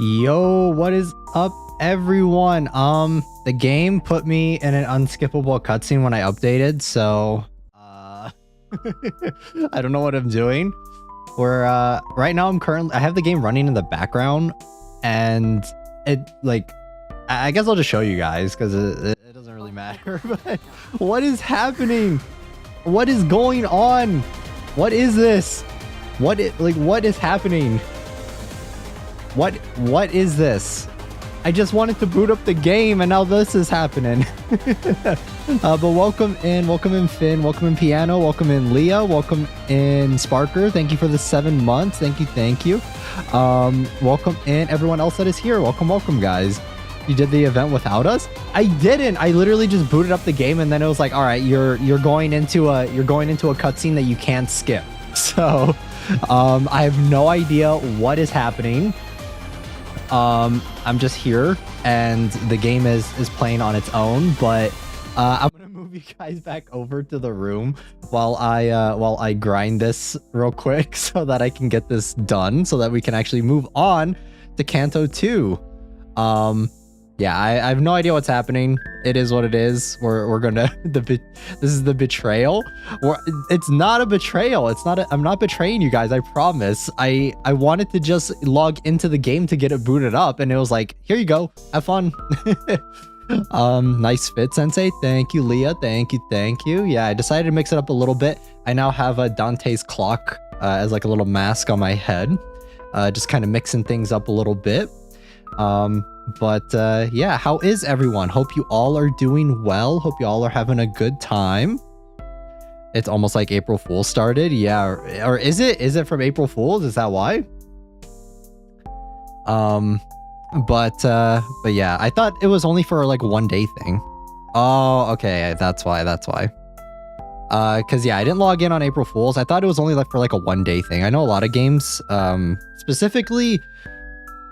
Yo, what is up, everyone? The game put me in an unskippable cutscene when I updated, so I don't know what I'm doing. We're right now I have the game running in the background, and it I guess I'll just show you guys because it doesn't really matter. But what is happening? What is going on? What is this? What is happening? What is this? I just wanted to boot up the game and now this is happening. But welcome in Finn, welcome in Piano, welcome in Leah, welcome in Sparker. Thank you for the 7 months. Thank you. Welcome in everyone else that is here. Welcome guys. You did the event without us? I didn't. I literally just booted up the game and then it was like, all right, you're going into a cutscene that you can't skip. So I have no idea what is happening. I'm just here and the game is playing on its own, but I'm gonna move you guys back over to the room while I grind this real quick so that I can get this done so that we can actually move on to Canto II. Yeah, I have no idea what's happening. It is what it is. We're gonna this is the betrayal. It's not a betrayal. I'm not betraying you guys. I promise. I wanted to just log into the game to get it booted up, and it was like, here you go, have fun. Nice fit, Sensei. Thank you, Leah. Thank you. Yeah, I decided to mix it up a little bit. I now have a Dante's clock as like a little mask on my head, just kind of mixing things up a little bit. But yeah, how is everyone? Hope you all are doing well. Hope you all are having a good time. It's almost like April Fool's started. Yeah, or is it? Is it from April Fool's? Is that why? But yeah, I thought it was only for like 1 day thing. Oh, okay, that's why. Cause yeah, I didn't log in on April Fool's. I thought it was only like for like a 1 day thing. I know a lot of games, specifically,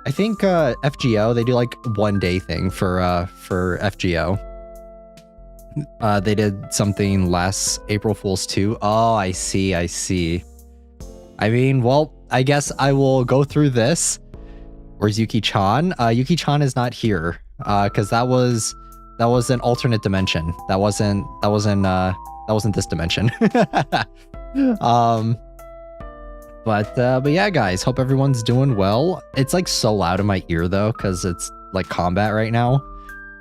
I think FGO, they do like 1 day thing for FGO. They did something last April Fool's too. Oh, I see. I mean, well, I guess I will go through this. Where's Yuki-chan? Yuki-chan is not here. Cause that was an alternate dimension. That wasn't this dimension. But yeah, guys, hope everyone's doing well. It's like so loud in my ear though, because it's like combat right now.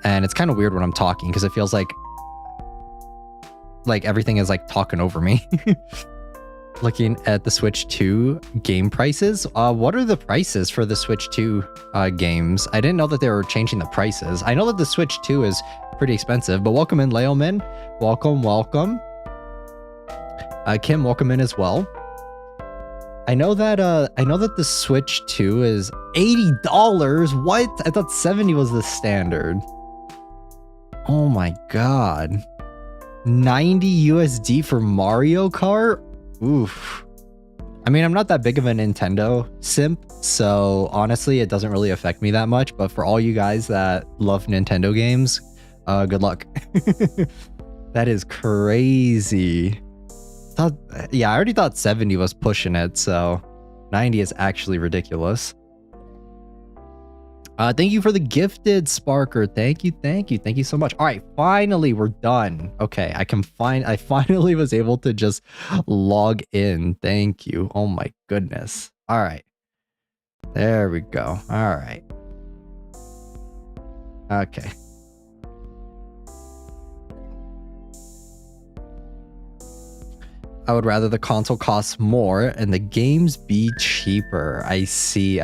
And it's kind of weird when I'm talking because it feels like everything is like talking over me. Looking at the Switch 2 game prices. What are the prices for the Switch 2 games? I didn't know that they were changing the prices. I know that the Switch 2 is pretty expensive, but welcome in, Leomin. Welcome. Kim, welcome in as well. I know that the Switch 2 is $80. What? I thought 70 was the standard. Oh my god. 90 USD for Mario Kart? Oof. I mean, I'm not that big of a Nintendo simp, so honestly, it doesn't really affect me that much, but for all you guys that love Nintendo games, good luck. That is crazy. Yeah, I already thought 70 was pushing it, so 90 is actually ridiculous. Thank you for the gifted, Sparker. Thank you so much. All right, finally we're done. Okay, I finally was able to just log in. Thank you. Oh my goodness. All right, there we go. All right. Okay. I would rather the console costs more and the games be cheaper. I see.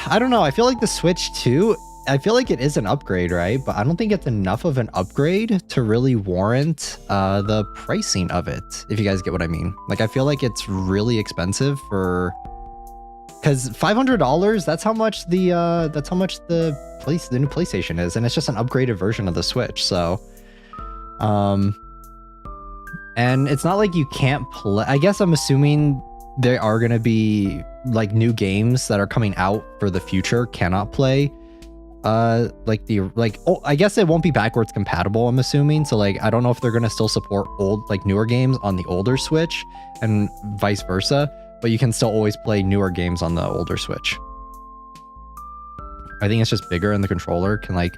I don't know. I feel like the Switch 2, I feel like it is an upgrade, right? But I don't think it's enough of an upgrade to really warrant the pricing of it, if you guys get what I mean. Like, I feel like it's really expensive for... Because $500, that's how much the new PlayStation is, and it's just an upgraded version of the Switch, so... And it's not like you can't play. I guess I'm assuming there are gonna be like new games that are coming out for the future cannot play. I guess it won't be backwards compatible, I'm assuming. So like, I don't know if they're gonna still support old, like newer games on the older Switch and vice versa, but you can still always play newer games on the older Switch. I think it's just bigger and the controller can like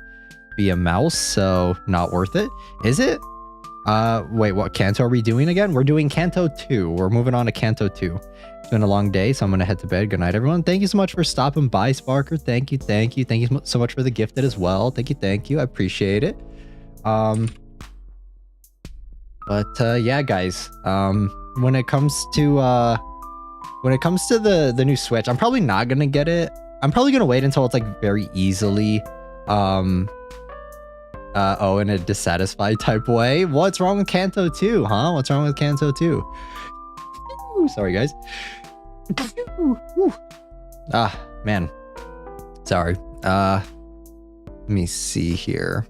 be a mouse, so not worth it. Is it? Wait, what Canto are we doing again? We're doing Canto II. We're moving on to Canto II. It's been a long day, so I'm gonna head to bed. Good night, everyone. Thank you so much for stopping by, Sparker. Thank you. Thank you so much for the gifted as well. Thank you. I appreciate it. Yeah, guys. When it comes to the new Switch, I'm probably not gonna get it. I'm probably gonna wait until it's like very easily in a dissatisfied type way. What's wrong with Canto II, huh? What's wrong with Canto II? Sorry, guys. Ah, man. Sorry. Let me see here.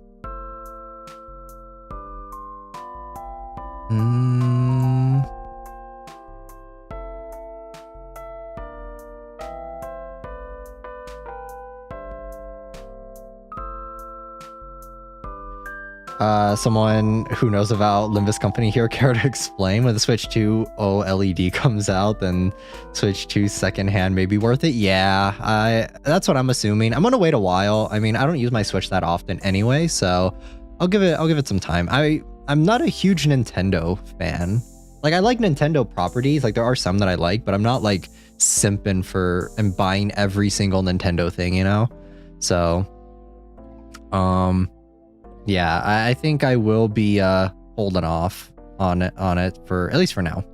Someone who knows about Limbus Company here care to explain when the Switch 2 OLED comes out, then Switch 2 secondhand may be worth it? Yeah, that's what I'm assuming. I'm gonna wait a while. I mean, I don't use my Switch that often anyway, so I'll give it some time. I'm not a huge Nintendo fan. Like, I like Nintendo properties. Like, there are some that I like, but I'm not like simping for and buying every single Nintendo thing, you know? So, yeah, I think I will be holding off on it for at least for now.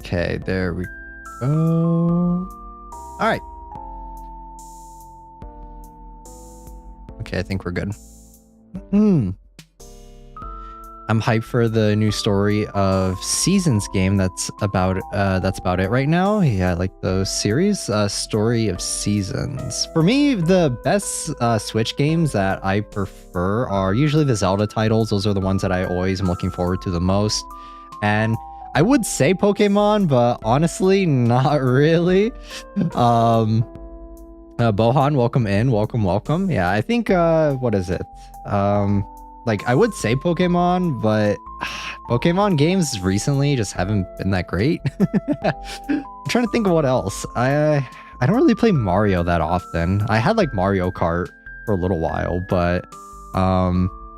Okay, there we go. All right. Okay, I think we're good. I'm hyped for the new story of Seasons game. That's about it right now. Yeah, I like those series. Story of Seasons. For me, the best Switch games that I prefer are usually the Zelda titles. Those are the ones that I always am looking forward to the most. And I would say Pokemon, but honestly, not really. Bohan, welcome in. Welcome. Yeah, I think, what is it? Like, I would say Pokemon, but Pokemon games recently just haven't been that great. I'm trying to think of what else. I don't really play Mario that often. I had like Mario Kart for a little while, but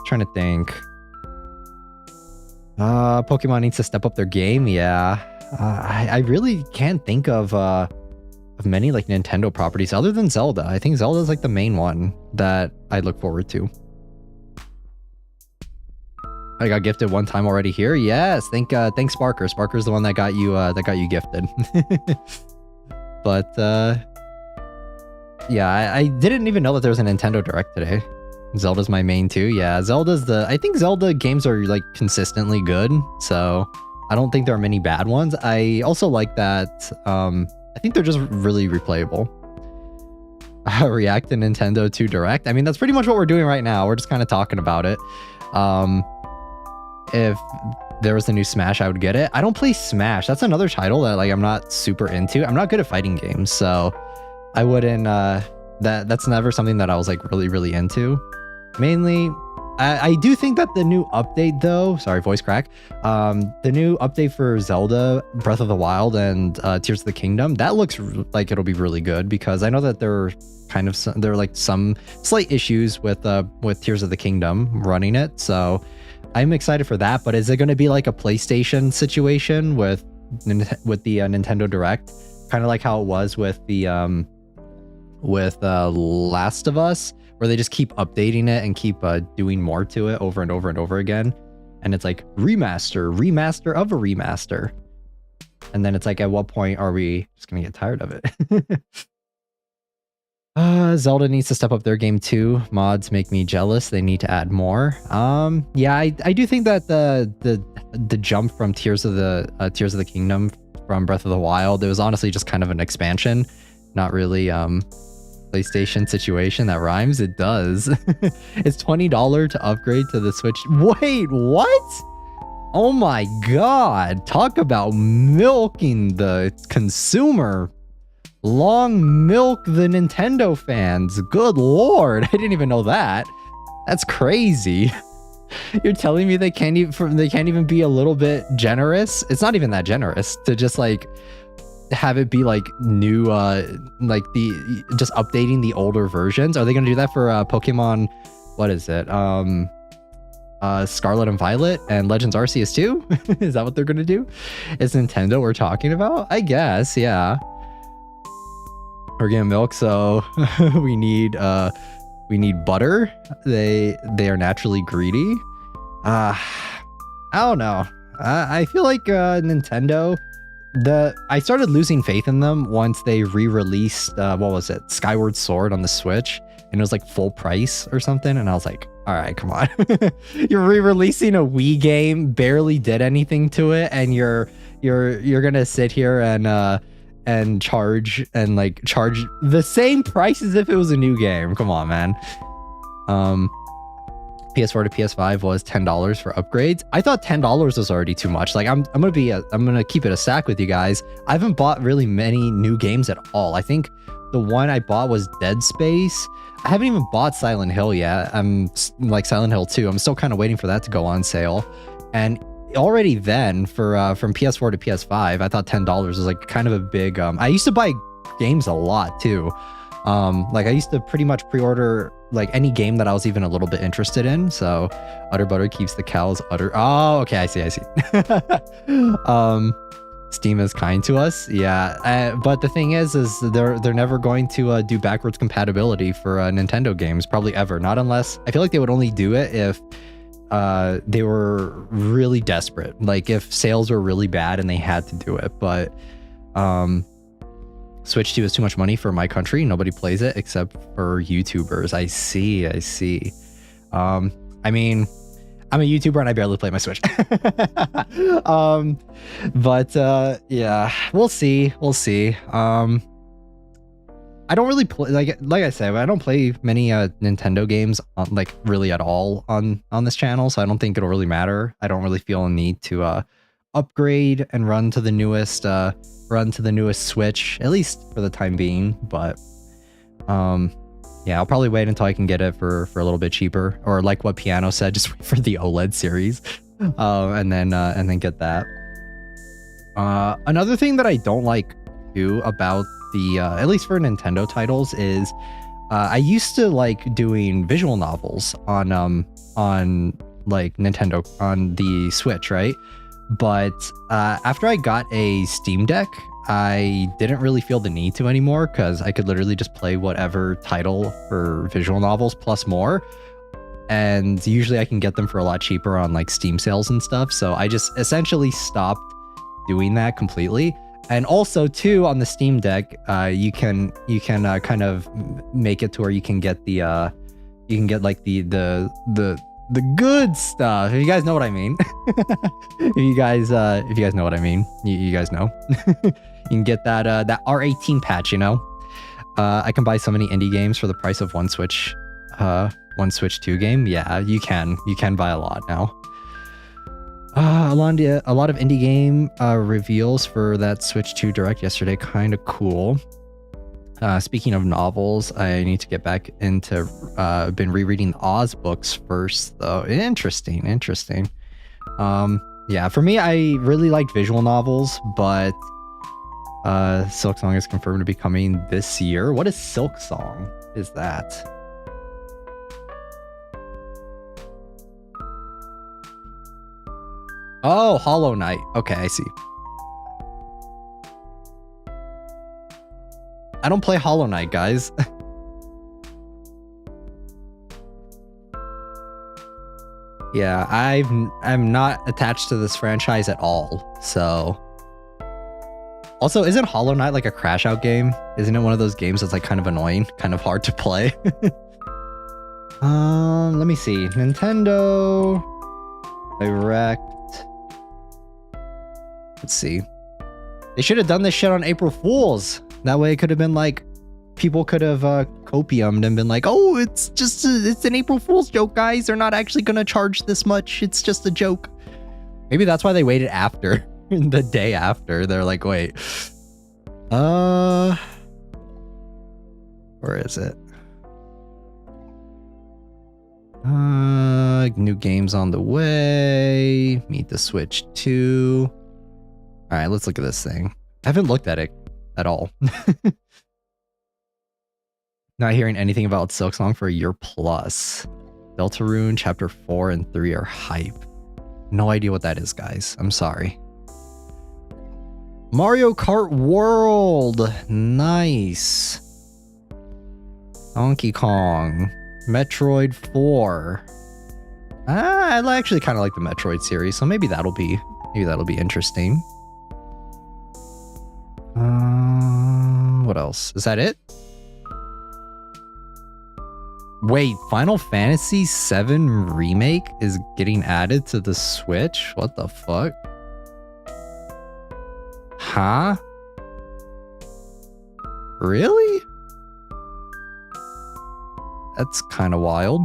trying to think. Pokemon needs to step up their game. Yeah, I really can't think of many like Nintendo properties other than Zelda. I think Zelda is like the main one that I look forward to. I got gifted one time already here. Yes, thanks Sparker. Sparker's the one that got you gifted. But yeah, I didn't even know that there was a Nintendo Direct today. Zelda's my main too. Yeah, I think Zelda games are like consistently good, so I don't think there are many bad ones. I also like that I think they're just really replayable. React to Nintendo 2 Direct. I mean, that's pretty much what we're doing right now. We're just kind of talking about it. If there was a new Smash, I would get it. I don't play Smash. That's another title that like I'm not super into. I'm not good at fighting games, so I wouldn't that's never something that I was like really into. Mainly, I do think that the new update though, sorry, voice crack, the new update for Zelda Breath of the Wild and Tears of the Kingdom, that looks like it'll be really good, because I know that there are like some slight issues with Tears of the Kingdom running it, so I'm excited for that. But is it going to be like a PlayStation situation with the Nintendo Direct, kind of like how it was with the Last of Us, where they just keep updating it and keep doing more to it over and over again, and it's like remaster of a remaster, and then it's like, at what point are we just gonna get tired of it? Zelda needs to step up their game too. Mods make me jealous. They need to add more. Yeah, I do think that the jump from Tears of the Kingdom from Breath of the Wild, it was honestly just kind of an expansion, not really PlayStation situation. That rhymes. It does. It's $20 to upgrade to the Switch. Wait, what? Oh my god, talk about milking the consumer. Long milk the Nintendo fans. Good lord, I didn't even know that. That's crazy. You're telling me they can't even be a little bit generous? It's not even that generous to just like have it be like new, like just updating the older versions. Are they gonna do that for Pokemon? What is it? Scarlet and Violet and Legends Arceus 2? Is that what they're gonna do? Is Nintendo we're talking about? I guess, yeah. We're getting milk, so we need butter. They are naturally greedy. I don't know. I feel like Nintendo, I started losing faith in them once they re-released what was it, Skyward Sword on the Switch, and it was like full price or something, and I was like, all right, come on. You're re-releasing a Wii game, barely did anything to it, and you're gonna sit here and charge the same price as if it was a new game. Come on, man. PS4 to PS5 was $10 for upgrades. I thought $10 was already too much. Like I'm gonna keep it a stack with you guys. I haven't bought really many new games at all. I think the one I bought was Dead Space. I haven't even bought Silent Hill yet. I'm like Silent Hill 2. I'm still kind of waiting for that to go on sale. And already then for from PS4 to PS5, I thought $10 was like kind of a big I used to buy games a lot too. Like I used to pretty much pre-order like any game that I was even a little bit interested in. So Utter Butter keeps the cows utter. Oh, okay, I see. Steam is kind to us, yeah. But the thing is they're never going to do backwards compatibility for Nintendo games, probably ever. Not unless, I feel like they would only do it if they were really desperate, like if sales were really bad and they had to do it. But Switch 2 is too much money for my country. Nobody plays it except for YouTubers. I see. I mean, I'm a YouTuber and I barely play my Switch. But yeah, we'll see. I don't really play, like I said, I don't play many Nintendo games like really at all on this channel, so I don't think it'll really matter. I don't really feel a need to upgrade and run to the newest Switch, at least for the time being. But yeah, I'll probably wait until I can get it for a little bit cheaper, or like what Piano said, just wait for the OLED series, and then get that. Another thing that I don't like too about the at least for Nintendo titles is I used to like doing visual novels on like Nintendo on the Switch, right? But after I got a Steam Deck, I didn't really feel the need to anymore, because I could literally just play whatever title for visual novels plus more, and usually I can get them for a lot cheaper on like Steam sales and stuff. So I just essentially stopped doing that completely. And also too, on the Steam Deck, you can kind of make it to where you can get the like the good stuff. If you guys know what I mean. if you guys know what I mean, you guys know. You can get that R18 patch, you know. I can buy so many indie games for the price of one Switch 2 game. Yeah, you can buy a lot now. A lot of indie game reveals for that Switch 2 Direct yesterday. Kind of cool. Speaking of novels, I need to get back into been rereading the Oz books first, though. Interesting. Yeah, for me, I really liked visual novels, but Silk Song is confirmed to be coming this year. What is Silk Song? Is that? Oh, Hollow Knight. Okay, I see. I don't play Hollow Knight, guys. Yeah, I'm not attached to this franchise at all, so. Also, isn't Hollow Knight like a crash out game? Isn't it one of those games that's like kind of annoying, kind of hard to play? Let me see. Nintendo Direct. Let's see. They should have done this shit on April Fools. That way it could have been like, people could have copiumed and been like, oh, it's an April Fool's joke, guys. They're not actually going to charge this much. It's just a joke. Maybe that's why they waited after, the day after. They're like, wait. Where is it? New games on the way. Meet the Switch 2. All right, let's look at this thing. I haven't looked at it at all. Not hearing anything about Silksong for a year plus. Deltarune Chapter 4 and 3 are hype. No idea what that is, guys. I'm sorry. Mario Kart World. Nice. Donkey Kong. Metroid 4. I actually kind of like the Metroid series, so maybe that'll be interesting. What else? Is that it? Wait, Final Fantasy VII Remake is getting added to the Switch? What the fuck? Huh? Really? That's kind of wild.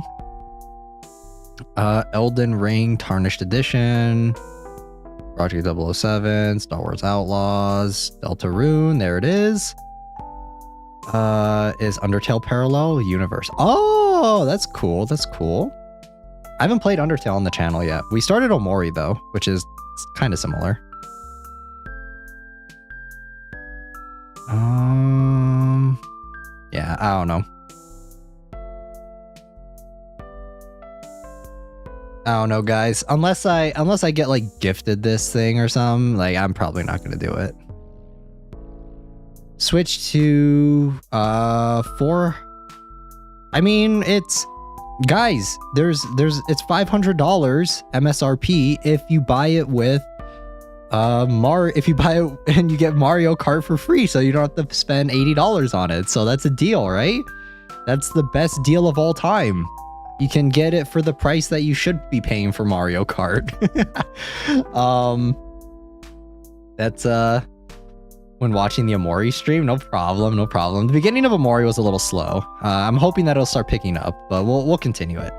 Elden Ring Tarnished Edition. Project 007, Star Wars Outlaws, Deltarune, there it is. Is Undertale Parallel Universe. Oh, that's cool. That's cool. I haven't played Undertale on the channel yet. We started Omori though, which is kind of similar. Yeah, I don't know. I don't know, guys. Unless I get like gifted this thing or something, like I'm probably not gonna do it. Switch to 4. I mean, it's guys. It's $500 MSRP if you buy it with if you buy it and you get Mario Kart for free, so you don't have to spend $80 on it. So that's a deal, right? That's the best deal of all time. You can get it for the price that you should be paying for Mario Kart. That's when watching the Omori stream, no problem. The beginning of Omori was a little slow. I'm hoping that it'll start picking up, but we'll continue it.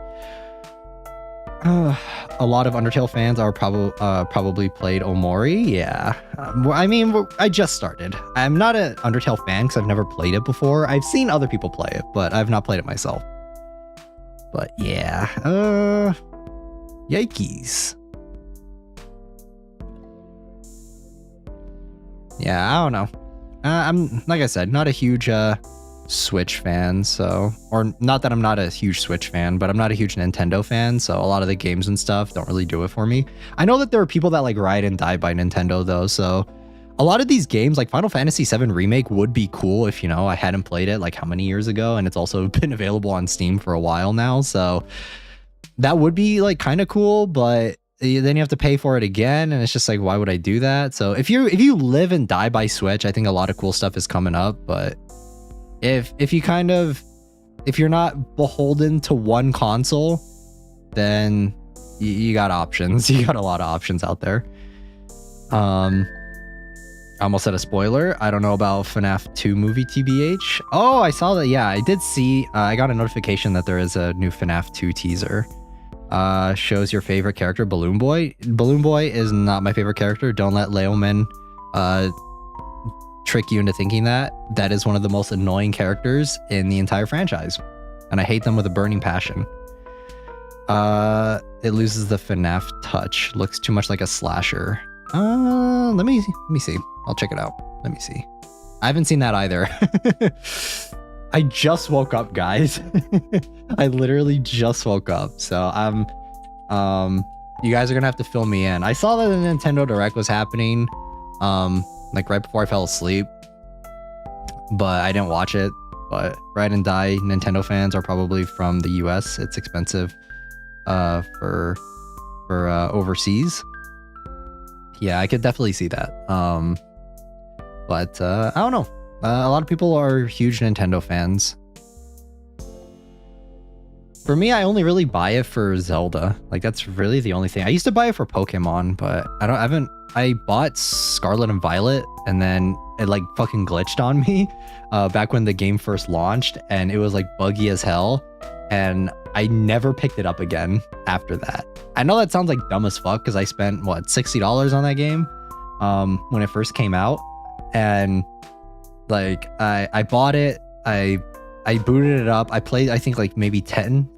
A lot of Undertale fans are probably played Omori. Yeah, I mean, I just started. I'm not an Undertale fan because I've never played it before. I've seen other people play it, but I've not played it myself. But yeah, yikes. Yeah, I don't know. I'm, like I said, not a huge Switch fan, so, or not that I'm not a huge Switch fan, but I'm not a huge Nintendo fan, so a lot of the games and stuff don't really do it for me. I know that there are people that like ride and die by Nintendo though, so a lot of these games like Final Fantasy VII Remake would be cool if, you know, I hadn't played it like how many years ago, and it's also been available on Steam for a while now, so that would be like kind of cool, but then you have to pay for it again, and it's just like, why would I do that? So if you live and die by Switch, I think a lot of cool stuff is coming up, but if you're not beholden to one console, then you got options. You got a lot of options out there. I almost said a spoiler. I don't know about FNAF 2 movie TBH. Oh, I saw that. Yeah, I did see. I got a notification that there is a new FNAF 2 teaser. Shows your favorite character, Balloon Boy. Balloon Boy is not my favorite character. Don't let Leoman trick you into thinking that. That is one of the most annoying characters in the entire franchise, and I hate them with a burning passion. It loses the FNAF touch. Looks too much like a slasher. Let me see. I'll check it out. Let me see. I haven't seen that either. I just woke up, guys. I literally just woke up. So you guys are gonna have to fill me in. I saw that the Nintendo Direct was happening, like right before I fell asleep, but I didn't watch it. But Ride and Die Nintendo fans are probably from the US. It's expensive for overseas. Yeah, I could definitely see that. But I don't know. A lot of people are huge Nintendo fans. For me, I only really buy it for Zelda. Like, that's really the only thing. I used to buy it for Pokemon, but I bought Scarlet and Violet, and then it like fucking glitched on me back when the game first launched, and it was like buggy as hell, and I never picked it up again after that. I know that sounds like dumb as fuck because I spent what, $60 on that game when it first came out, and like I bought it, I I booted it up. I played, I think like maybe 10,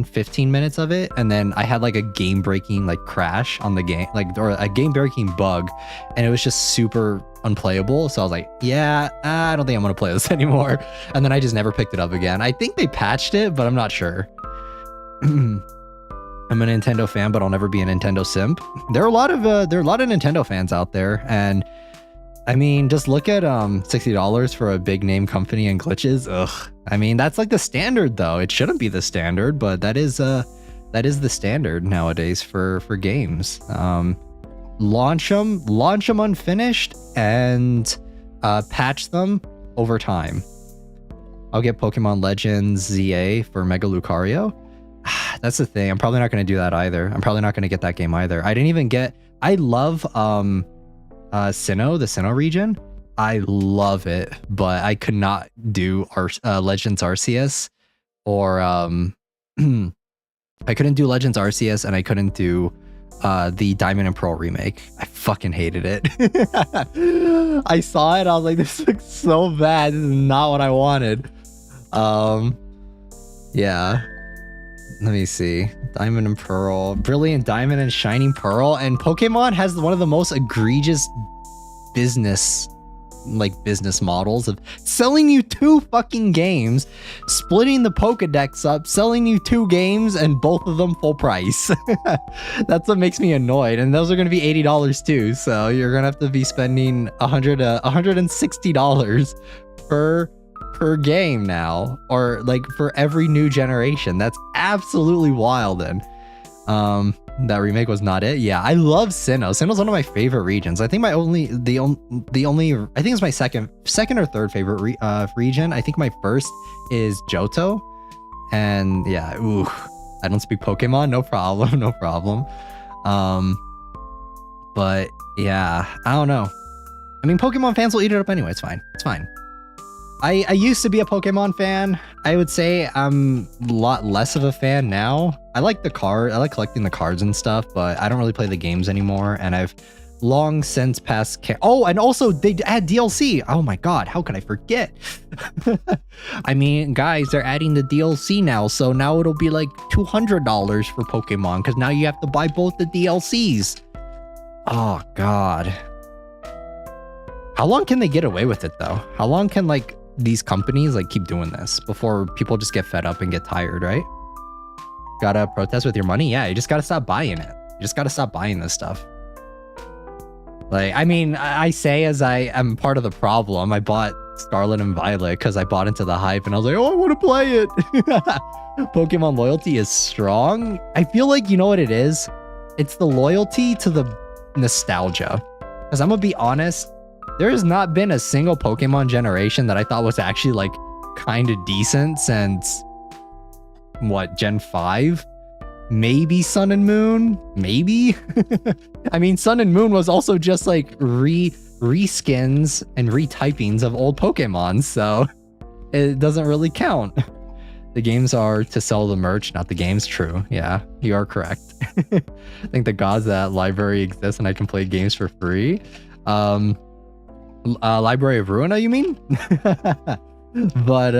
15 minutes of it. And then I had like a game breaking like crash on the game, like, or a game breaking bug. And it was just super unplayable. So I was like, yeah, I don't think I'm going to play this anymore. And then I just never picked it up again. I think they patched it, but I'm not sure. I'm a Nintendo fan, but I'll never be a Nintendo simp. There are a lot of Nintendo fans out there, and I mean, just look at $60 for a big name company and glitches. Ugh. I mean, that's like the standard though. It shouldn't be the standard, but that is the standard nowadays for games. Launch them unfinished and patch them over time. I'll get Pokemon Legends ZA for Mega Lucario. That's the thing. I'm probably not going to do that either. I'm probably not going to get that game either. I love the Sinnoh region. I love it, but I could not do Legends Arceus, or I couldn't do Legends Arceus, and I couldn't do the Diamond and Pearl remake. I fucking hated it. I saw it, I was like, this looks so bad. This is not what I wanted. Yeah. Let me see. Diamond and Pearl, Brilliant Diamond and Shining Pearl, and Pokemon has one of the most egregious business models of selling you 2 fucking games, splitting the Pokedex up, selling you 2 games, and both of them full price. That's what makes me annoyed. And those are going to be $80 too. So you're going to have to be spending $160 per game now, or like for every new generation. That's absolutely wild. And that remake was not it. Yeah, I love Sinnoh. Sinnoh's one of my favorite regions. I think I think it's my second or third favorite region. I think my first is Johto. And yeah, ooh, I don't speak Pokemon, no problem. But yeah, I don't know. I mean, Pokemon fans will eat it up anyway. It's fine. I used to be a Pokemon fan. I would say I'm a lot less of a fan now. I like collecting the cards and stuff, but I don't really play the games anymore. And I've long since passed. Oh, and also they add DLC. Oh my God, how could I forget? I mean, guys, they're adding the DLC now. So now it'll be like $200 for Pokemon, because now you have to buy both the DLCs. Oh God. How long can they get away with it though? How long can like these companies like keep doing this before people just get fed up and get tired, right? Gotta protest with your money? Yeah, you just gotta stop buying it. You just gotta stop buying this stuff. Like, I mean, I say as I am part of the problem. I bought Scarlet and Violet because I bought into the hype and I was like, oh, I want to play it. Pokemon loyalty is strong. I feel like, you know what it is? It's the loyalty to the nostalgia. Because I'm gonna be honest, there has not been a single Pokemon generation that I thought was actually like kind of decent since what, Gen 5? Maybe Sun and Moon? Maybe? I mean, Sun and Moon was also just like reskins and retypings of old Pokemon, so it doesn't really count. The games are to sell the merch, not the games. True. Yeah, you are correct. I think the gods that library exists and I can play games for free. Library of Ruina, you mean? But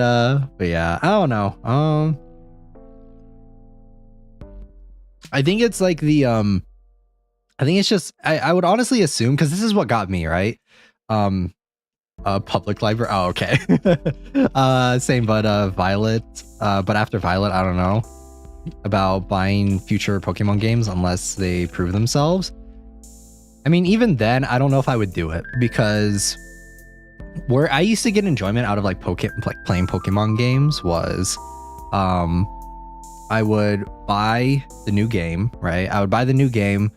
yeah, I don't know. I think it's like the I think it's just I would honestly assume, because this is what got me, right? Public library. Oh, okay. Same, but Violet. But after Violet, I don't know about buying future Pokemon games unless they prove themselves. I mean, even then, I don't know if I would do it, because where I used to get enjoyment out of like playing Pokemon games was, I would buy the new game, right? I would buy the new game.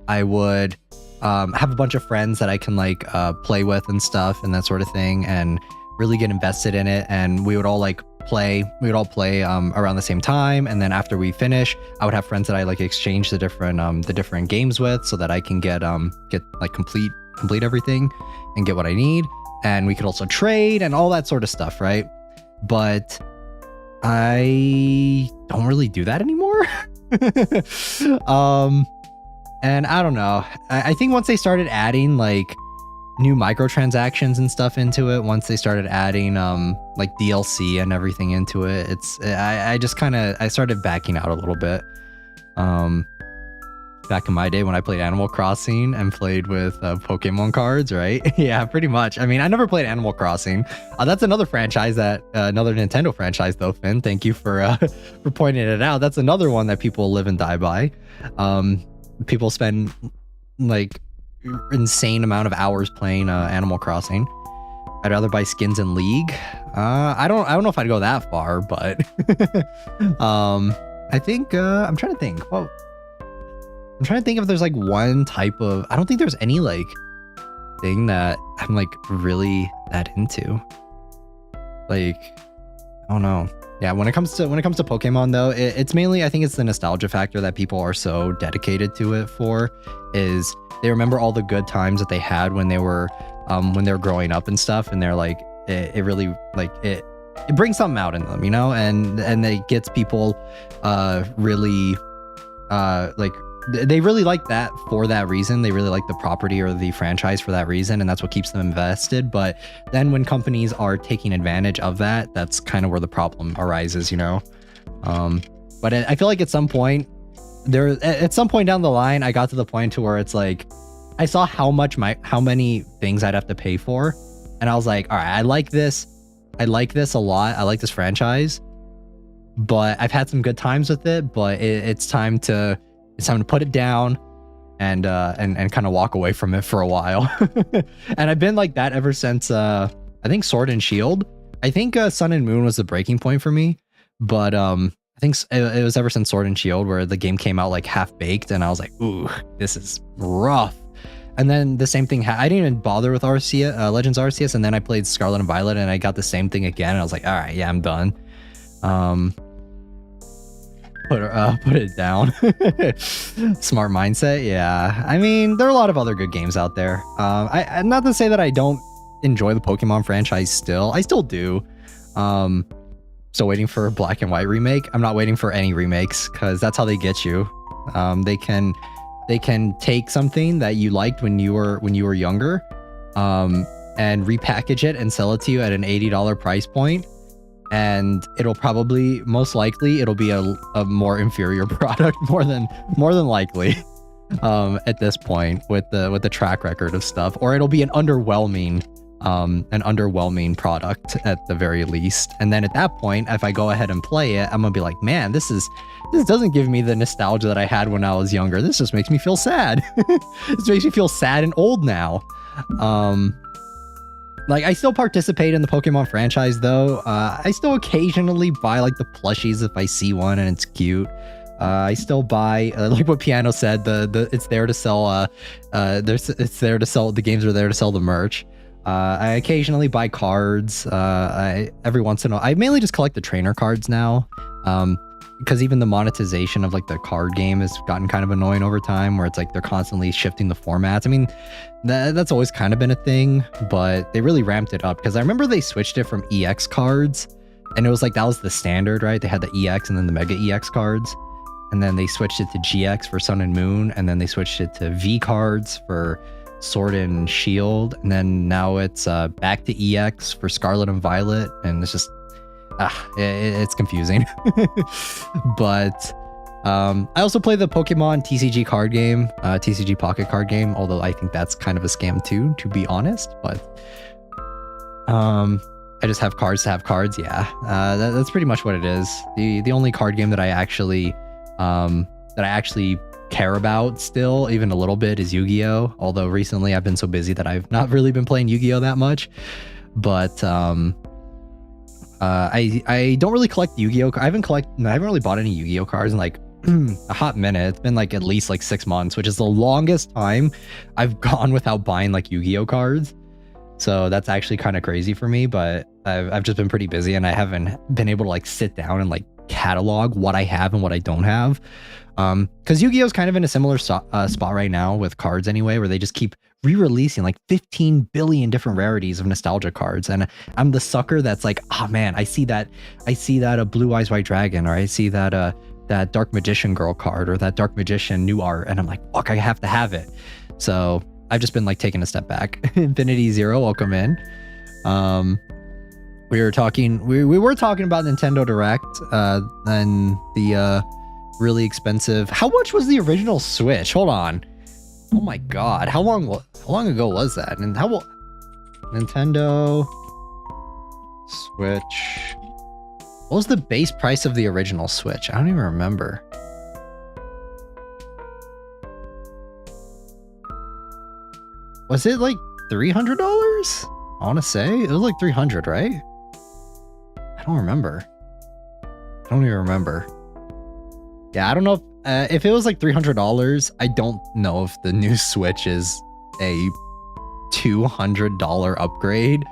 I would have a bunch of friends that I can like play with and stuff and that sort of thing, and really get invested in it. And we would all play around the same time. And then after we finish, I would have friends that I like exchange the different games with, so that I can get like complete everything and get what I need. And we could also trade and all that sort of stuff, right? But I don't really do that anymore. And I don't know. I think once they started adding like new microtransactions and stuff into it. Once they started adding like DLC and everything into it, I just kind of started backing out a little bit. Back in my day when I played Animal Crossing and played with Pokemon cards, right? Yeah, pretty much. I mean, I never played Animal Crossing. That's another franchise that another Nintendo franchise though, Finn. Thank you for pointing it out. That's another one that people live and die by. People spend like insane amount of hours playing Animal Crossing. I'd rather buy skins in League. I don't know if I'd go that far, but I think I'm trying to think. Well, I'm trying to think if there's like one type of, I don't think there's any like thing that I'm like really that into. Like, I don't know. Yeah, when it comes to Pokemon though, it's mainly, I think it's the nostalgia factor that people are so dedicated to it for, is they remember all the good times that they had when they were growing up and stuff, and they're like, it really like it brings something out in them, you know, and it gets people really like they really like that for that reason. They really like the property or the franchise for that reason, and that's what keeps them invested. But then when companies are taking advantage of that, that's kind of where the problem arises, you know. But I feel like at some point down the line, I got to the point to where it's like I saw how many things I'd have to pay for, and I was like, all right, I like this a lot. I like this franchise, but I've had some good times with it, but it's time to put it down and kind of walk away from it for a while. And I've been like that ever since I think Sword and Shield. I think Sun and Moon was the breaking point for me, but I think it was ever since Sword and Shield where the game came out like half baked, and I was like, ooh, this is rough. And then the same thing, I didn't even bother with Legends Arceus, and then I played Scarlet and Violet, and I got the same thing again, and I was like, all right, yeah, I'm done. Put it down. Smart mindset. Yeah, I mean, there are a lot of other good games out there. I'm not to say that I don't enjoy the Pokemon franchise still. I still do. Still waiting for a Black and White remake. I'm not waiting for any remakes, because that's how they get you. They can take something that you liked when you were younger, and repackage it and sell it to you at an $80 price point. And it'll probably, most likely, it'll be a more inferior product, more than likely, at this point with the track record of stuff, or it'll be an underwhelming product at the very least. And then at that point, if I go ahead and play it, I'm gonna be like, man, this doesn't give me the nostalgia that I had when I was younger. This just makes me feel sad. This makes me feel sad and old now. Like, I still participate in the Pokemon franchise, though. I still occasionally buy, like, the plushies if I see one and it's cute. I still buy, like what Piano said, it's there to sell, it's there to sell, the games are there to sell the merch. I occasionally buy cards. Every once in a while, I mainly just collect the trainer cards now. Because even the monetization of like the card game has gotten kind of annoying over time, where it's like they're constantly shifting the formats. I mean, that's always kind of been a thing, but they really ramped it up, because I remember they switched it from EX cards, and it was like that was the standard, right? They had the EX and then the Mega EX cards, and then they switched it to GX for Sun and Moon, and then they switched it to V cards for Sword and Shield, and then now it's back to EX for Scarlet and Violet, and it's just it's confusing. But I also play the Pokemon TCG card game, TCG Pocket card game, although I think that's kind of a scam too, to be honest. But I just have cards to have cards. Yeah, that's pretty much what it is. The only card game that I actually care about still, even a little bit, is Yu-Gi-Oh! Although recently I've been so busy that I've not really been playing Yu-Gi-Oh! That much. But I don't really collect Yu-Gi-Oh! I haven't really bought any Yu-Gi-Oh! Cards in like a hot minute. It's been like at least like 6 months, which is the longest time I've gone without buying like Yu-Gi-Oh! Cards. So that's actually kind of crazy for me, but I've just been pretty busy, and I haven't been able to like sit down and like catalog what I have and what I don't have. Because Yu-Gi-Oh! Is kind of in a similar spot right now with cards anyway, where they just keep re-releasing like 15 billion different rarities of nostalgia cards, and I'm the sucker that's like, oh man, I see that a Blue Eyes White Dragon, or I see that Dark Magician girl card, or that Dark Magician new art, and I'm like, fuck, I have to have it. So I've just been like taking a step back. Infinity Zero, welcome in. We were talking about Nintendo Direct, and the really expensive. How much was the original Switch? Hold on. Oh my god, how long ago was that? And how Nintendo Switch? What was the base price of the original Switch? I don't even remember. Was it like $300? I want to say it was like 300, right? I don't remember. I don't even remember. Yeah, I don't know if it was like $300. I don't know if the new Switch is a $200 upgrade.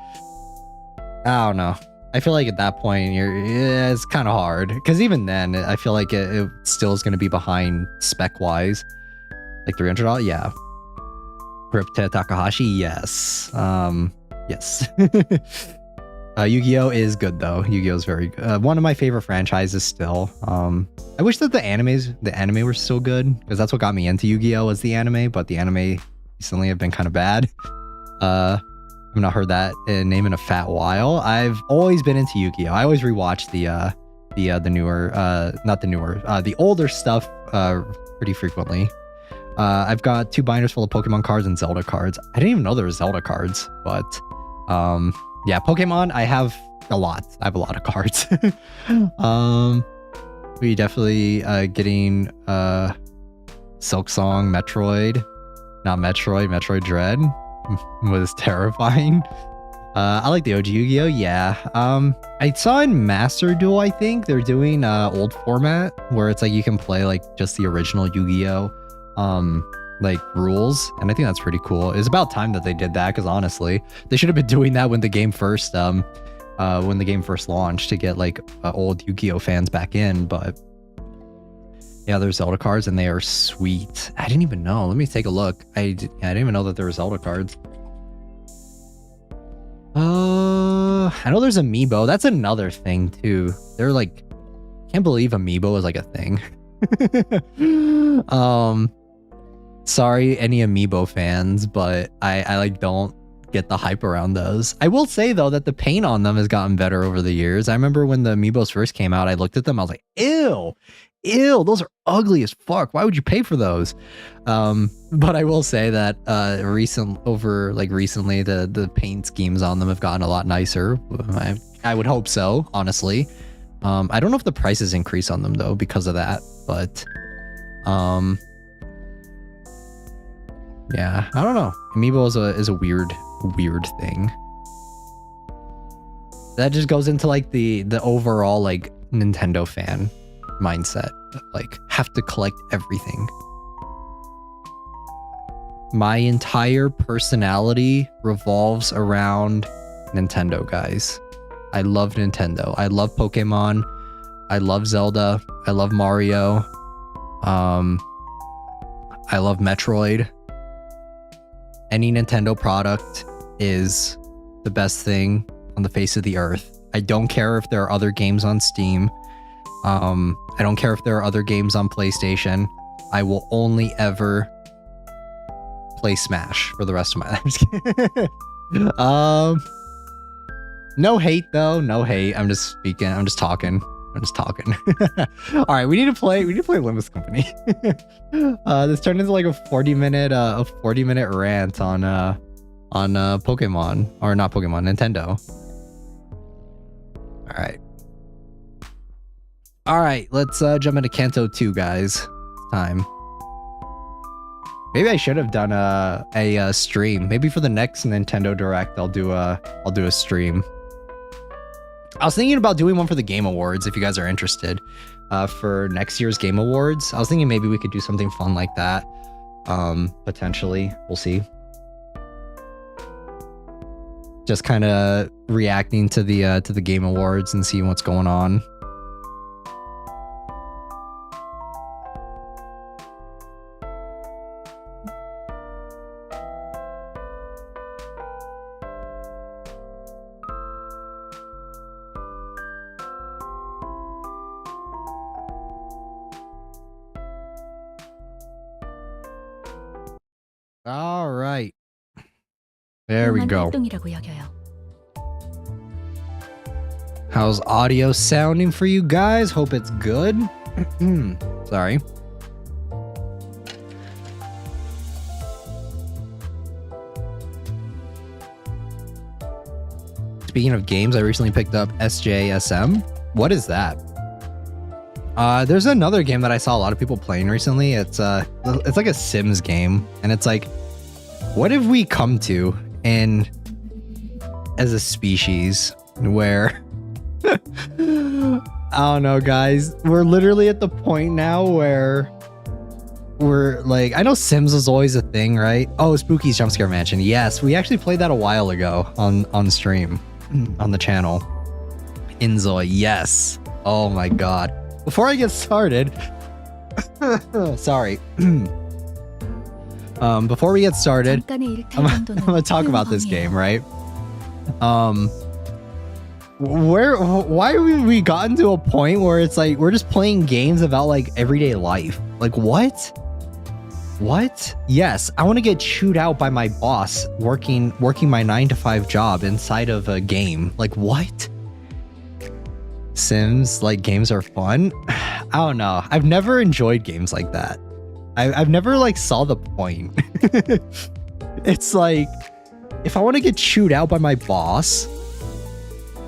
I don't know. I feel like at that point, it's kind of hard. Because even then, I feel like it still is going to be behind spec-wise. Like $300? Yeah. Crypta Takahashi? Yes. Yes. Yu-Gi-Oh! Is good, though. Yu-Gi-Oh! Is very good. One of my favorite franchises still. I wish that the anime were still good. Because that's what got me into Yu-Gi-Oh! Was the anime. But the anime recently have been kind of bad. I've not heard that name in a fat while. I've always been into Yu-Gi-Oh! I always rewatch the newer, not the newer, the older stuff pretty frequently. I've got 2 binders full of Pokemon cards and Zelda cards. I didn't even know there were Zelda cards, but yeah, Pokemon, I have a lot. I have a lot of cards. We definitely getting Silk Song, Metroid, not Metroid, Metroid Dread was terrifying. I like the OG Yu-Gi-Oh! Yeah. I saw in Master Duel, I think they're doing old format where it's like you can play like just the original Yu-Gi-Oh! Like rules, and I think that's pretty cool. It's about time that they did that, because honestly, they should have been doing that when the game first launched, to get like old Yu-Gi-Oh! Fans back in. But yeah, there's Zelda cards and they are sweet. I didn't even know. Let me take a look. I didn't even know that there were Zelda cards. I know there's Amiibo. That's another thing too. They're like, can't believe Amiibo is like a thing. Sorry, any Amiibo fans, but I like don't get the hype around those. I will say though that the paint on them has gotten better over the years. I remember when the Amiibos first came out, I looked at them, I was like, ew, those are ugly as fuck. Why would you pay for those? But I will say that recently the paint schemes on them have gotten a lot nicer. I would hope so, honestly. I don't know if the prices increase on them though because of that, but yeah, I don't know. Amiibo is a weird thing. That just goes into like the overall like Nintendo fan mindset, like have to collect everything. My entire personality revolves around Nintendo, guys. I love Nintendo. I love Pokemon. I love Zelda. I love Mario. I love Metroid. Any Nintendo product is the best thing on the face of the earth. I don't care if there are other games on Steam. I don't care if there are other games on PlayStation. I will only ever play Smash for the rest of my life. No hate though. No hate. I'm just speaking. I'm just talking. All right, we need to play Limbus Company. This turned into like a 40-minute rant on Pokemon, or not Pokemon, Nintendo. All right, let's jump into Canto II, guys. It's time. Maybe I should have done a stream. Maybe for the next Nintendo Direct, I'll do a stream. I was thinking about doing one for the Game Awards, if you guys are interested. For next year's Game Awards, I was thinking maybe we could do something fun like that. Potentially, we'll see. Just kind of reacting to the Game Awards and seeing what's going on. All right. There we go. How's audio sounding for you guys? Hope it's good. Sorry. Speaking of games, I recently picked up SJSM. What is that? There's another game that I saw a lot of people playing recently. It's like a Sims game, and it's like, what have we come to in as a species where I don't know, guys. We're literally at the point now where we're like, I know Sims was always a thing, right? Oh, Spooky's Jump Scare Mansion. Yes, we actually played that a while ago on stream on the channel. Inzoi, yes. Oh my god. Before I get started, sorry. Before we get started, I'm gonna talk about this game, right? Why have we gotten to a point where it's like we're just playing games about like everyday life? Like what? Yes, I want to get chewed out by my boss working my 9-to-5 job inside of a game. Like what? Sims, like, games are fun. I don't know. I've never enjoyed games like that. I've never like saw the point. It's like, if I want to get chewed out by my boss,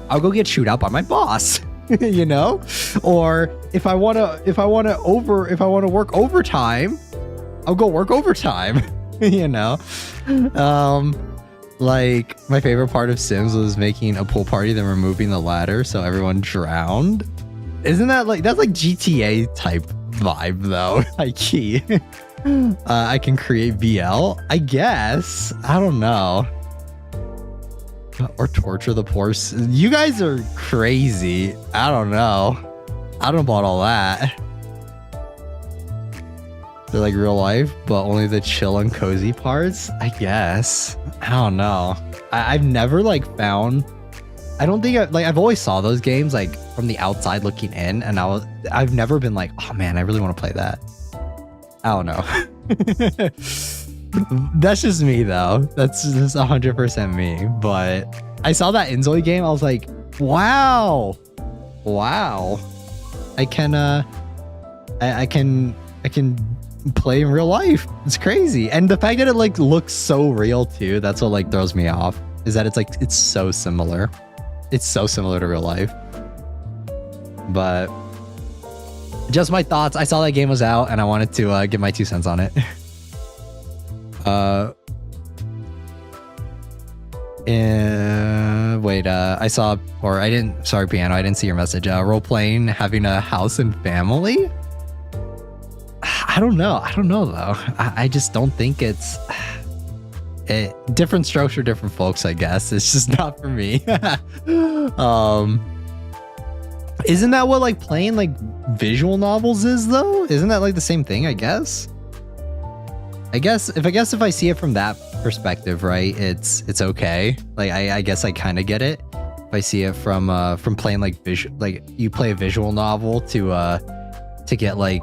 I'll go get chewed out by my boss. You know? Or if I want to work overtime, I'll go work overtime. You know? Like, my favorite part of Sims was making a pool party, then removing the ladder so everyone drowned. Isn't that like, that's like GTA type vibe though? Like, key. I can create VL, I guess. I don't know. Or torture the poor. You guys are crazy. I don't know. I don't know about all that. They're like real life, but only the chill and cozy parts, I guess. I don't know. I've never like found. I don't think I've always saw those games like from the outside looking in, and I've never been like, oh man, I really want to play that. I don't know. That's just me though. That's just 100% me. But I saw that Inzoi game. I was like, wow. I can play in real life. It's crazy. And the fact that it like looks so real too, that's what like throws me off, is that it's so similar. It's so similar to real life. But just my thoughts. I saw that game was out and I wanted to give my 2 cents on it. I saw, or I didn't, sorry Piano, I didn't see your message. Role playing, having a house and family. I don't know though. I just don't think it's different strokes for different folks, I guess. It's just not for me. Isn't that what like playing like visual novels is though? Isn't that like the same thing, I guess? I guess if I see it from that perspective, right, it's okay. Like I guess I kind of get it. If I see it from playing like you play a visual novel to get like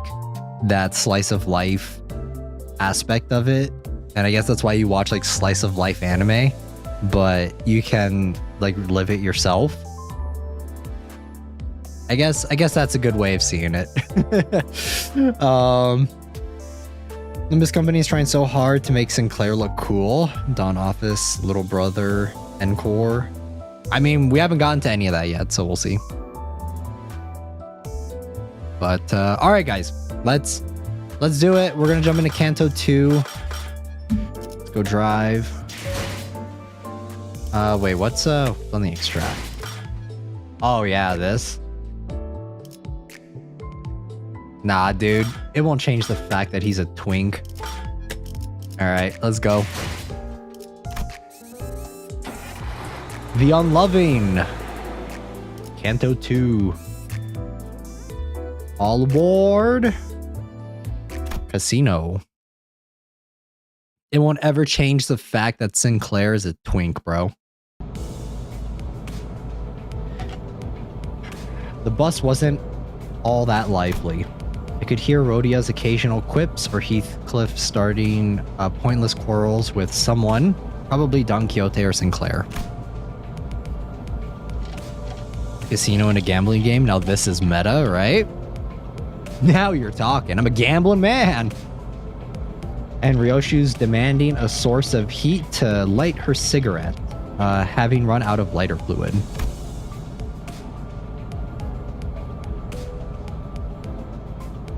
that slice of life aspect of it, and I guess that's why you watch like slice of life anime, but you can like live it yourself. I guess that's a good way of seeing it. Limbus Company is trying so hard to make Sinclair look cool. Dawn Office, Little Brother, Encore. I mean, we haven't gotten to any of that yet, so we'll see. But all right, guys, let's do it. We're gonna jump into Canto II. Let's go drive. Wait, what's on the extract? Oh yeah, this. Nah, dude, it won't change the fact that he's a twink. All right, let's go. The Unloving. Canto II. All aboard. Casino. It won't ever change the fact that Sinclair is a twink, bro. The bus wasn't all that lively. I could hear Rhodia's occasional quips or Heathcliff starting pointless quarrels with someone, probably Don Quixote or Sinclair. Casino in a gambling game? Now this is meta, right? Now you're talking. I'm a gambling man. And Ryoshu's demanding a source of heat to light her cigarette, having run out of lighter fluid.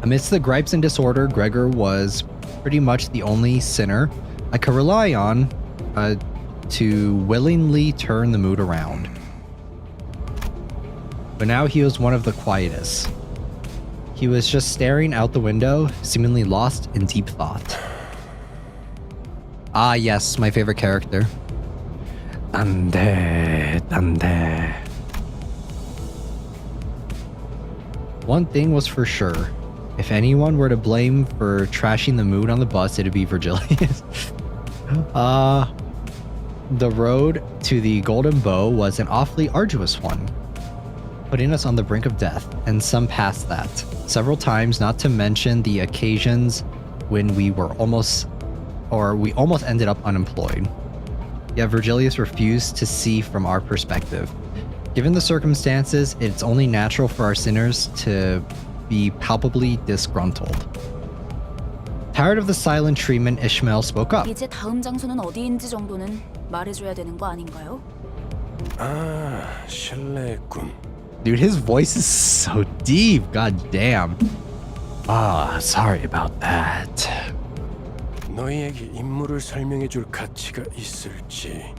Amidst the gripes and disorder, Gregor was pretty much the only sinner I could rely on to willingly turn the mood around. But now he was one of the quietest. He was just staring out the window, seemingly lost in deep thought. Ah, yes, my favorite character. Dande. One thing was for sure. If anyone were to blame for trashing the mood on the bus, it'd be Virgilius. The road to the Golden Bow was an awfully arduous one, putting us on the brink of death, and some past that. Several times, not to mention the occasions when we almost ended up unemployed. Yet Virgilius refused to see from our perspective. Given the circumstances, it's only natural for our sinners to be palpably disgruntled. Tired of the silent treatment, Ishmael spoke up. 이제 다음 장소는 어디인지 정도는 말해줘야 되는 거 아닌가요? 실례했군. Dude, his voice is so deep. God damn. Sorry about that. 너희에게 임무를 설명해줄 가치가 있을지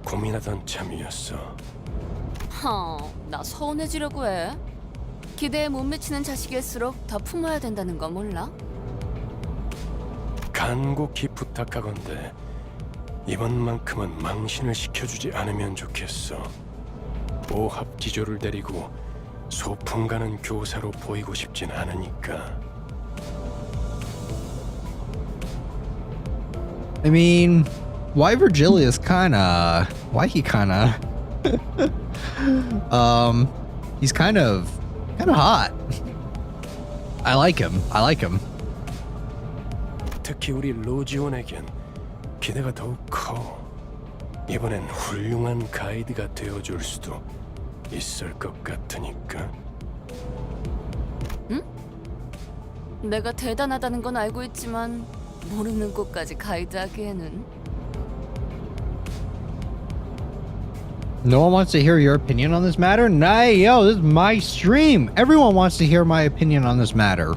고민하던 참이었어. 나 서운해지려고 해. 기대에 못 미치는 자식일수록 더 품어야 된다는 거 몰라? 간곡히 부탁하건대 이번만큼은 망신을 시켜주지 않으면 좋겠어. 오합지졸을 데리고 소풍 가는 교사로 보이고 싶진 않으니까. I mean, why Virgilius why he he's kind of hot. I like him. 특히 우리 로지온에겐 기대가 더욱 커. 이번엔 훌륭한 가이드가 되어줄 수도 있을 것 같으니까. 응? 내가 대단하다는 건 알고 있지만 모르는 곳까지 가이드하기에는. No one wants to hear your opinion on this matter? Nah, yo, this is my stream. Everyone wants to hear my opinion on this matter.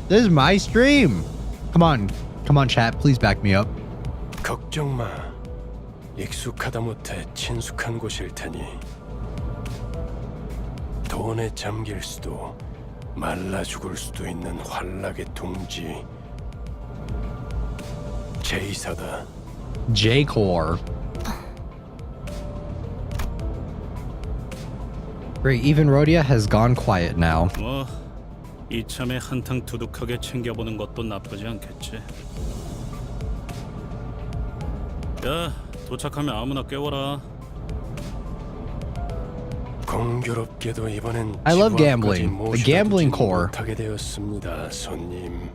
This is my stream. Come on, chat, please back me up. 걱정 마. 익숙하다 못해 친숙한 곳일 테니. 돈에 잠길 수도 말라 죽을 수도 있는 환락의 둥지. 제이사다. J-Core. Great, even Rhodia has gone quiet now. 뭐 이참에 한탕 두둑하게 챙겨보는 것도 나쁘지 않겠지. 야, 도착하면 아무나 깨워라. 공교롭게도 이번엔 I love gambling. The gambling core. 못하게 되었습니다, 손님.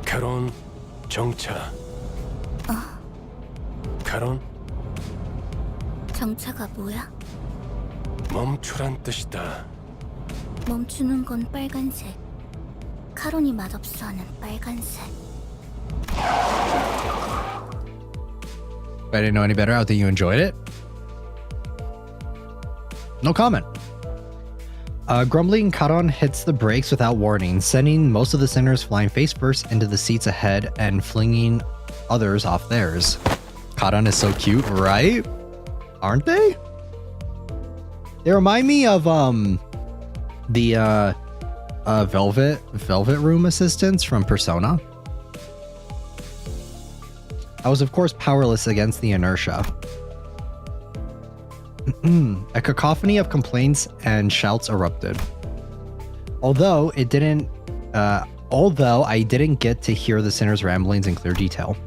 카론, 정차. 카론? 정차가 뭐야? 멈추란 뜻이다. 멈추는 건 빨간색. 카론이 맛없어하는 빨간색. If I didn't know any better, I think you enjoyed it. No comment. Grumbling Karon hits the brakes without warning, sending most of the sinners flying face first into the seats ahead and flinging others off theirs. Karon is so cute, right? Aren't they? They remind me of the Velvet Room assistants from Persona. I was of course powerless against the inertia. A cacophony of complaints and shouts erupted. Although I didn't get to hear the sinners' ramblings in clear detail.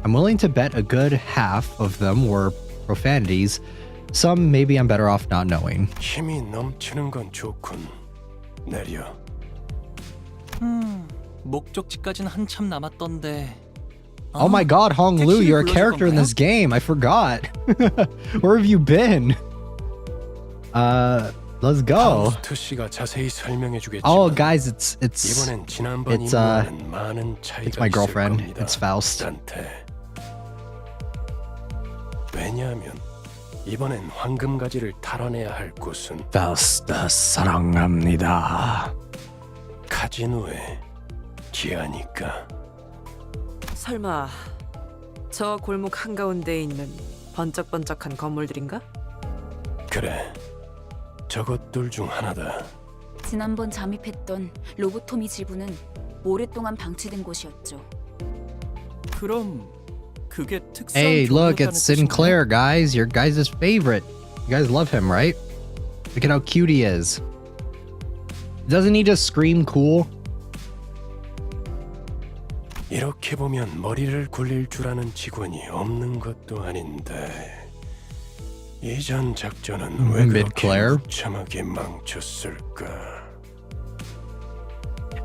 I'm willing to bet a good half of them were profanities. Some maybe I'm better off not knowing. 힘이 넘치는 건 좋군. 내려. 목적지까지는 한참 남았던데. Oh my god, Hong Lu, you're a character in this game. I forgot. Where have you been? Let's go. 파우스트 씨가 자세히 설명해 주겠지만 Oh, guys, it's 이번엔 지난번 it's, 임무와는 많은 차이가 it's my girlfriend. 있을 겁니다. It's Faust. 단테. 왜냐하면 이번엔 황금가지를 탈환해야 할 곳은 Faust, 사랑합니다. 카지노의 지하니까. 설마 저 골목 한가운데에 있는 번쩍번쩍한 건물들인가? 그래, 저것들 중 하나다. 지난번 잠입했던 로보토미 지부는 오랫동안 방치된 곳이었죠. 그럼 그게 특성. Hey, look, it's Sinclair, guys. Your guys' favorite. You guys love him, right? Look at how cute he is. Doesn't he just scream cool? 이렇게 보면 머리를 굴릴 줄 아는 직원이 없는 것도 아닌데 이전 작전은 왜 그렇게 Mid-Claire? 무참하게 망쳤을까?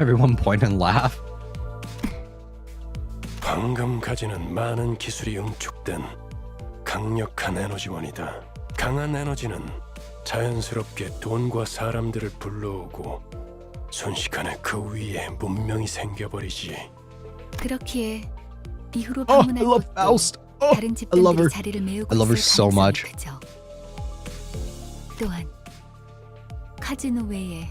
Everyone point and laugh. 황금가지는 많은 기술이 응축된 강력한 에너지원이다. 강한 에너지는 자연스럽게 돈과 사람들을 불러오고 순식간에 그 위에 문명이 생겨버리지. 그렇기에 이후로 Oh, I 방문할 love 곳도 Faust. Oh, 다른 I love her. 집단들이 자리를 메우고 I love her 있을 so 가능성이 much. 크죠. 또한 카지노 외에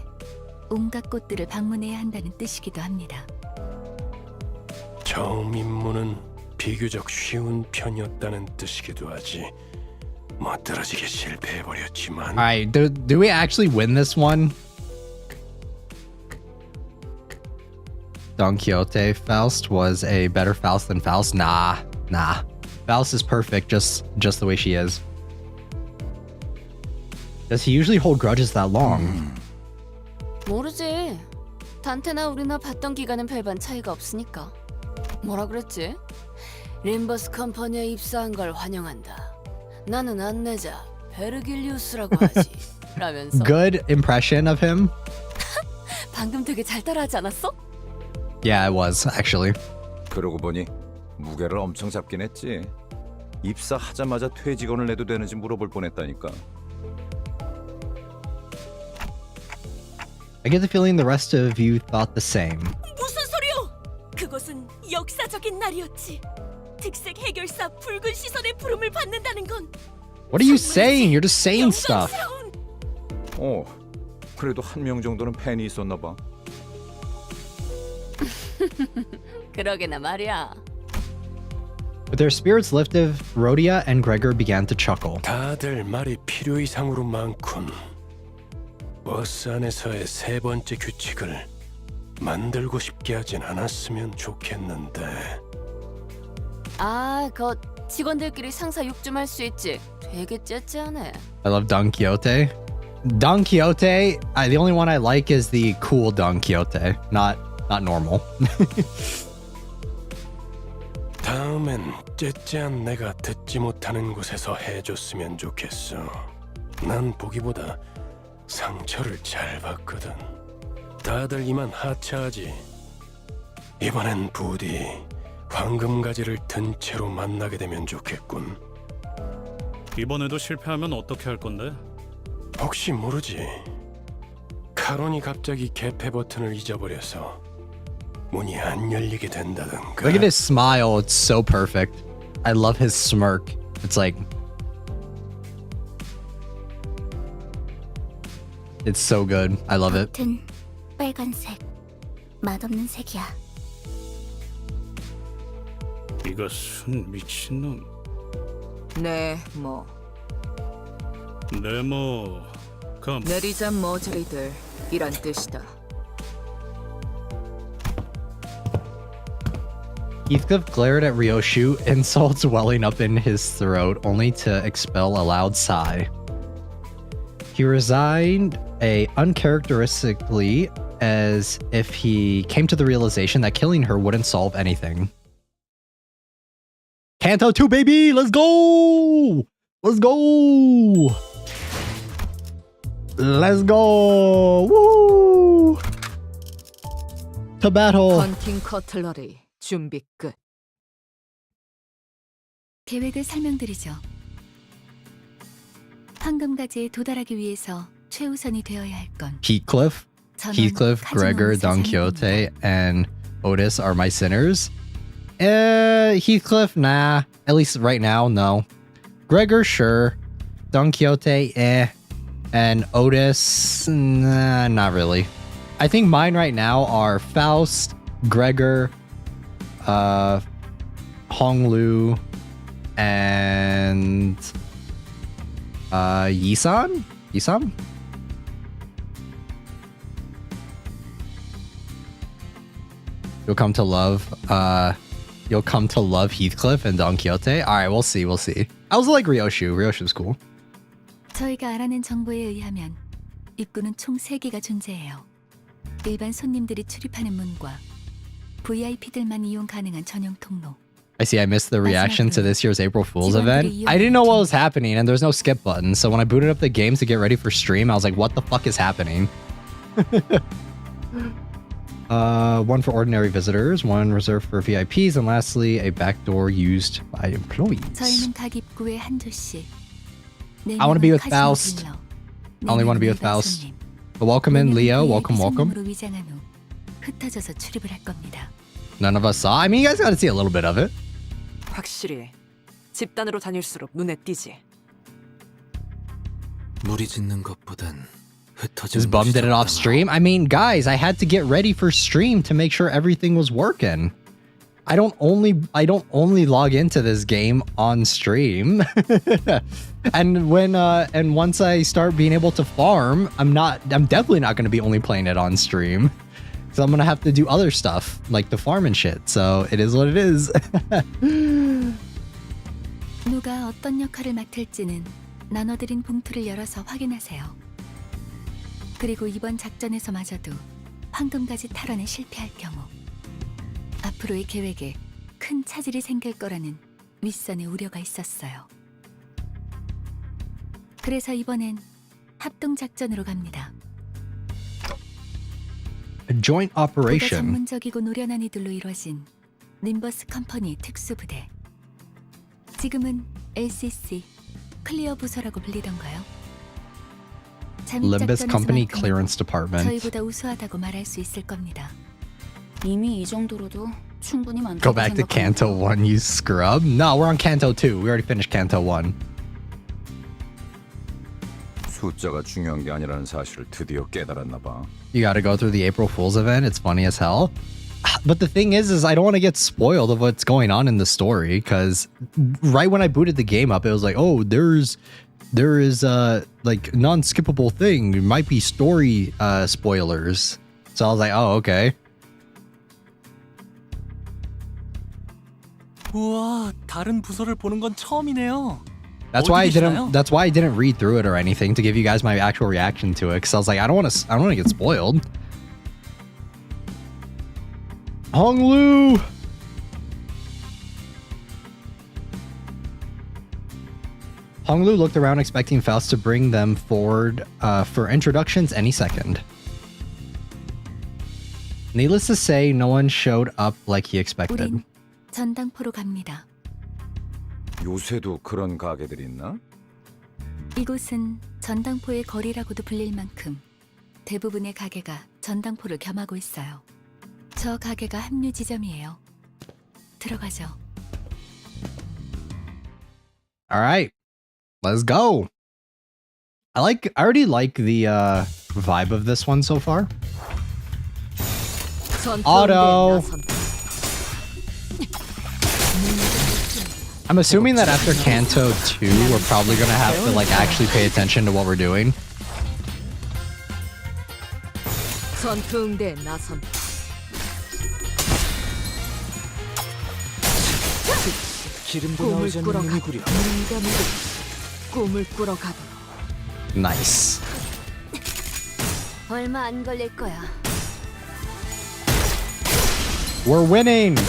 온갖 곳들을 방문해야 한다는 뜻이기도 합니다. 처음 임무는 비교적 쉬운 편이었다는 뜻이기도 하지. 멋들어지게 실패해버렸지만 Alright, do we actually win this one? Don Quixote Faust was a better Faust than Faust? Nah. Faust is perfect just the way she is. Does he usually hold grudges that long? 모르지. 단테나 우리나 봤던 기간은 별반 차이가 없으니까. 뭐라 그랬지? 림버스 컴퍼니에 입사한 걸 환영한다. 나는 안내자 베르길리우스라고 하지. 라면서. Good impression of him. 방금 되게 잘 따라하지 않았어? Yeah, it was actually. 그러고 보니 무게를 엄청 잡긴 했지. 입사하자마자 퇴직원을 내도 되는지 물어볼 뻔했다니까. I get the feeling the rest of you thought the same. 무슨 소리요? 그것은 역사적인 날이었지. 특색 해결사 붉은 시선의 부름을 받는다는 건 What are you saying? You're just saying stuff. 어, 그래도 한 명 정도는 팬이 있었나 봐. 그러게나 말이야. With their spirits lifted, Rhodia and Gregor began to chuckle. 다들 말이 필요 이상으로 많군. 버스 안에서의 세 번째 규칙을 만들고 싶게 하진 않았으면 좋겠는데. 아, 그 직원들끼리 상사 욕 좀 할 수 있지. 되게 째째하네. I love Don Quixote. Don Quixote, the only one I like is the cool Don Quixote, not normal. 다음엔 째째한 내가 듣지 못하는 곳에서 해줬으면 좋겠어. 난 보기보다 상처를 잘 받거든. 다들 이만 하차하지. 이번엔 부디 황금가지를 든 채로 만나게 되면 좋겠군. 이번에도 실패하면 어떻게 할 건데? 혹시 모르지. 카론이 갑자기 개폐 버튼을 잊어버려서 문이 안 열리게 된다던가. Look at his smile. It's so perfect. I love his smirk. It's like... It's so good. I love it. 같은 빨간색. 맛없는 색이야. 이것은 미친놈. 네, 뭐 네모 컴. 내리자 머저리들 이란 뜻이다. Heathcliff glared at Ryoshu, insults welling up in his throat, only to expel a loud sigh. He resigned uncharacteristically, as if he came to the realization that killing her wouldn't solve anything. Canto II, baby! Let's go! Let's go! Let's go! Woo! To battle. 헌팅 커틀러리 준비 끝. 계획을 설명드리죠. 황금가지에 도달하기 위해서 최우선이 되어야 할 건 Heathcliff, Gregor, Don Quixote, and Otis are my sinners. Heathcliff, nah. At least right now, no. Gregor, sure. Don Quixote, eh. And Otis, nah, not really. I think mine right now are Faust, Gregor, Honglu, and Yisan? Yisan? You'll come to love Heathcliff and Don Quixote. All right, we'll see. I also like Ryoshu. Ryoshu's cool. 저희가 알아낸 정보에 의하면 입구는 총 3개가 존재해요. 일반 손님들이 출입하는 문과 VIP들만 이용 가능한 전용 통로. I see I missed the reaction to this year's April Fool's event. I didn't know what was happening and there's no skip button. So when I booted up the game to get ready for stream, I was like, what the fuck is happening? One for ordinary visitors, one reserved for VIPs, and lastly, a back door used by employees. 저희는 각 입구에 한 조씩. I want to be with Faust. I only want to be with Faust. But welcome in, Leo. Welcome. 위장한 후 흩어져서 출입을 할 겁니다. None of us saw. I mean, you guys got to see a little bit of it. 확실히 집단으로 다닐수록 눈에 띄지. 무리 짓는 것보단 Just bummed it off stream. I mean, guys, I had to get ready for stream to make sure everything was working. I don't only log into this game on stream. and once I start being able to farm, I'm definitely not going to be only playing it on stream. So I'm going to have to do other stuff like the farm and shit. So it is what it is. 누가 어떤 역할을 맡을지는 나눠드린 봉투를 열어서 확인하세요. 그리고 이번 작전에서마저도 황금가지 탈환에 실패할 경우 앞으로의 계획에 큰 차질이 생길 거라는 윗선의 우려가 있었어요. 그래서 이번엔 합동 작전으로 갑니다. A joint 보다 operation. 전문적이고 노련한 이들로 이루어진 림버스 컴퍼니 특수부대. 지금은 LCC 클리어 부서라고 불리던가요? Limbus Company Clearance Department. 저희보다 우수하다고 말할 수 있을 겁니다. 이미 이 정도로도 충분히 많다고 Go back to Canto I, you scrub. No, we're on Canto II. We already finished Canto I. 숫자가 중요한 게 아니라는 사실을 드디어 깨달았나 봐. You gotta go through the April Fool's event. It's funny as hell. But the thing is I don't want to get spoiled of what's going on in the story because right when I booted the game up, it was like, oh, there is like non-skippable thing. It might be story spoilers. So I was like, oh, okay. 우와, 다른 부서를 보는 건 처음이네요. That's why I didn't read through it or anything to give you guys my actual reaction to it because I was like, I don't want to get spoiled. Honglu. Honglu looked around expecting Faust to bring them forward for introductions any second. Needless to say, no one showed up like he expected. 우린 전당포로 갑니다. 요새도 그런 가게들이 있나? 이곳은 전당포의 거리라고도 불릴 만큼 대부분의 가게가 전당포를 겸하고 있어요. 저 가게가 합류 지점이에요. 들어가죠. All right, let's go. I already like the vibe of this one so far. Auto. I'm assuming that after Canto II, we're probably gonna have to like actually pay attention to what we're doing. 전투응대 나선. 기름도 나오지 않는 놈이구려. 꿈을 꾸러 가도록. Nice. 얼마 안 걸릴 거야. We're winning.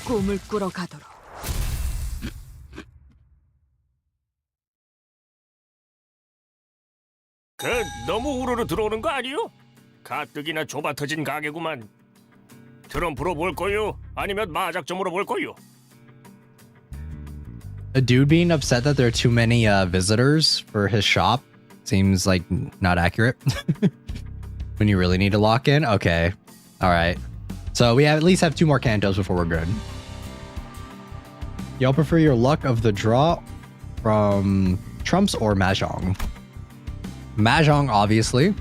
꿈을 꾸러 가도록. 너무 우르르 들어오는 거 아니요? 가뜩이나 좁아터진 가게구만. 트럼프로 볼 거요? 아니면 마작점으로 볼 거요? A dude being upset that there are too many visitors for his shop seems like not accurate. When you really need to lock in? Okay. All right. So we at least have 2 more cantos before we're good. Y'all prefer your luck of the draw from Trumps or Mahjong? Mahjong, obviously.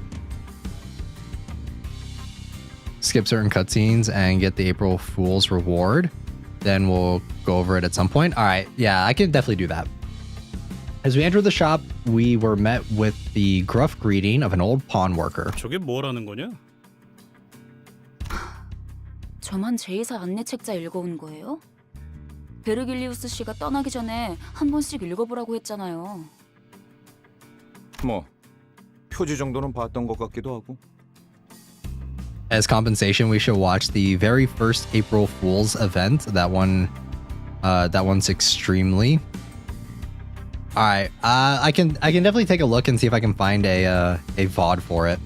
Skip certain cutscenes and get the April Fool's reward. Then we'll go over it at some point. All right. Yeah, I can definitely do that. As we entered the shop, we were met with the gruff greeting of an old pawn worker. 저게 뭐라는 거냐? 저만 제2사 안내책자 읽어온 거예요? 베르길리우스 씨가 떠나기 전에 한 번씩 읽어보라고 했잖아요. 뭐 표지 정도는 봤던 것 같기도 하고. As compensation, we should watch the very first April Fool's event. That one's extremely. All right, I can definitely take a look and see if I can find a VOD for it.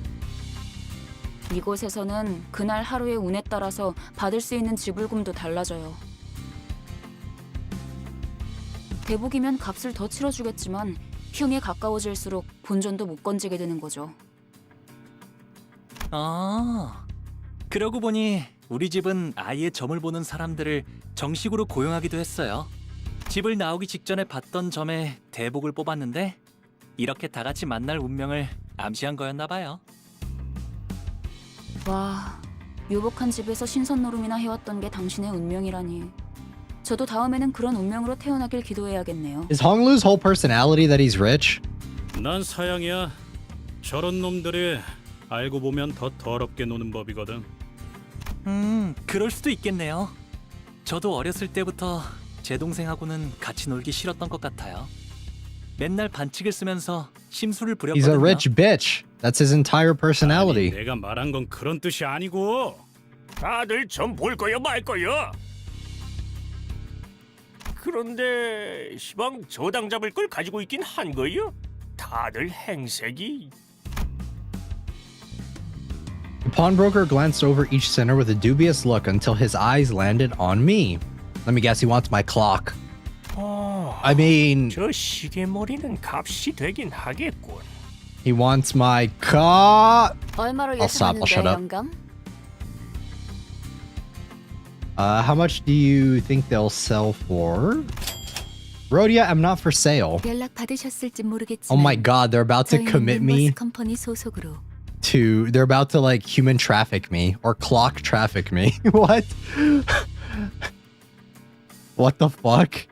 이곳에서는 그날 하루의 운에 따라서 받을 수 있는 지불금도 달라져요. 대복이면 값을 더 치러주겠지만 형에 가까워질수록 본전도 못 건지게 되는 거죠. 아, 그러고 보니 우리 집은 아예 점을 보는 사람들을 정식으로 고용하기도 했어요. 집을 나오기 직전에 봤던 점에 대복을 뽑았는데 이렇게 다 같이 만날 운명을 암시한 거였나 봐요. 와, 유복한 집에서 신선 노름이나 해왔던 게 당신의 운명이라니. 저도 다음에는 그런 운명으로 태어나길 기도해야겠네요. Is Honglu's whole personality that he's rich? 난 사양이야. 저런 놈들이 알고 보면 더 더럽게 노는 법이거든. 그럴 수도 있겠네요. 저도 어렸을 때부터 제 동생하고는 같이 놀기 싫었던 것 같아요. 맨날 반칙을 쓰면서 심술을 He's a 부렸거든요. rich bitch. That's his entire personality. 아니, 내가 말한 건 그런 뜻이 아니고. 다들 점 볼 거요 말 거요? 그런데 시방 저당 잡을 걸 가지고 있긴 한 거요? 다들 행색이. The pawnbroker glanced over each sinner with a dubious look until his eyes landed on me. Let me guess, he wants my clock. I mean, 저 시계머리는 값이 되긴 하겠군. he wants my car. 얼마로 I'll stop. I'll shut 예상하는데 up. 영감? How much do you think they'll sell for? Rhodia, I'm not for sale. 연락 받으셨을지 모르겠지만 Oh my god, they're about to 저희는 commit me 림버스 컴퍼니 소속으로 to. They're about to like human traffic me or clock traffic me. What? What the fuck?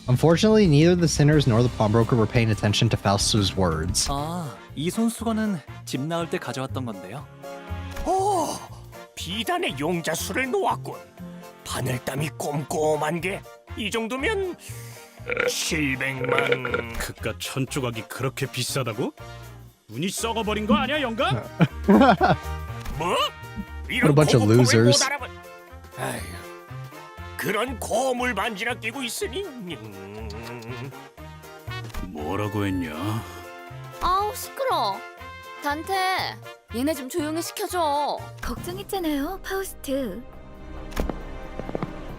Unfortunately, neither the sinners nor the pawnbroker were paying attention to Fausto's words. 아, 이 손수건은 집 나올 때 가져왔던 건데요. 오, 비단의 용자수를 놓았군. 바늘땀이 꼼꼼한 게 이 정도면 700만. 그깟 천조각이 그렇게 비싸다고? 눈이 썩어버린 거 아니야, 영감? 뭐? What a bunch of losers. 아휴, 그런 고물 반지나 끼고 있으니. 뭐라고 했냐? 아우 시끄러. 단테, 얘네 좀 조용히 시켜줘. 걱정했잖아요, 파우스트.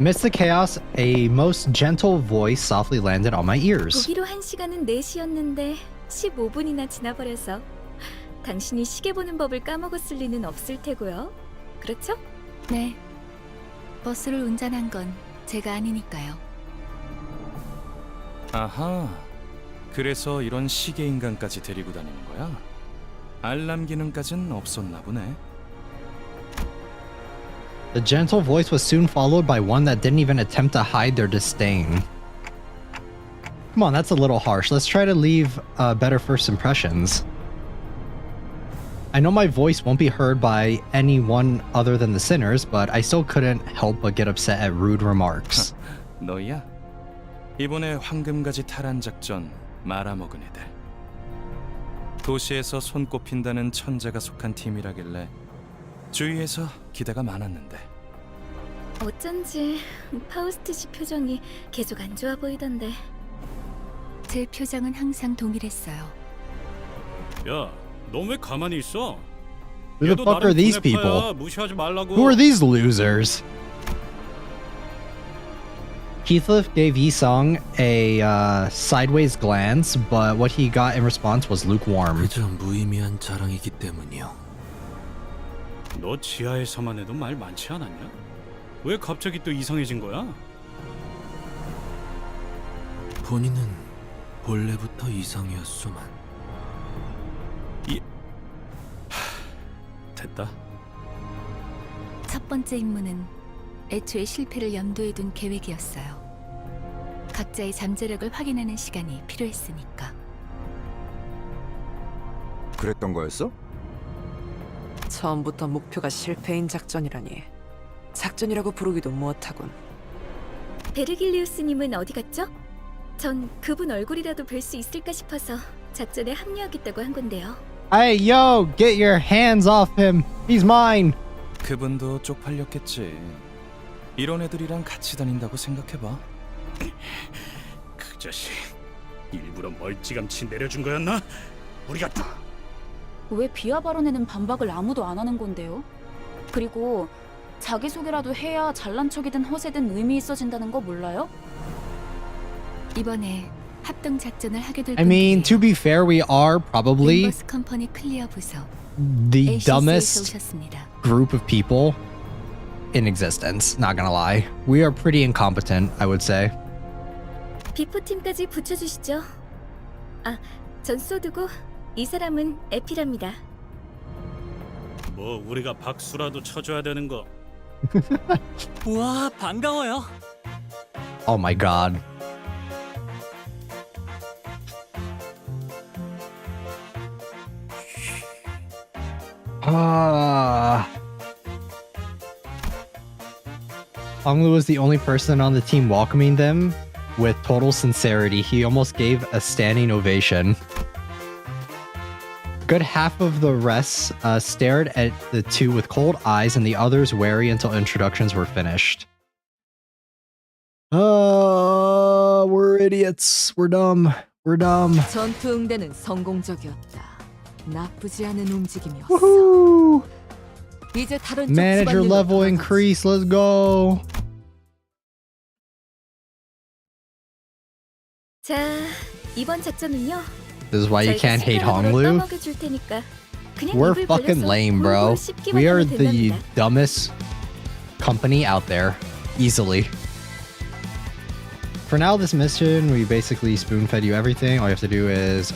Amidst the chaos, a most gentle voice softly landed on my ears. 보기로 한 시간은 4시였는데 15분이나 지나버려서 당신이 시계 보는 법을 까먹었을 리는 없을 테고요. 그렇죠? 네, 버스를 운전한 건 제가 아니니까요. 아하, 그래서 이런 시계 인간까지 데리고 다니는 거야? 알람 기능까진 없었나 보네. The gentle voice was soon followed by one that didn't even attempt to hide their disdain. Come on, that's a little harsh. Let's try to leave better first impressions. I know my voice won't be heard by anyone other than the sinners, but I still couldn't help but get upset at rude remarks. 너야? 이번에 황금가지 탈환 작전 말아먹은 애들. 도시에서 손꼽힌다는 천재가 속한 팀이라길래 주위에서 기대가 많았는데 어쩐지 파우스트 씨 표정이 계속 안 좋아 보이던데. 제 표정은 항상 동일했어요. 야, 너 왜 가만히 있어? Who the 얘도 fuck are 나름 these 두뇌파야. people? 무시하지 말라고. Who are these losers? Heathcliff gave Yi-sung a sideways glance, but what he got in response was lukewarm. 그저 무의미한 자랑이기 때문이요. 너 지하에서만 해도 말 많지 않았냐? 왜 갑자기 또 이상해진 거야? 본인은 본래부터 이상이었소만. 됐다. 첫 번째 임무는 애초에 실패를 염두에 둔 계획이었어요. 각자의 잠재력을 확인하는 시간이 필요했으니까. 그랬던 거였어? 처음부터 목표가 실패인 작전이라니. 작전이라고 부르기도 못하군. 베르길리우스님은 어디 갔죠? 전 그분 얼굴이라도 뵐 수 있을까 싶어서 작전에 합류하겠다고 한 건데요. Hey, yo, get your hands off him. He's mine. 그분도 쪽팔렸겠지. 이런 애들이랑 같이 다닌다고 생각해봐. 그 자식 일부러 멀찌감치 내려준 거였나? 우리가 왜 비하 발언에는 반박을 아무도 안 하는 건데요? 그리고 자기소개라도 해야 잘난 척이든 허세든 의미 있어진다는 거 몰라요? 이번에 합동 작전을 하게 될 I mean, to be fair, we are probably 림버스 컴퍼니 클리어 부서 the ACC에서 dumbest 오셨습니다. group of people in existence. Not gonna lie. We are pretty incompetent, I would say. 비포팀까지 붙여주시죠. 아, 전 소드고 이 사람은 에피랍니다. 뭐 우리가 박수라도 쳐줘야 되는 거. 우와, 반가워요. Oh my god. Honglu was the only person on the team welcoming them with total sincerity. He almost gave a standing ovation. Good half of the rest stared at the two with cold eyes and the others wary until introductions were finished. We're idiots. We're dumb. We're dumb. 전투 응대는 성공적이었다. 나쁘지 않은 움직임이었어. Woohoo! 이제 다른 쪽 Manager 집안일로 level 돌아가자. increase. Let's go. 자, 이번 작전은요. This is why you can't hate Honglu. 떠먹여줄 테니까 그냥 We're 입을 fucking 벌려서 lame, bro. 골고루 씹기만 We are 하면 the 된답니다. dumbest company out there. Easily. For now, this mission, we basically spoon-fed you everything. All you have to do is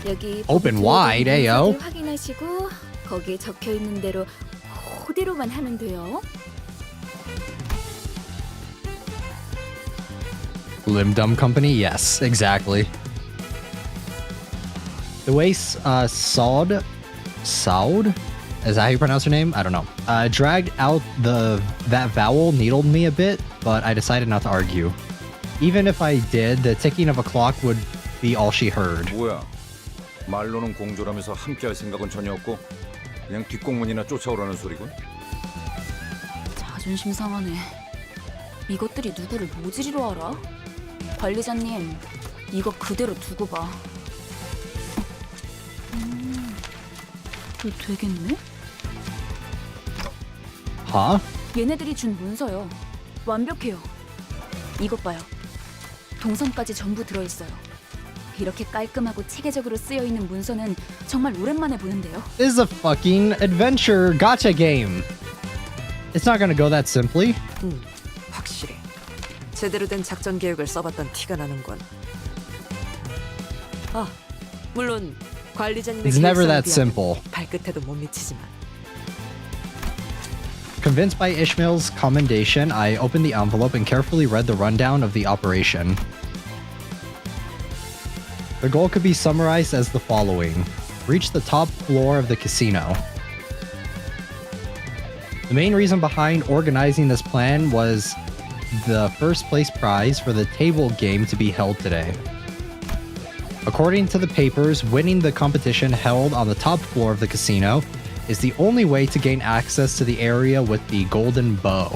여기 open wide, ayo. 확인하시고 거기에 적혀 있는 대로 그대로만 하면 돼요. Limbus Company? Yes, exactly. The way Saud? Is that how you pronounce her name? I don't know. Dragged out that vowel needled me a bit, but I decided not to argue. Even if I did, the ticking of a clock would be all she heard. 뭐야? 말로는 공조라면서 함께할 생각은 전혀 없고 그냥 뒷공문이나 쫓아오라는 소리군. 자존심 상하네. 이것들이 누구를 모지리로 알아? 관리자님, 이거 그대로 두고 봐. 이거 되겠네? Huh? 얘네들이 준 문서요. 완벽해요. 이것 봐요. 동선까지 전부 들어있어요. 이렇게 깔끔하고 체계적으로 쓰여있는 문서는 정말 오랜만에 보는데요. This is a fucking adventure gacha game. It's not gonna go that simply. 확실히 제대로 된 작전 계획을 써봤던 티가 나는군. 아, 물론 관리자님의 It's never that 계획서에 비하면 simple. 발끝에도 못 미치지만. Convinced by Ishmael's commendation, I opened the envelope and carefully read the rundown of the operation. The goal could be summarized as the following. Reach the top floor of the casino. The main reason behind organizing this plan was the first place prize for the table game to be held today. According to the papers, winning the competition held on the top floor of the casino is the only way to gain access to the area with the golden bow.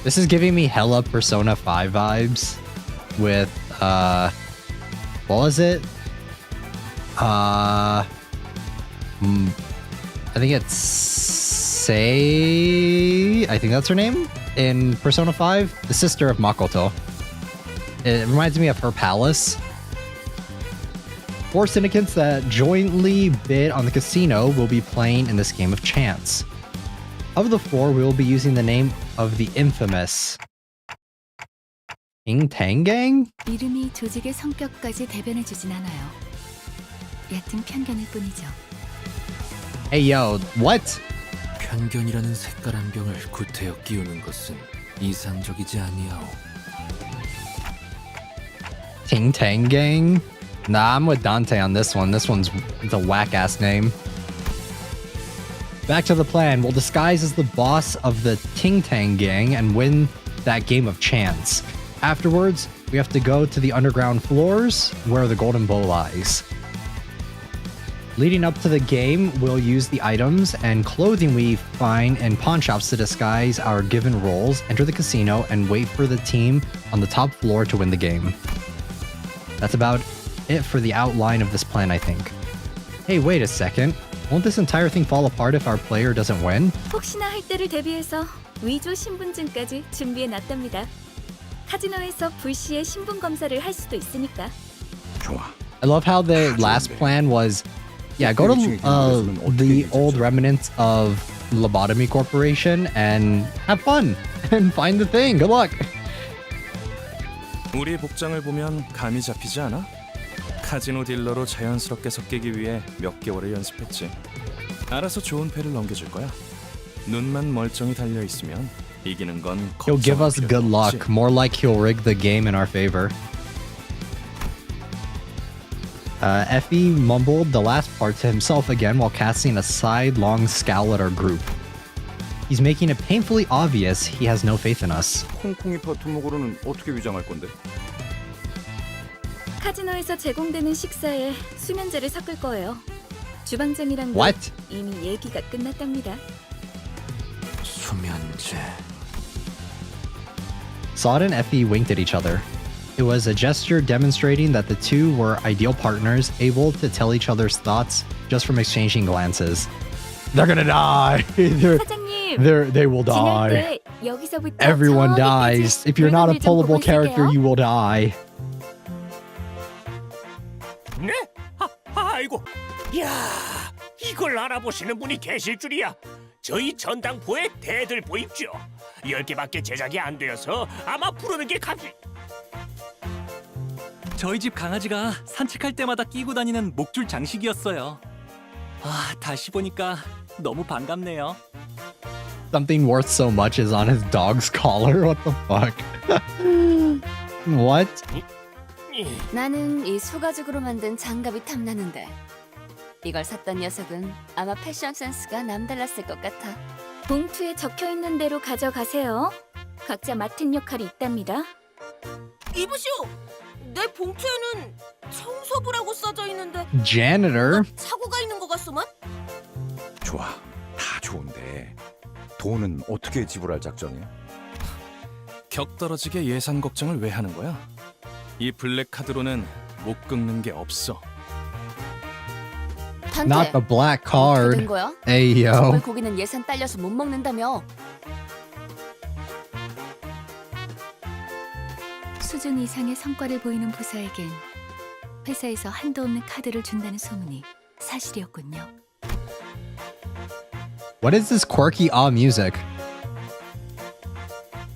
This is giving me hella Persona 5 vibes with what was it? I think it's Sei, I think that's her name in Persona 5, the sister of Makoto. It reminds me of her palace. 4 syndicates that jointly bid on the casino will be playing in this game of chance. Of the 4, we will be using the name of the infamous King Gang? 이름이 조직의 성격까지 대변해주진 않아요. 얕은 편견일 뿐이죠. Hey yo, what? 편견이라는 색깔 안경을 구태여 끼우는 것은 이상적이지 아니하오. King Gang? Nah, I'm with Dante on this one. This one's the whack-ass name. Back to the plan. We'll disguise as the boss of the King Gang and win that game of chance. Afterwards, we have to go to the underground floors where the golden bow lies. Leading up to the game, we'll use the items and clothing we find in pawn shops to disguise our given roles, enter the casino, and wait for the team on the top floor to win the game. That's about it for the outline of this plan, I think. Hey, wait a second. Won't this entire thing fall apart if our player doesn't win? 혹시나 할 때를 대비해서 위조 신분증까지 준비해 놨답니다. 카지노에서 불시에 신분 검사를 할 수도 있으니까. 좋아. I love how the last plan was, yeah, go to the old remnants of Lobotomy Corporation and have fun and find the thing. Good luck. 우리 복장을 보면 감이 잡히지 않아? 카지노 딜러로 자연스럽게 섞이기 위해 몇 개월을 연습했지. 알아서 좋은 패를 넘겨줄 거야. 눈만 멀쩡히 달려 있으면 이기는 건 He'll give us good luck. 없지. More like he'll rig the game in our favor. Effie mumbled the last part to himself again while casting a sidelong scowl at our group. He's making it painfully obvious he has no faith in us. 콩콩이 파트목으로는 어떻게 위장할 건데? 카지노에서 제공되는 식사에 수면제를 섞을 거예요. 주방장이랑 What? 이미 얘기가 끝났답니다. 수면제. Sod and Effie winked at each other. It was a gesture demonstrating that the two were ideal partners, able to tell each other's thoughts just from exchanging glances. They're gonna die. 사장님, They will 지낼 die. 때 여기서부터 Everyone 저기까지 dies. If you're not a 물건을 좀 pullable 보고 character, 있을게요. you will die. 네? 아이고, 야, 이걸 알아보시는 분이 계실 줄이야. 저희 전당포의 대들 보입죠. 10개밖에 제작이 안 되어서 아마 부르는 게 값이. 저희 집 강아지가 산책할 때마다 끼고 다니는 목줄 장식이었어요. 아, 다시 보니까 너무 반갑네요. Something worth so much is on his dog's collar. What the fuck? What? 나는 이 소가죽으로 만든 장갑이 탐나는데 이걸 샀던 녀석은 아마 패션 센스가 남달랐을 것 같아. 봉투에 적혀있는 대로 가져가세요. 각자 맡은 역할이 있답니다. 이보시오, 내 봉투에는 청소부라고 써져 있는데 Janitor? 사고가 있는 것 같소만? 좋아. 다 좋은데 돈은 어떻게 지불할 작정이야? 격 떨어지게 예산 걱정을 왜 하는 거야? 이 블랙 카드로는 못 긁는 게 없어. Not the black 어떻게 card. 된 거야? Hey 정말 yo. 고기는 예산 딸려서 못 먹는다며. 수준 이상의 성과를 보이는 부사에겐 회사에서 한도 없는 카드를 준다는 소문이 사실이었군요. What is this quirky music?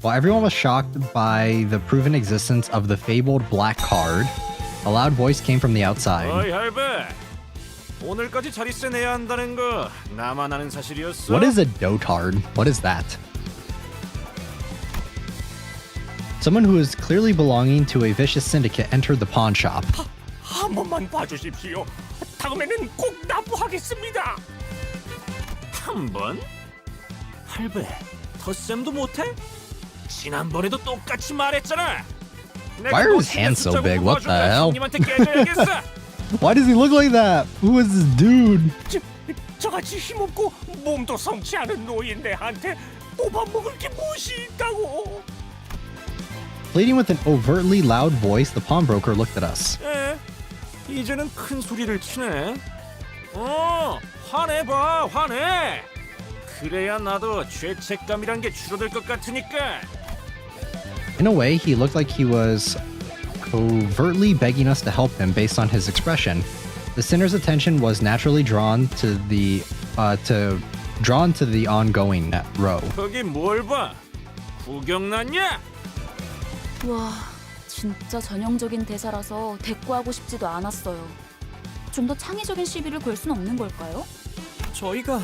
While everyone was shocked by the proven existence of the fabled black card, a loud voice came from the outside. 어이 할배, 오늘까지 자리세 내야 한다는 거 나만 아는 사실이었어? What is a dotard? What is that? Someone who is clearly belonging to a vicious syndicate entered the pawn shop. 한 번만 봐주십시오. 다음에는 꼭 납부하겠습니다. 한 번? 할배, 덧셈도 못해? 지난번에도 똑같이 말했잖아. Why are his hands so big? What the hell? 형님한테 깨져야겠어. Why does he look like that? Who is this dude? 저같이 힘없고 몸도 성치 않은 노인 내한테 뽑아먹을 게 무엇이 있다고? Pleading with an overtly loud voice, the pawnbroker looked at us. 에? 이제는 큰 소리를 치네. 화내봐, 화내. 그래야 나도 죄책감이란 게 줄어들 것 같으니까. In a way, he looked like he was covertly begging us to help him based on his expression. The sinner's attention was naturally drawn to the ongoing row. 거기 뭘 봐? 구경 났냐? 와, 진짜 전형적인 대사라서 대꾸하고 싶지도 않았어요. 좀 더 창의적인 시비를 걸 순 없는 걸까요? 저희가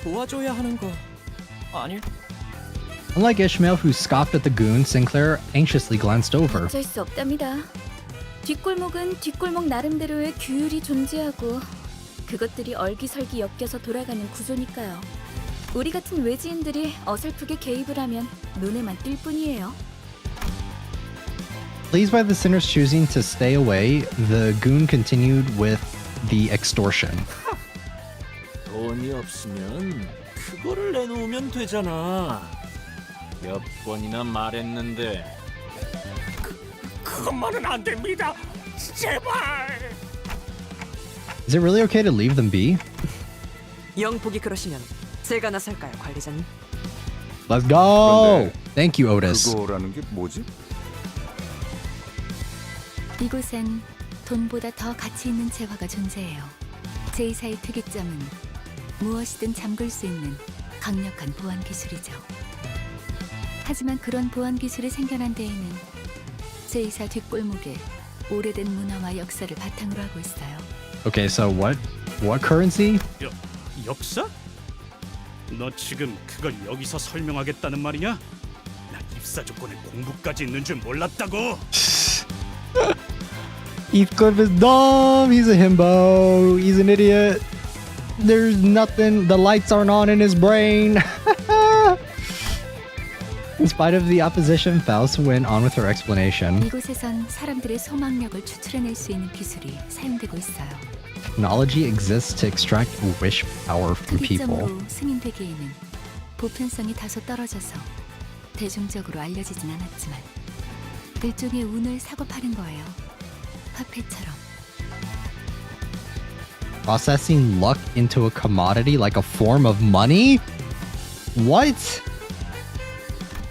도와줘야 하는 거 아닐? Unlike Ishmael, who scoffed at the goon, Sinclair anxiously glanced over. 어쩔 수 없답니다. 뒷골목은 뒷골목 나름대로의 규율이 존재하고 그것들이 얼기설기 엮여서 돌아가는 구조니까요. 우리 같은 외지인들이 어설프게 개입을 하면 눈에만 띌 뿐이에요. Pleased by the sinner's choosing to stay away, the goon continued with the extortion. 돈이 없으면 그거를 내놓으면 되잖아. 몇 번이나 말했는데. 그것만은 안 됩니다. 제발. Is it really okay to leave them be? 영폭이 그러시면 제가 나설까요, 관리자님? Let's go! 그런데 Thank you, Otis. 그거라는 게 뭐지? 이곳엔 돈보다 더 가치 있는 재화가 존재해요. 제2사의 특이점은 무엇이든 잠글 수 있는 강력한 보안 기술이죠. 하지만 그런 보안 기술이 생겨난 데에는 제2사 뒷골목에 오래된 문화와 역사를 바탕으로 하고 있어요. Okay, so what currency? 역사? 너 지금 그걸 여기서 설명하겠다는 말이냐? 나 입사 조건에 공부까지 있는 줄 몰랐다고. Heathcliff is dumb. He's a himbo. He's an idiot. There's nothing. The lights aren't on in his brain. In spite of the opposition, Faust went on with her explanation. 이곳에선 사람들의 소망력을 추출해낼 수 있는 기술이 사용되고 있어요. Technology exists to extract wish power from people. 특이점으로 승인되기에는 보편성이 다소 떨어져서 대중적으로 알려지진 않았지만 일종의 운을 사고 파는 거예요. 화폐처럼. Processing luck into a commodity like a form of money? What?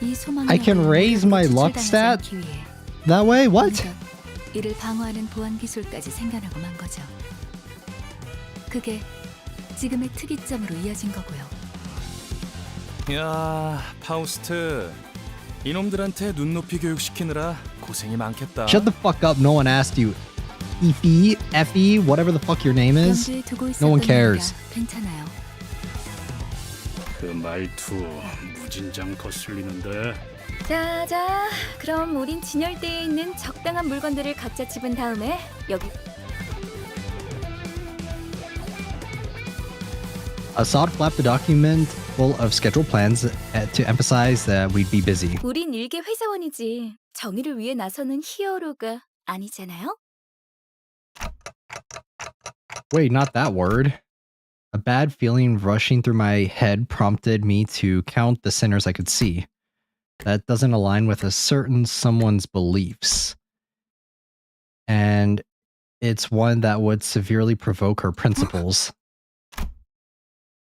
이 I can raise my luck stat that way? What? 이를 방어하는 보안 기술까지 생겨나고 만 거죠. 그게 지금의 특이점으로 이어진 거고요. 야, 파우스트. 이놈들한테 눈높이 교육시키느라 고생이 많겠다. Shut the fuck up. No one asked you. Effie, whatever the fuck your name is. 염두에 두고 No one 있었던 cares. 얘기가 괜찮아요. 그 말투 무진장 거슬리는데. 자, 그럼 우린 진열대에 있는 적당한 물건들을 각자 집은 다음에 여기 Assad flapped the document full of scheduled plans to emphasize that we'd be busy. 우린 일개 회사원이지 정의를 위해 나서는 히어로가 아니잖아요. Wait, not that word. A bad feeling rushing through my head prompted me to count the sinners I could see. That doesn't align with a certain someone's beliefs. And it's one that would severely provoke her principles.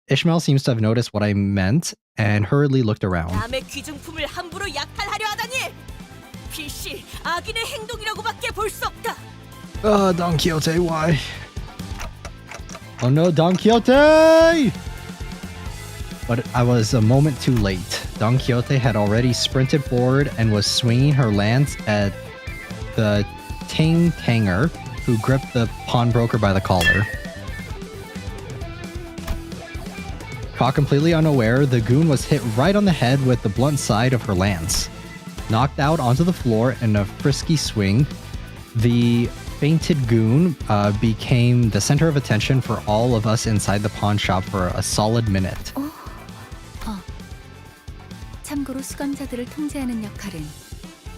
Ishmael seems to have noticed what I meant and hurriedly looked around. 남의 귀중품을 함부로 약탈하려 하다니! 필시 악인의 행동이라고밖에 볼 수 없다. Don Quixote, why? Oh no, Don Quixote! But I was a moment too late. Don Quixote had already sprinted forward and was swinging her lance at the Tanger, who gripped the pawnbroker by the collar. Caught completely unaware, the goon was hit right on the head with the blunt side of her lance. Knocked out onto the floor in a frisky swing, the fainted goon became the center of attention for all of us inside the pawn shop for a solid minute. 참고로 수감자들을 통제하는 역할은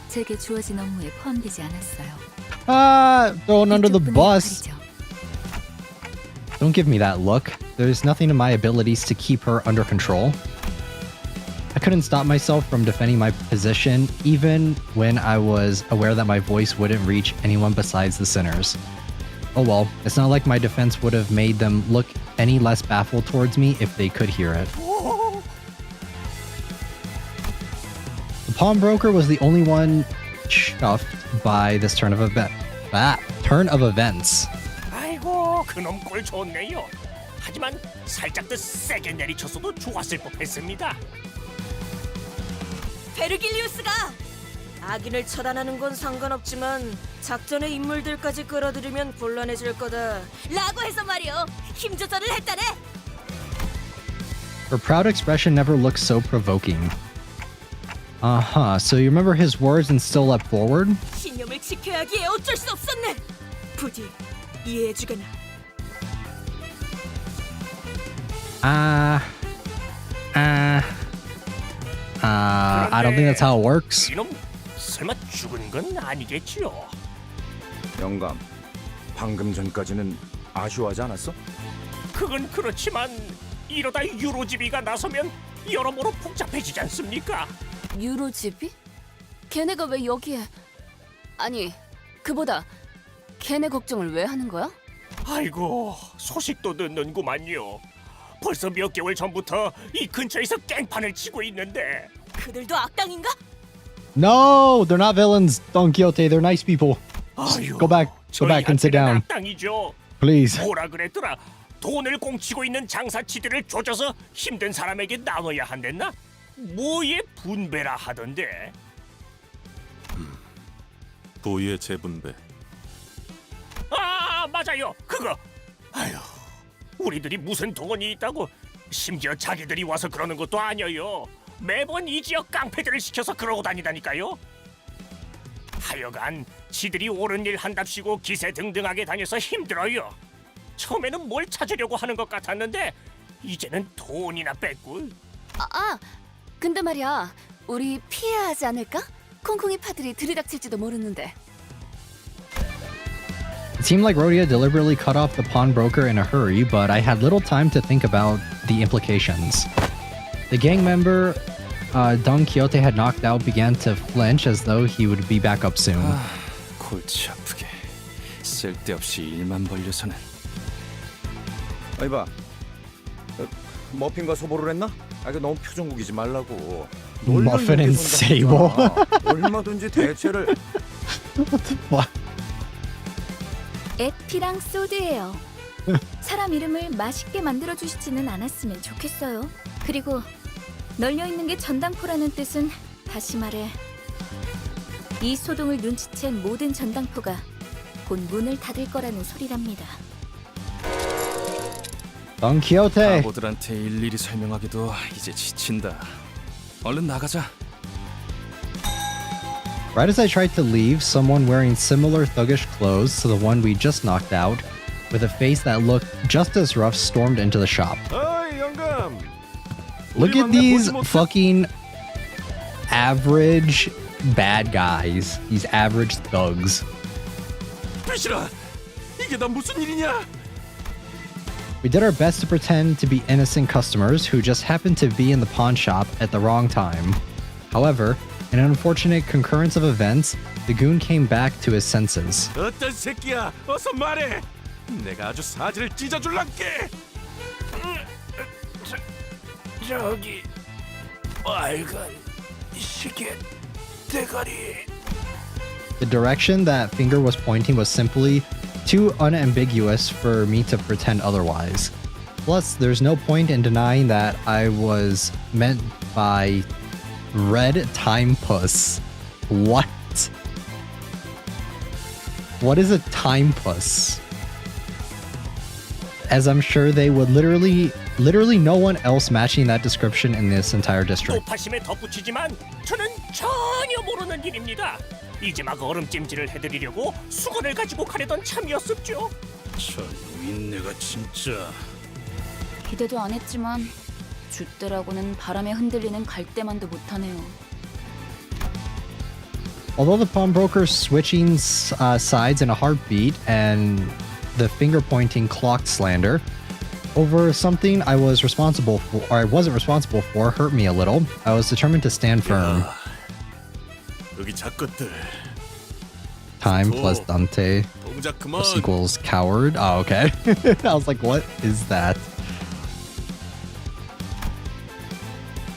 제게 주어진 업무에 포함되지 않았어요. Thrown under the 이쪽분의 bus. 역할이죠. Don't give me that look. There's nothing in my abilities to keep her under control. couldn't stop myself from defending my position, even when I was aware that my voice wouldn't reach anyone besides the sinners. Oh well, it's not like my defense would have made them look any less baffled towards me if they could hear it. The pawnbroker was the only one chuffed by this turn of events. 아이고, 그놈 꼴 좋네요. 하지만 살짝 더 세게 내리쳤어도 좋았을 법했습니다. 베르길리우스가 악인을 처단하는 건 상관없지만 작전의 인물들까지 끌어들이면 곤란해질 거다 라고 해서 말이요, 힘 조절을 했다네. Her proud expression never looked so provoking. So you remember his words and still leapt forward? 신념을 지켜야 하기에 어쩔 수 없었네. 부디 이해해주거나. I don't think that's how it works. 이놈 설마 죽은 건 아니겠지요? 영감, 방금 전까지는 아쉬워하지 않았어? 그건 그렇지만 이러다 유로지비가 나서면 여러모로 복잡해지지 않습니까? 유로집이? 걔네가 왜 여기에? 아니, 그보다 걔네 걱정을 왜 하는 거야? 아이고, 소식도 듣는구만요. 벌써 몇 개월 전부터 이 근처에서 깽판을 치고 있는데. 그들도 악당인가? No, they're not villains, Don Quixote. They're nice people. 아유, Go back and sit down. 악당이죠. Please. 뭐라 그랬더라? 돈을 공치고 있는 장사치들을 조져서 힘든 사람에게 나눠야 한댔나? 뭐에 분배라 하던데. 부의 재분배. 아, 맞아요. 그거. 아휴, 우리들이 무슨 동원이 있다고. 심지어 자기들이 와서 그러는 것도 아니에요. 매번 이 지역 깡패들을 시켜서 그러고 다니다니까요. 하여간 지들이 옳은 일 한답시고 기세등등하게 다녀서 힘들어요. 처음에는 뭘 찾으려고 하는 것 같았는데 이제는 돈이나 뺏고. 근데 말이야, 우리 피해야 하지 않을까? 콩콩이 파들이 들이닥칠지도 모르는데. It seemed like Rhodia deliberately cut off the pawnbroker in a hurry, but I had little time to think about the implications. The gang member Don Quixote had knocked out began to flinch as though he would be back up soon. 골치 아프게 쓸데없이 일만 벌려서는. 아니 봐, 머핀과 소보를 했나? 그 너무 표정국이지 말라고. Muffin and Sable. 얼마든지 대체를. What? 에피랑 소드예요. 사람 이름을 맛있게 만들어 주시지는 않았으면 좋겠어요. 그리고 널려 있는 게 전당포라는 뜻은 다시 말해 이 소동을 눈치챈 모든 전당포가 곧 문을 닫을 거라는 소리랍니다. Don Quixote. 바보들한테 일일이 설명하기도 이제 지친다. 얼른 나가자. Right as I tried to leave, someone wearing similar thuggish clothes to the one we just knocked out, with a face that looked just as rough, stormed into the shop. 어이, 영감. Look at these fucking average bad guys. These average thugs. 비실아, 이게 다 무슨 일이냐? We did our best to pretend to be innocent customers who just happened to be in the pawn shop at the wrong time. However, in an unfortunate concurrence of events, the goon came back to his senses. 어떤 새끼야? 어서 말해. 내가 아주 사지를 찢어줄란게. 저기 빨간 시계 대가리. The direction that finger was pointing was simply too unambiguous for me to pretend otherwise. Plus, there's no point in denying that I was meant by Red Time Puss. What? What is a time puss? As I'm sure they would literally no one else matching that description in this entire district. 높아심에 덧붙이지만 저는 전혀 모르는 일입니다. 이제 막 얼음찜질을 해드리려고 수건을 가지고 가려던 참이었었죠. 저 노인네가 진짜. 기대도 안 했지만 줏대라고는 바람에 흔들리는 갈대만도 못하네요. Although the pawnbroker switching sides in a heartbeat and the finger pointing clocked slander, over something I was responsible for, or I wasn't responsible for, hurt me a little. I was determined to stand firm. 여기 작것들. Time plus Dante 동작 plus 그만. equals coward. Oh, okay. I was like, what is that?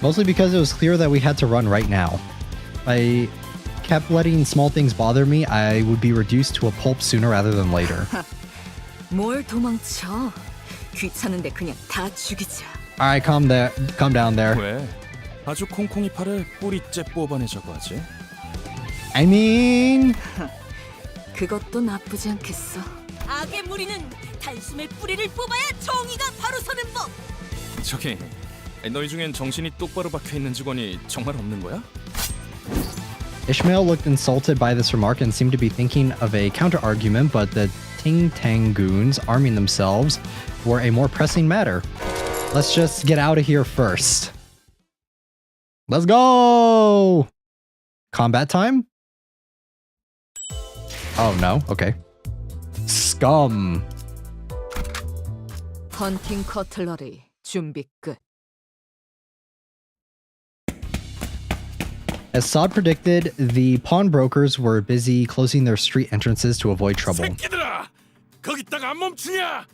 Mostly because it was clear that we had to run right now. If I kept letting small things bother me, I would be reduced to a pulp sooner rather than later. 뭘 도망쳐? 귀찮은데 그냥 다 죽이자. Alright, calm down there. 왜? 아주 콩콩이 팔을 뿌리째 뽑아내자고 하지? I mean... 그것도 나쁘지 않겠어. 악의 무리는 단숨에 뿌리를 뽑아야 정의가 바로 서는 법. 저기, 너희 중엔 정신이 똑바로 박혀있는 직원이 정말 없는 거야? Ishmael looked insulted by this remark and seemed to be thinking of a counter-argument, but the Ting Tang goons arming themselves were a more pressing matter. Let's just get out of here first. Let's go! Combat time? Oh no, okay. Scum. 헌팅 커틀러리 준비 끝. As Sod predicted, the pawnbrokers were busy closing their street entrances to avoid trouble. 새끼들아, 거기다가 안 멈추냐?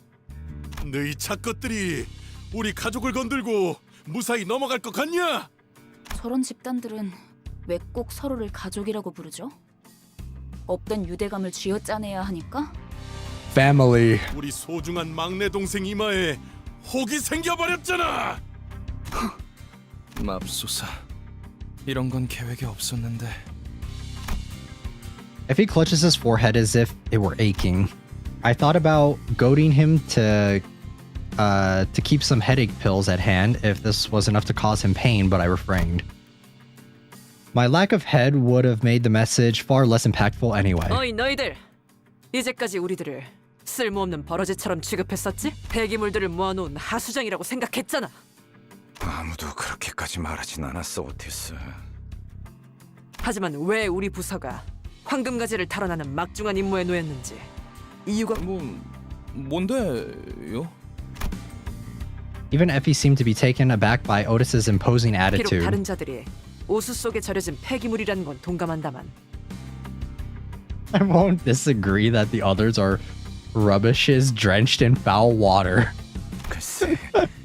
너희 작것들이 우리 가족을 건들고 무사히 넘어갈 것 같냐? 저런 집단들은 왜 꼭 서로를 가족이라고 부르죠? 없던 유대감을 쥐어짜내야 하니까? Family. 우리 소중한 막내 동생 이마에 혹이 생겨버렸잖아. 맙소사. 이런 건 계획에 없었는데. If he clutches his forehead as if it were aching, I thought about goading him to keep some headache pills at hand if this was enough to cause him pain, but I refrained. My lack of head would have made the message far less impactful anyway. 어이 너희들. 이제까지 우리들을 쓸모없는 버러지처럼 취급했었지? 폐기물들을 모아놓은 하수장이라고 생각했잖아. 아무도 그렇게까지 말하진 않았어, 오티스. 하지만 왜 우리 부서가 황금가지를 탈환하는 막중한 임무에 놓였는지 이유가 뭔데요? Even Effie seemed to be taken aback by Otis's imposing 비록 attitude. 다른 자들이 오수 속에 절여진 폐기물이라는 건 동감한다만 I won't disagree that the others are rubbishes drenched in foul water. 글쎄,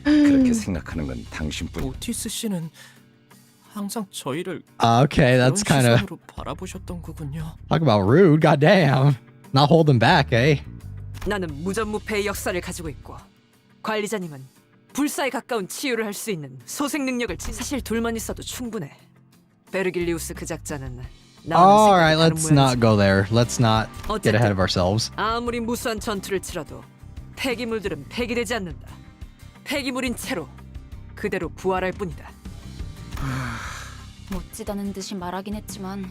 그렇게 생각하는 건 당신뿐. 오티스 씨는 항상 저희를 Okay, that's kind of 시선으로 바라보셨던 거군요. talk about rude. Goddamn, not holding back, eh? 나는 무전무패의 역사를 가지고 있고 관리자님은 불사에 가까운 치유를 할 수 있는 소생 능력을 사실 둘만 있어도 충분해. 베르길리우스 그 작자는 All right, let's not go there. Let's not get ahead of ourselves. 아무리 무수한 전투를 치러도 폐기물들은 폐기되지 않는다. 폐기물인 채로 그대로 부활할 뿐이다. 멋지다는 듯이 말하긴 했지만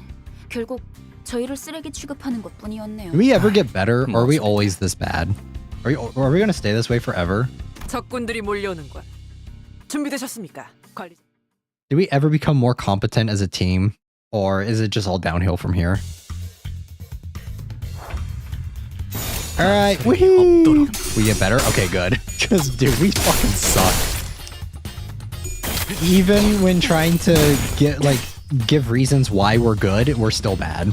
결국 저희를 쓰레기 취급하는 것뿐이었네요. Do we ever get better, or are we always this bad? Are we gonna stay this way forever? 적군들이 몰려오는군. 준비되셨습니까, 관리자? Do we ever become more competent as a team, or is it just all downhill from here? All right, woohoo! We get better? Okay, good. Because, dude, we fucking suck. Even when trying to give reasons why we're good, we're still bad.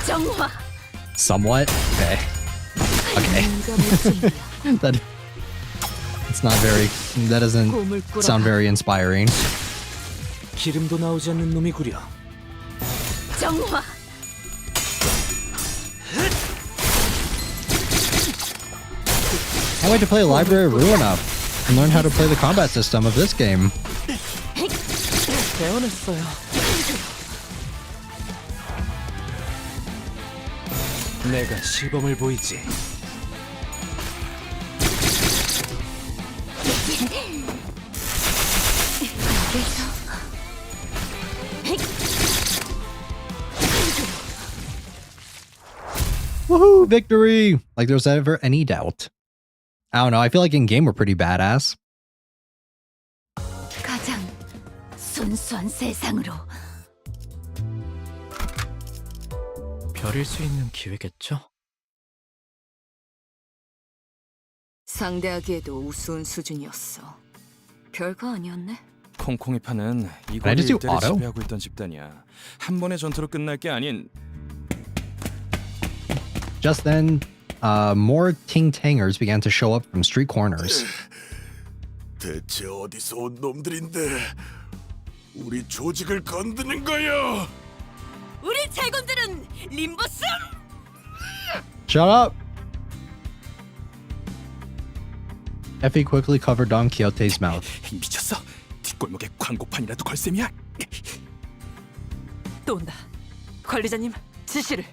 정화. Somewhat? Okay. Okay. That doesn't sound very inspiring. 기름도 나오지 않는 놈이구려. 정화. Can't wait to play Library of Ruina and learn how to play the combat system of this game. 배워냈어요. 내가 시범을 보이지. Woohoo! Victory! Like there's ever any doubt. I don't know. I feel like in game we're pretty badass. 가장 순수한 세상으로. 별일 수 있는 기회겠죠? 상대하기에도 우스운 수준이었어. 별거 아니었네. 콩콩이파는 I 이걸 just do 일대를 auto? 지배하고 있던 집단이야. 한 번의 전투로 끝날 게 아닌 Just then, more ting-tangers began to show up from street corners. 대체 어디서 온 놈들인데 우리 조직을 건드는 거요? 우리 제군들은 림버스! Shut up! Effie quickly covered Don Quixote's mouth. 미쳤어. 뒷골목에 광고판이라도 걸 셈이야. 또 온다. 관리자님, 지시를.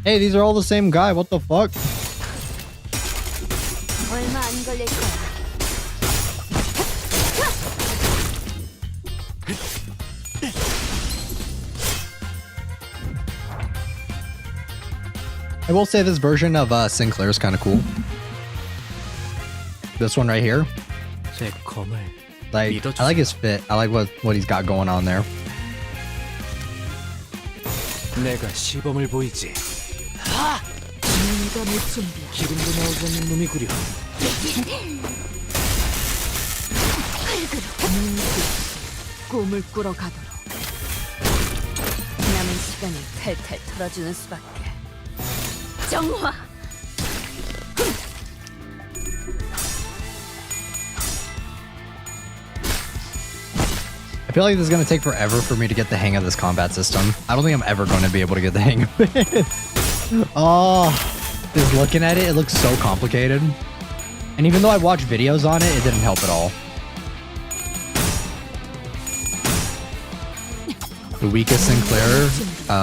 Hey, these are all the same guy. What the fuck? 얼마 안 걸릴 거야. I will say this version of Sinclair is kind of cool. This one right here. 제 검을 Like, I like his fit. I like what he's got going on there. 내가 시범을 보이지. 네가 못 준비야. 기름도 나오지 않는 놈이구려. 꿈을 꾸러 가도록. 남은 시간을 탈탈 털어주는 수밖에. 정화. I feel like this is going to take forever for me to get the hang of this combat system. I don't think I'm ever going to be able to get the hang of it. Oh, just looking at it, it looks so complicated. And even though I watched videos on it, it didn't help at all. The weakest Sinclair,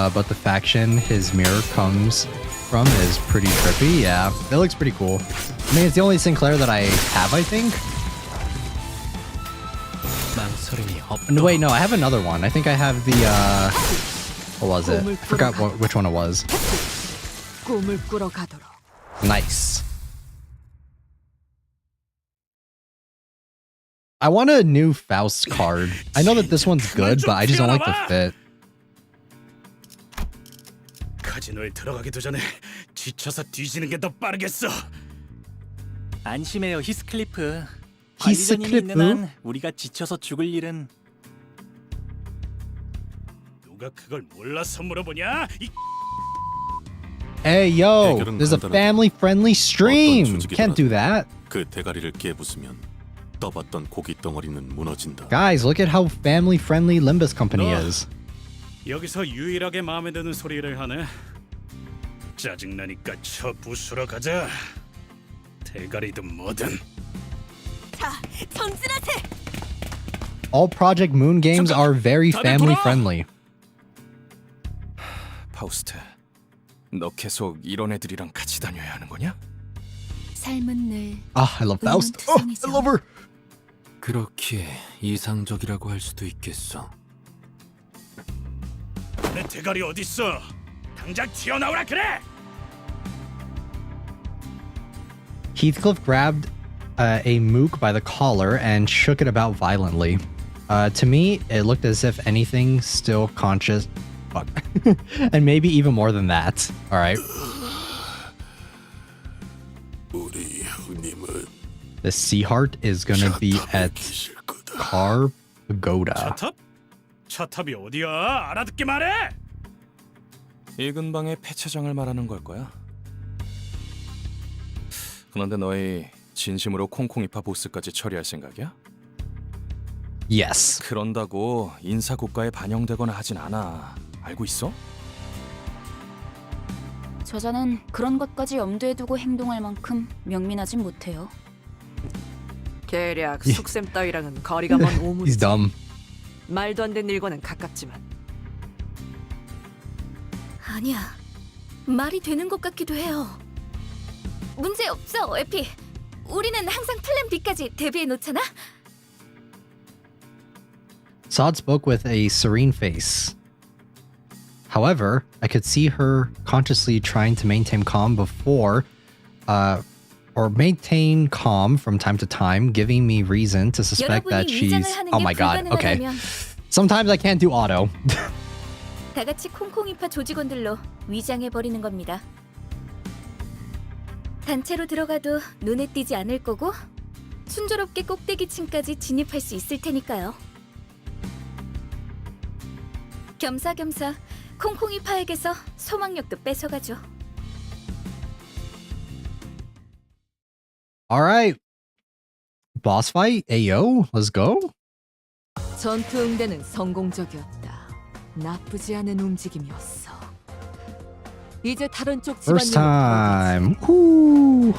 but the faction his mirror comes from is pretty trippy. Yeah, it looks pretty cool. I mean, it's the only Sinclair that I have, I think. No, wait, no, I have another one. I think I have the, what was it? I forgot which one it was. 꿈을 꾸러 가도록. Nice. I want a new Faust card. I know that this one's good, but I just don't like the fit. 카지노에 들어가기도 전에 지쳐서 뒤지는 게 더 빠르겠어. 안심해요, 히스클리프. 관리자님이 있는 한 우리가 지쳐서 죽을 일은. 누가 그걸 몰라서 물어보냐? Hey, yo, there's a family-friendly stream. Can't do that. 그 대가리를 깨부수면 떠봤던 고기 덩어리는 무너진다. Guys, look at how family-friendly Limbus Company is. 여기서 유일하게 마음에 드는 소리를 하네. 짜증나니까 저 부수러 가자. 대가리든 뭐든. 자, 전진하세! All Project Moon games are very family-friendly. 파우스트, 너 계속 이런 애들이랑 같이 다녀야 하는 거냐? 삶은 늘 Ah, I love Faust. Oh, I love her. 그렇게 이상적이라고 할 수도 있겠어. 내 대가리 어딨어? 당장 튀어나오라 그래! Heathcliff grabbed a mook by the collar and shook it about violently. To me, it looked as if anything still conscious. Fuck. And maybe even more than that. All right. The Sea Heart is gonna be at Car Pagoda. 차탑? 차탑이 어디야? 알아듣게 말해! 이 근방의 폐차장을 말하는 걸 거야. 그런데 너희 진심으로 콩콩이파 보스까지 처리할 생각이야? Yes. 그런다고 인사고가에 반영되거나 하진 않아. 알고 있어? 저자는 그런 것까지 염두에 두고 행동할 만큼 명민하진 못해요. 계략, 속셈 따위랑은 거리가 먼 He's 오물이지. dumb. 말도 안 되는 일과는 가깝지만. 아니야. 말이 되는 것 같기도 해요. 문제 없어, 에피. 우리는 항상 플랜 B까지 대비해 놓잖아. Sod spoke with a serene face. However, I could see her consciously trying to maintain calm or maintain calm from time to time, giving me reason to suspect that she's... Oh my god, okay. Sometimes I can't do auto. 다 같이 콩콩이파 조직원들로 위장해 버리는 겁니다. 단체로 들어가도 눈에 띄지 않을 거고 순조롭게 꼭대기층까지 진입할 수 있을 테니까요. 겸사겸사 콩콩이파에게서 소망력도 뺏어가죠. Alright. Boss fight? Ayo, let's go. 전투 응대는 성공적이었다. 나쁘지 않은 움직임이었어. 이제 다른 쪽 First 집안용을 time. Woo.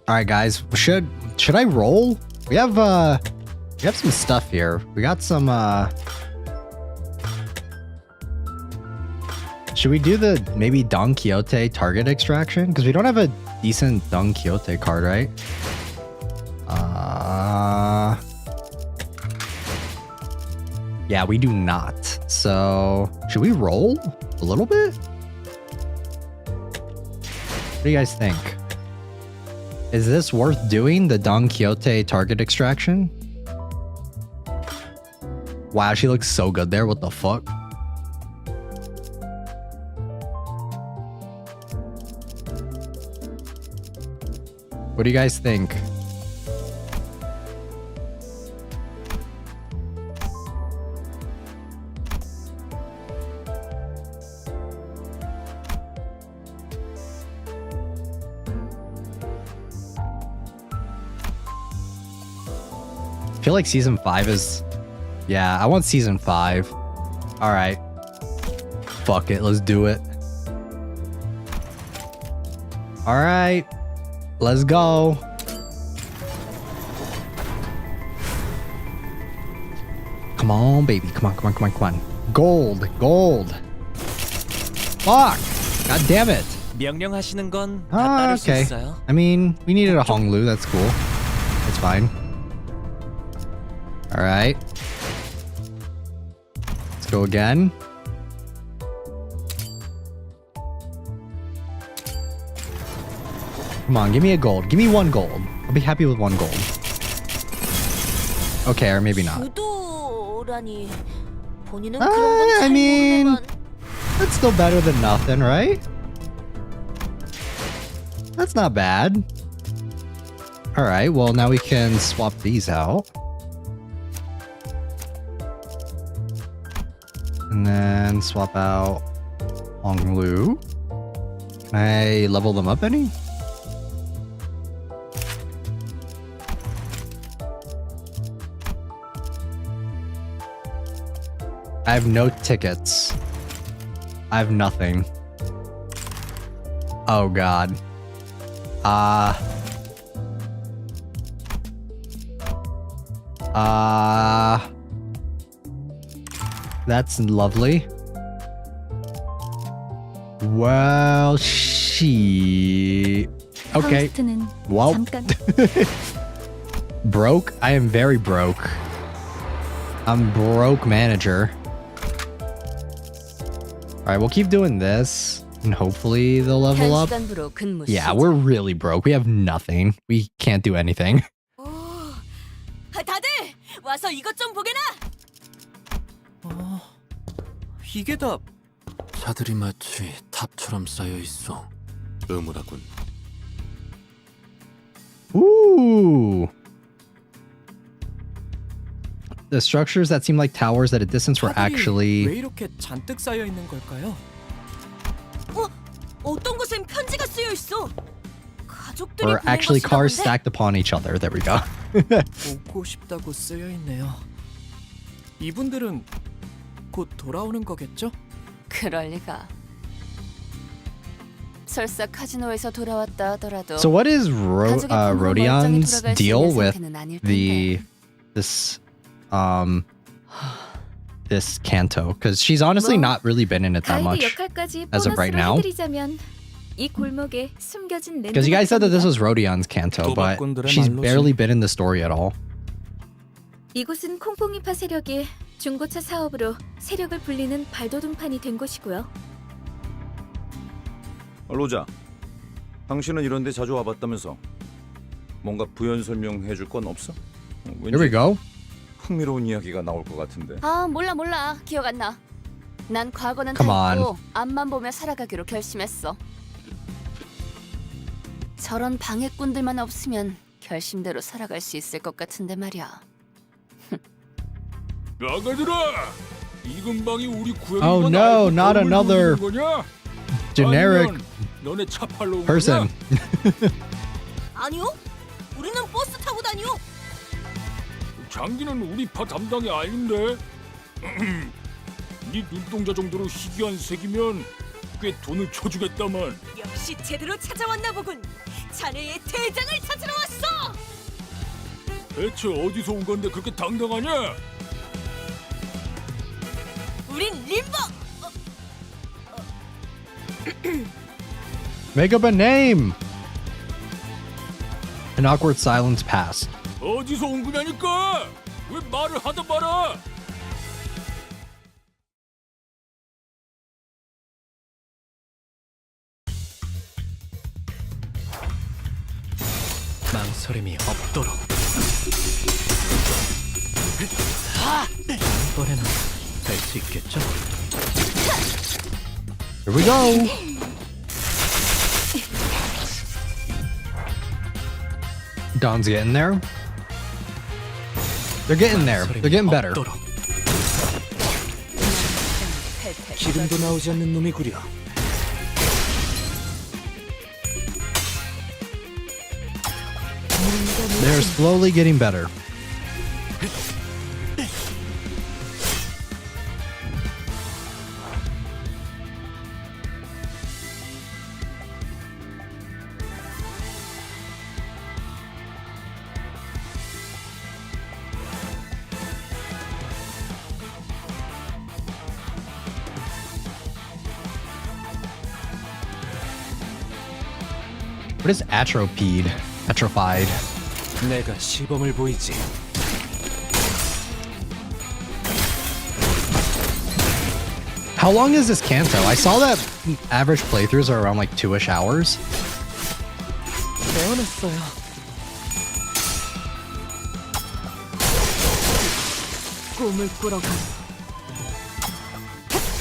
Alright guys, should I roll? We have some stuff here. We got some should we do the maybe Don Quixote target extraction? Because we don't have a decent Don Quixote card, right? Yeah, we do not. So should we roll a little bit? What do you guys think? Is this worth doing, the Don Quixote target extraction? Wow, she looks so good there. What the fuck? What do you guys think? I feel like season 5 is... Yeah, I want season 5. Alright. Fuck it, let's do it. Alright. Let's go. Come on, baby. Come on. Gold. Fuck! God damn it. 명령하시는 건 다 따를 수 Okay. 있어요. I mean, we needed a Honglu. That's cool. It's fine. Alright. Let's go again. Come on, give me a gold. Give me 1 gold. I'll be happy with 1 gold. Okay, or maybe not. 주도라니 본인은 그런 건 I 잘 mean, 모르네만. that's still better than nothing, right? That's not bad. Alright, well now we can swap these out. And then swap out Honglu. Can I level them up any? I have no tickets. I have nothing. Oh god. That's lovely. Well, she... Okay. 파우스트는 Well. 잠깐 Broke? I am very broke. I'm broke manager. Alright, we'll keep doing this. And hopefully they'll level up. 단시간부로 근무 Yeah, 시작. we're really broke. We have nothing. We can't do anything. 다들 와서 이것 좀 보게나. 이게 다 차들이 마치 탑처럼 쌓여 있어. 의무라군. Ooh. The structures that seem like towers at a distance were 왜 actually... 이렇게 잔뜩 쌓여 있는 걸까요? 어떤 곳엔 편지가 쓰여 있어. 가족들이 Were 보낸 actually 것이라던데? cars stacked upon each other. There we go. 오고 싶다고 쓰여 있네요. 이분들은 곧 돌아오는 거겠죠? 그럴 리가. 설사 카지노에서 돌아왔다 하더라도 So what is 가족의 부모 멀쩡히 Rodion's 돌아갈 수 deal 있는 with 상태는 아닐 this Canto? Because she's honestly 뭐, not really been in it that 가이드 much 역할까지 as of right 보너스로 now. 해드리자면 이 골목에 숨겨진 Because you guys said that this 랜드마크입니다. was Rodion's Canto, but 도박꾼들의 she's 말로지. barely been in the story at all. 이곳은 콩콩이파 세력이 중고차 사업으로 세력을 불리는 발돋움판이 된 곳이고요. 로자, 당신은 이런 데 자주 와봤다면서 뭔가 부연 설명해 줄 건 없어? Here we go. 흥미로운 이야기가 나올 것 같은데. 아 몰라 기억 안 나. 난 과거는 Come 다 on. 잊고 앞만 보며 살아가기로 결심했어. 저런 방해꾼들만 없으면 결심대로 살아갈 수 있을 것 같은데 말이야. 나가들아! 이 근방이 우리 구역인 Oh 건 no, 알고 not 덤을 another 부리는 거냐? generic 아니면 너네 차 팔러 온 person. 거냐? 아니요. 우리는 버스 타고 다녀. 장기는 우리 파 담당이 아닌데. 네 눈동자 정도로 희귀한 색이면 꽤 돈을 쳐주겠다만. 역시 제대로 찾아왔나 보군. 자네의 대장을 찾으러 왔어. 대체 어디서 온 건데 그렇게 당당하냐? 우린 림버. Make up a name. An awkward silence passed. 어디서 온 거냐니까? 왜 말을 하다 말아? 망설임이 없도록. 다음번에는 될 수 있겠죠? Here we go. Don's getting there. They're getting there. They're getting better. 기름도 나오지 않는 놈이구려. They're slowly getting better. What is atrophied? Atrophied. 내가 시범을 보이지. How long is this Canto? I saw that average playthroughs are around like 2-ish hours. 배워냈어요. 꿈을 꾸러가.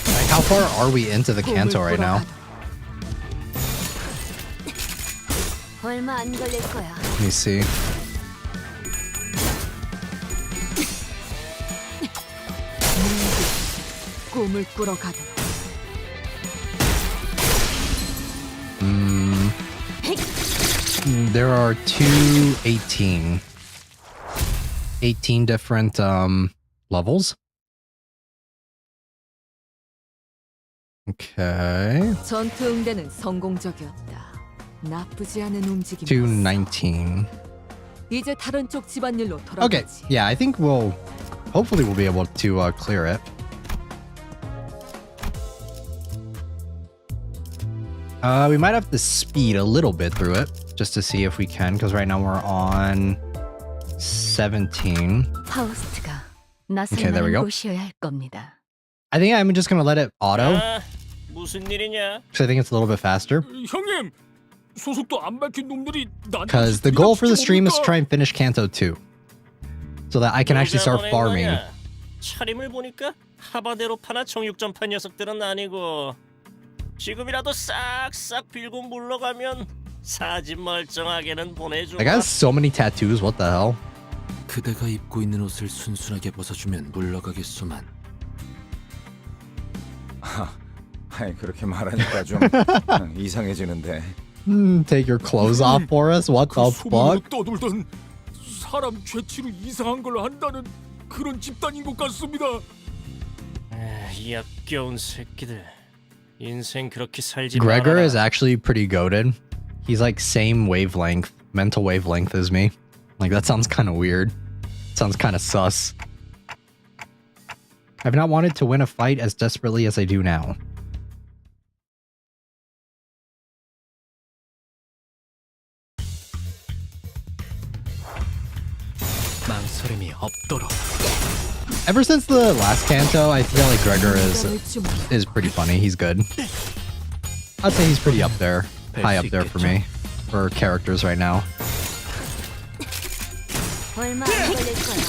Like, how far are we into the Canto right now? 얼마 안 걸릴 거야. Let me see. 꿈을 꾸러가다. There are 18 different levels. Okay. 전투 응대는 성공적이었다. 나쁘지 않은 움직임. 219. 이제 다른 쪽 집안일로 Okay. 돌아가지. Yeah, I think hopefully we'll be able to clear it. We might have to speed a little bit through it just to see if we can, because right now we're on 17. 파우스트가 Okay, there we 나서는 go. 곳이어야 할 겁니다. I think I'm just gonna let it auto, 아, 무슨 일이냐? because I think it's a little bit faster. 형님, 소속도 안 밝힌 놈들이 나한테 Because the goal for the stream is to try and finish Canto II, so that I can actually start 보낸 farming. 거냐? 차림을 보니까 하바대로 파나 정육점파 녀석들은 아니고 지금이라도 싹싹 빌고 물러가면 사진 멀쩡하게는 보내줘. That guy has so many tattoos. What the hell? 그대가 입고 있는 옷을 순순하게 벗어주면 물러가겠소만. 아이, 그렇게 말하니까 좀 이상해지는데. Take your clothes off for us? What the 소문으로 fuck? 떠돌던 사람 죄치로 이상한 걸 한다는 그런 집단인 것 같습니다. 이 역겨운 새끼들. 인생 그렇게 살지 Gregor 말아라. is actually pretty goated. He's like same wavelength, mental wavelength as me. Like that sounds kind of weird. Sounds kind of sus. I've not wanted to win a fight as desperately as I do now. 망설임이 없도록. Ever since the last Canto, I feel like Gregor is pretty funny. He's good. I'd say he's pretty up there, high up there for me, for characters right now. 얼마 안 걸릴 거야.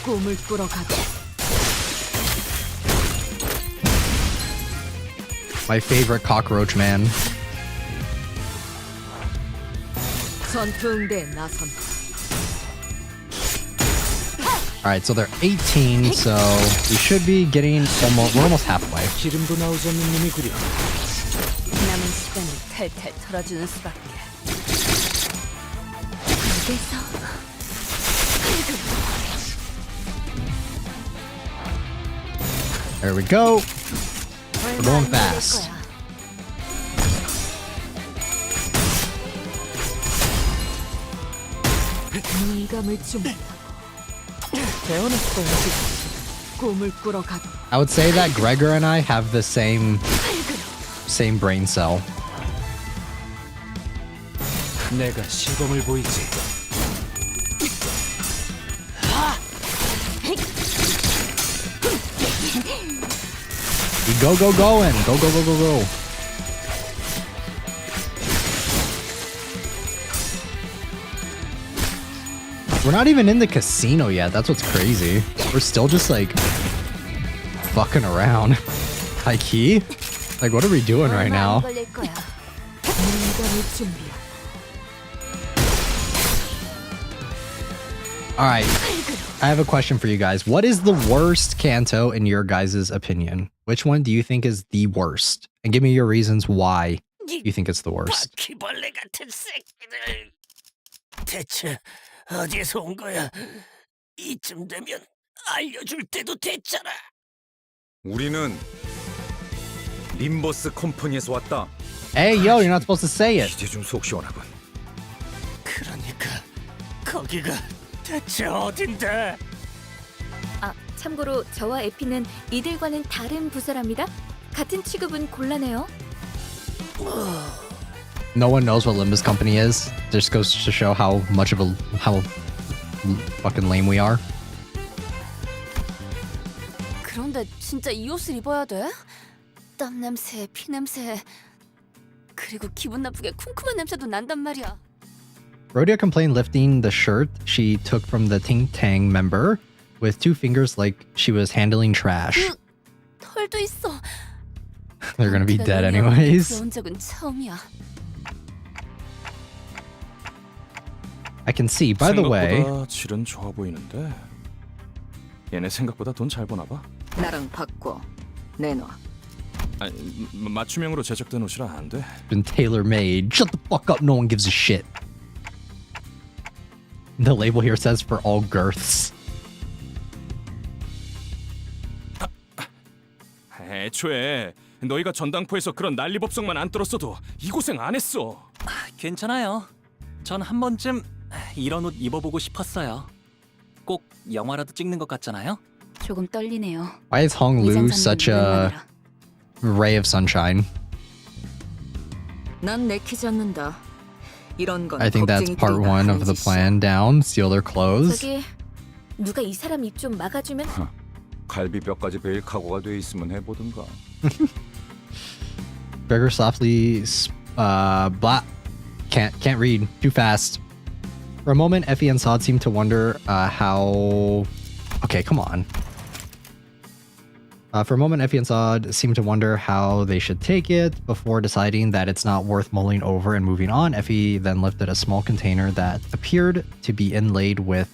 꿈을 꾸러 가자. My favorite cockroach man. 전투응대에 나선. Alright, so they're 18, so we should be getting we're almost halfway. 기름도 나오지 않는 놈이구려. 남은 시간을 탈탈 털어주는 수밖에. There we go. We're going fast. 물감을 주문하고 태어났어야지. 꿈을 꾸러 가도. I would say that Gregor and I have the same brain cell. 내가 시범을 보이지. We go going. Go. We're not even in the casino yet. That's what's crazy. We're still just like fucking around. High key? Like, what are we doing right now? Alright, I have a question for you guys. What is the worst Canto in your guys' opinion? Which one do you think is the worst? And give me your reasons why you think it's the worst. 바퀴벌레 같은 새끼들. 대체 어디에서 온 거야? 이쯤 되면 알려줄 때도 됐잖아. 우리는 림버스 컴퍼니에서 왔다. Hey, yo, you're not supposed to say it. 이제 좀 속 시원하군. 그러니까 거기가 대체 어딘데? 아, 참고로 저와 에피는 이들과는 다른 부서랍니다. 같은 취급은 곤란해요. No one knows what Limbus Company is. Just goes to show how fucking lame we are. 그런데 진짜 이 옷을 입어야 돼? 땀 냄새, 피 냄새, 그리고 기분 나쁘게 쿰쿰한 냄새도 난단 말이야. Rhodia complained lifting the shirt she took from the Ting Tang member with two fingers like she was handling trash. 털도 있어. They're gonna be dead anyways. 그런 적은 처음이야. I can see, by the way. 생각보다 질은 좋아 보이는데 얘네 생각보다 돈 잘 버나 봐. 나랑 바꿔 내놔. 아니, 맞춤형으로 제작된 옷이라 안 돼. Been tailor-made. Shut the fuck up, no one gives a shit. The label here says for all girths. 애초에 너희가 전당포에서 그런 난리법석만 안 떨었어도 이 고생 안 했어. 괜찮아요. 전 한 번쯤 이런 옷 입어보고 싶었어요. 꼭 영화라도 찍는 것 같잖아요. 조금 떨리네요. Why is Hong Lu such a ray of sunshine? 난 내키지 않는다. 이런 건 I think that's part one of the plan. Down, steal their clothes. 저기 누가 이 사람 입 좀 막아주면. 갈비뼈까지 베일 각오가 돼 있으면 해보든가. Gregor softly, blah. Can't read. Too fast. For a moment, Effie and Sod seemed to wonder how... Okay, come on. For a moment, Effie and Sod seemed to wonder how they should take it before deciding that it's not worth mulling over and moving on. Effie then lifted a small container that appeared to be inlaid with...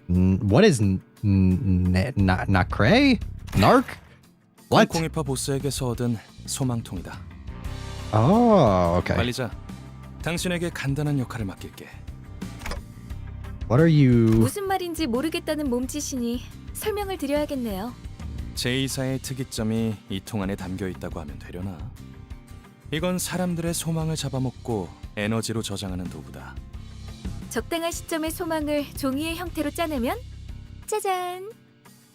What is... Nacre? Narc? What? 공이파 보스에게서 얻은 소망통이다. Oh, okay. 관리자, 당신에게 간단한 역할을 맡길게. What are you... 무슨 말인지 모르겠다는 몸짓이니 설명을 드려야겠네요. 제2사의 특이점이 이 통 안에 담겨 있다고 하면 되려나? 이건 사람들의 소망을 잡아먹고 에너지로 저장하는 도구다. 적당한 시점에 소망을 종이의 형태로 짜내면 짜잔!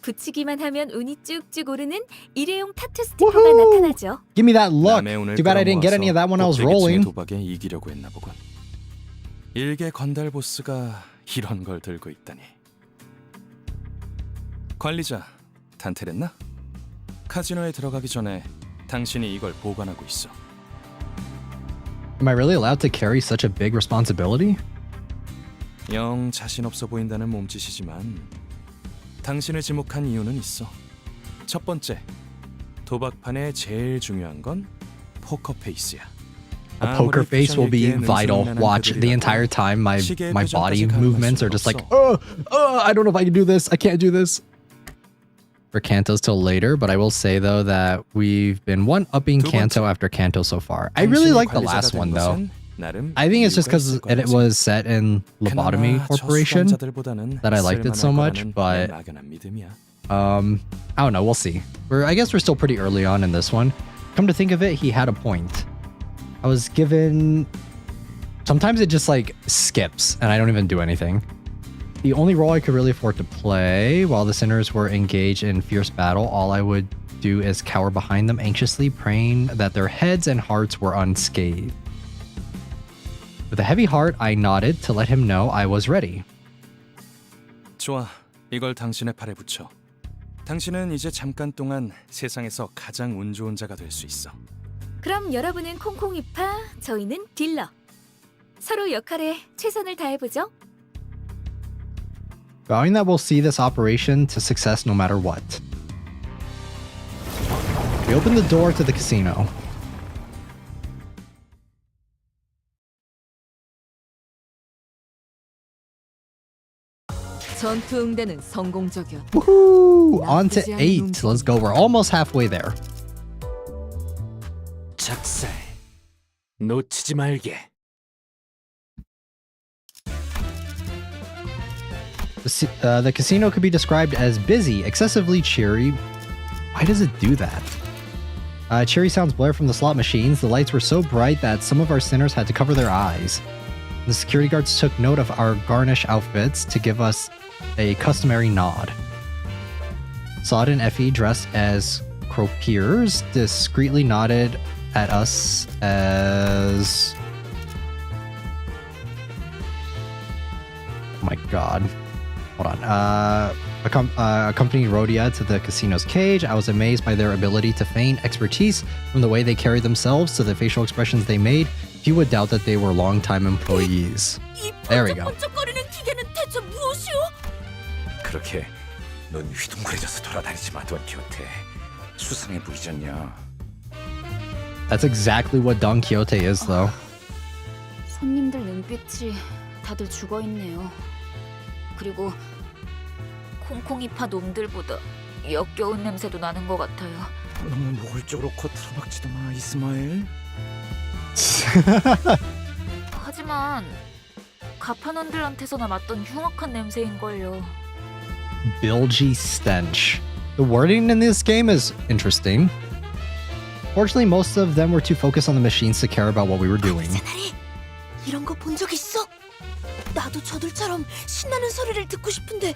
붙이기만 하면 운이 쭉쭉 오르는 일회용 타투 스티커가 나타나죠. Give me that luck. Too bad I didn't get any of that when I was rolling. 도박에 이기려고 했나 보군. 일개 건달 보스가 이런 걸 들고 있다니. 관리자, 단테랬나? 카지노에 들어가기 전에 당신이 이걸 보관하고 있어. Am I really allowed to carry such a big responsibility? 영 자신 없어 보인다는 몸짓이지만 당신을 지목한 이유는 있어. 첫 번째, 도박판의 제일 중요한 건 포커 페이스야. A poker face will be vital. Watch the entire time. My body movements are just like, I don't know if I can do this. I can't do this. For Cantos till later, but I will say though that we've been one-upping Canto after Canto so far. I really like the last one though. I think it's just because it was set in Lobotomy Corporation that I liked it so much, but I don't know, we'll see. I guess we're still pretty early on in this one. Come to think of it, he had a point. I was given... Sometimes it just like skips and I don't even do anything. The only role I could really afford to play while the sinners were engaged in fierce battle, all I would do is cower behind them anxiously, praying that their heads and hearts were unscathed. With a heavy heart, I nodded to let him know I was ready. 좋아, 이걸 당신의 팔에 붙여. 당신은 이제 잠깐 동안 세상에서 가장 운 좋은 자가 될 수 있어. 그럼 여러분은 콩콩이파, 저희는 딜러. 서로 역할에 최선을 다해보죠. Vowing that we'll see this operation to success no matter what. We open the door to the casino. 전투 응대는 성공적이었다. Woohoo! On to 8. Let's go. We're almost halfway there. 작살 놓치지 말게. The casino could be described as busy, excessively cheery. Why does it do that? Cheery sounds blare from the slot machines. The lights were so bright that some of our sinners had to cover their eyes. The security guards took note of our garnish outfits to give us a customary nod. Sod and Effie, dressed as croupiers, discreetly nodded at us as... Oh my god. Hold on. Accompanied Rhodia to the casino's cage. I was amazed by their ability to feign expertise, from the way they carried themselves to the facial expressions they made. Few would doubt that they were longtime employees. There we go. 번쩍거리는 기계는 대체 무엇이오? 그렇게 넌 휘둥그레져서 돌아다니지 마, 돈 키호테. 수상해 보이지 않냐? That's exactly what Don Quixote is, though. 손님들 눈빛이 다들 죽어있네요. 그리고 콩콩이파 놈들보다 역겨운 냄새도 나는 것 같아요. 너무 노골적으로 코트라박지도 마, 이스마엘. 하지만 가판원들한테서나 맡던 흉악한 냄새인걸요. Bilgy stench. The wording in this game is interesting. Fortunately, most of them were too focused on the machines to care about what we were doing. 이런 거 본 적 있어? 나도 저들처럼 신나는 소리를 듣고 싶은데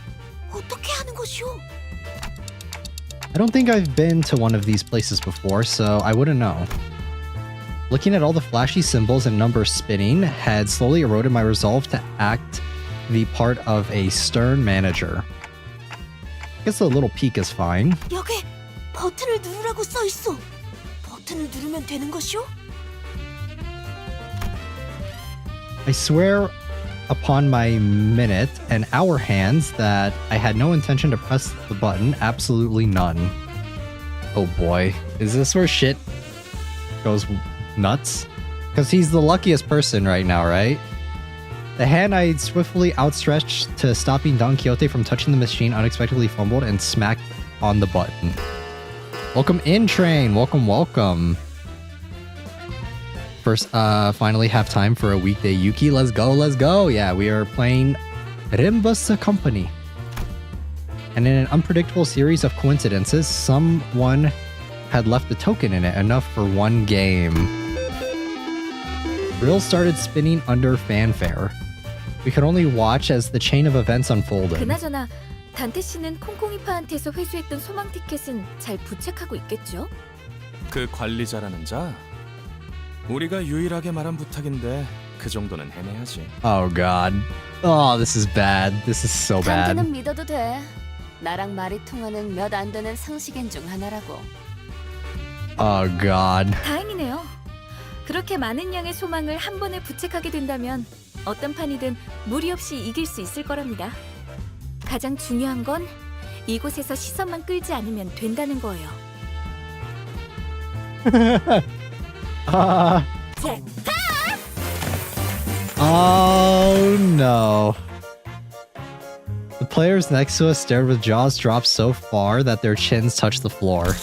어떻게 하는 것이오? I don't think I've been to one of these places before, so I wouldn't know. Looking at all the flashy symbols and numbers spinning had slowly eroded my resolve to act the part of a stern manager. I guess a little peek is fine. 여기 버튼을 누르라고 써 있어. 버튼을 누르면 되는 것이오? I swear upon my minute and hour hands that I had no intention to press the button, absolutely none. Oh boy, is this where shit goes nuts? Because he's the luckiest person right now, right? The hand I swiftly outstretched to stopping Don Quixote from touching the machine unexpectedly fumbled and smacked on the button. Welcome in, train. Welcome, welcome. First, finally have time for a weekday Yuki. Let's go, let's go. Yeah, we are playing Limbus Company. And in an unpredictable series of coincidences, someone had left a token in it, enough for one game. Reels started spinning under fanfare. We could only watch as the chain of events unfolded. 그나저나 단테 씨는 콩콩이파한테서 회수했던 소망 티켓은 잘 부착하고 있겠죠? 그 관리자라는 자? 우리가 유일하게 말한 부탁인데 그 정도는 해내야지. Oh god. Oh, this is bad. This is so bad. 단테는 믿어도 돼. 나랑 말이 통하는 몇 안 되는 상식인 중 하나라고. Oh god. 다행이네요. 그렇게 많은 양의 소망을 한 번에 부착하게 된다면 어떤 판이든 무리 없이 이길 수 있을 거랍니다. 가장 중요한 건 이곳에서 시선만 끌지 않으면 된다는 거예요. Oh no. The players next to us stared with jaws dropped so far that their chins touched the floor.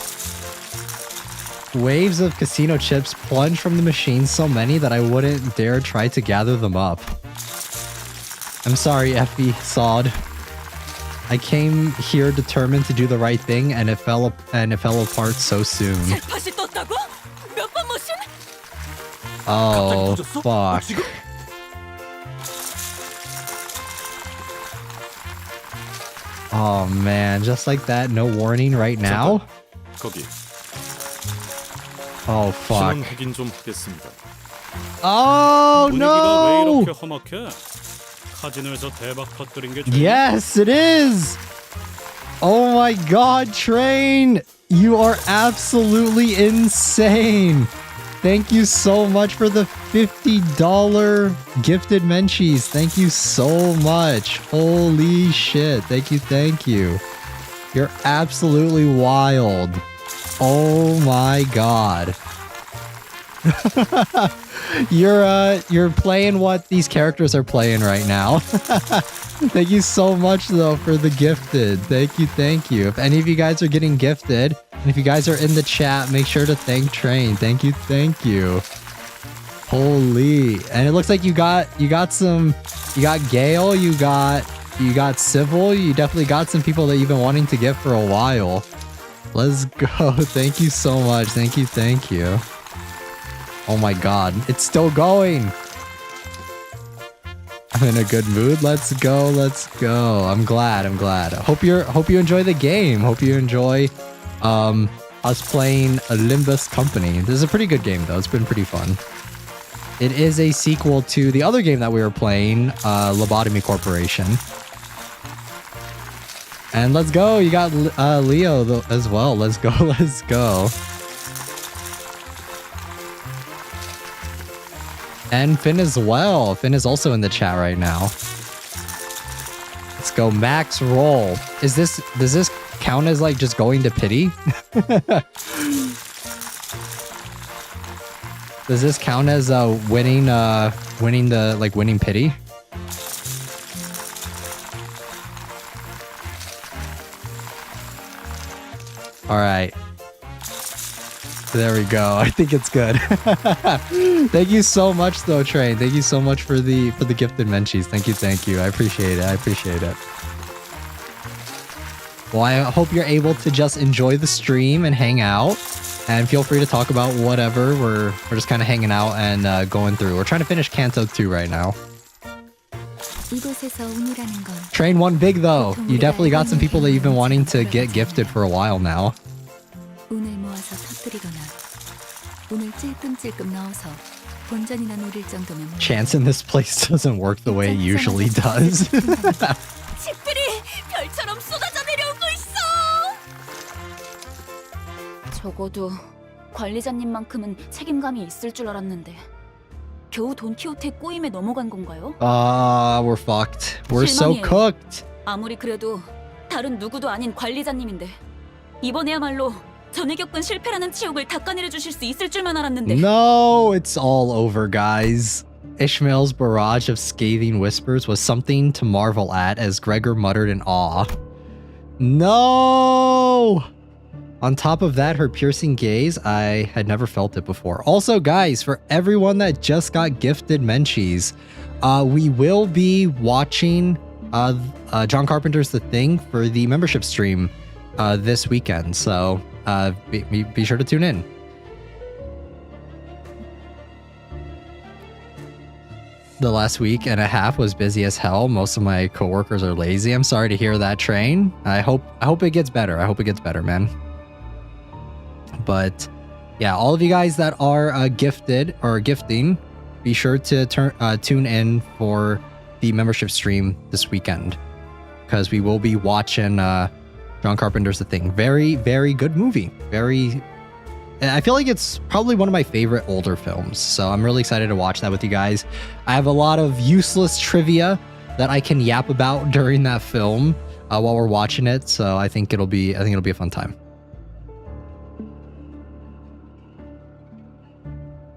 Waves of casino chips plunged from the machine, so many that I wouldn't dare try to gather them up. I'm sorry, Effie, Sod. I came here determined to do the right thing, and it fell apart so soon. Oh, fuck. Oh man, just like that, no warning right now? 거기. Oh fuck. 신원 확인 좀 하겠습니다. Oh 분위기가 왜 no! 이렇게 험악해? 카지노에서 대박 터뜨린 게 죄야? Yes, it is! Oh my god, Train! You are absolutely insane! Thank you so much for the $50 gifted Menchies. Thank you so much. Holy shit. Thank you, thank you. You're absolutely wild. Oh my god. You're playing what these characters are playing right now. Thank you so much though for the gifted. Thank you, thank you. If any of you guys are getting gifted, and if you guys are in the chat, make sure to thank Train. Thank you, thank you. Holy. And it looks like you got Gale, you got Civil, you definitely got some people that you've been wanting to get for a while. Let's go. Thank you so much. Thank you, thank you. Oh my god, it's still going. I'm in a good mood. Let's go, let's go. I'm glad. Hope you enjoy the game. Hope you enjoy us playing a Limbus Company. This is a pretty good game though. It's been pretty fun. It is a sequel to the other game that we were playing, Lobotomy Corporation. And let's go. You got Leo as well. Let's go. Let's go. And Finn as well. Finn is also in the chat right now. Let's go. Max roll. Does this count as like just going to pity? Does this count as winning pity? All right. There we go. I think it's good. Thank you so much though, Train. Thank you so much for the gifted Menchies. Thank you. I appreciate it. Well, I hope you're able to just enjoy the stream and hang out. And feel free to talk about whatever. We're just kind of hanging out and going through. We're trying to finish Canto II right now. Train won big though. You definitely got some people that you've been wanting to get gifted for a while now. Chance in this place doesn't work the way it usually does. 적어도 관리자님만큼은 책임감이 있을 줄 알았는데 겨우 돈키호테 꼬임에 넘어간 건가요? We're fucked. We're so cooked. 아무리 그래도 다른 누구도 아닌 관리자님인데 이번에야말로 전에 겪은 실패라는 치욕을 닦아내려 주실 수 있을 줄만 알았는데. No, it's all over, guys. Ishmael's barrage of scathing whispers was something to marvel at as Gregor muttered in awe. No! On top of that, her piercing gaze, I had never felt it before. Also, guys, for everyone that just got gifted Menchies, we will be watching John Carpenter's The Thing for the membership stream this weekend. So be sure to tune in. The last week and a half was busy as hell. Most of my coworkers are lazy. I'm sorry to hear that, Train. I hope it gets better. I hope it gets better, man. But yeah, all of you guys that are gifted or gifting, be sure to tune in for the membership stream this weekend, because we will be watching John Carpenter's The Thing. Very, very good movie. I feel like it's probably one of my favorite older films, so I'm really excited to watch that with you guys. I have a lot of useless trivia that I can yap about during that film. while we're watching it. So I think it'll be a fun time.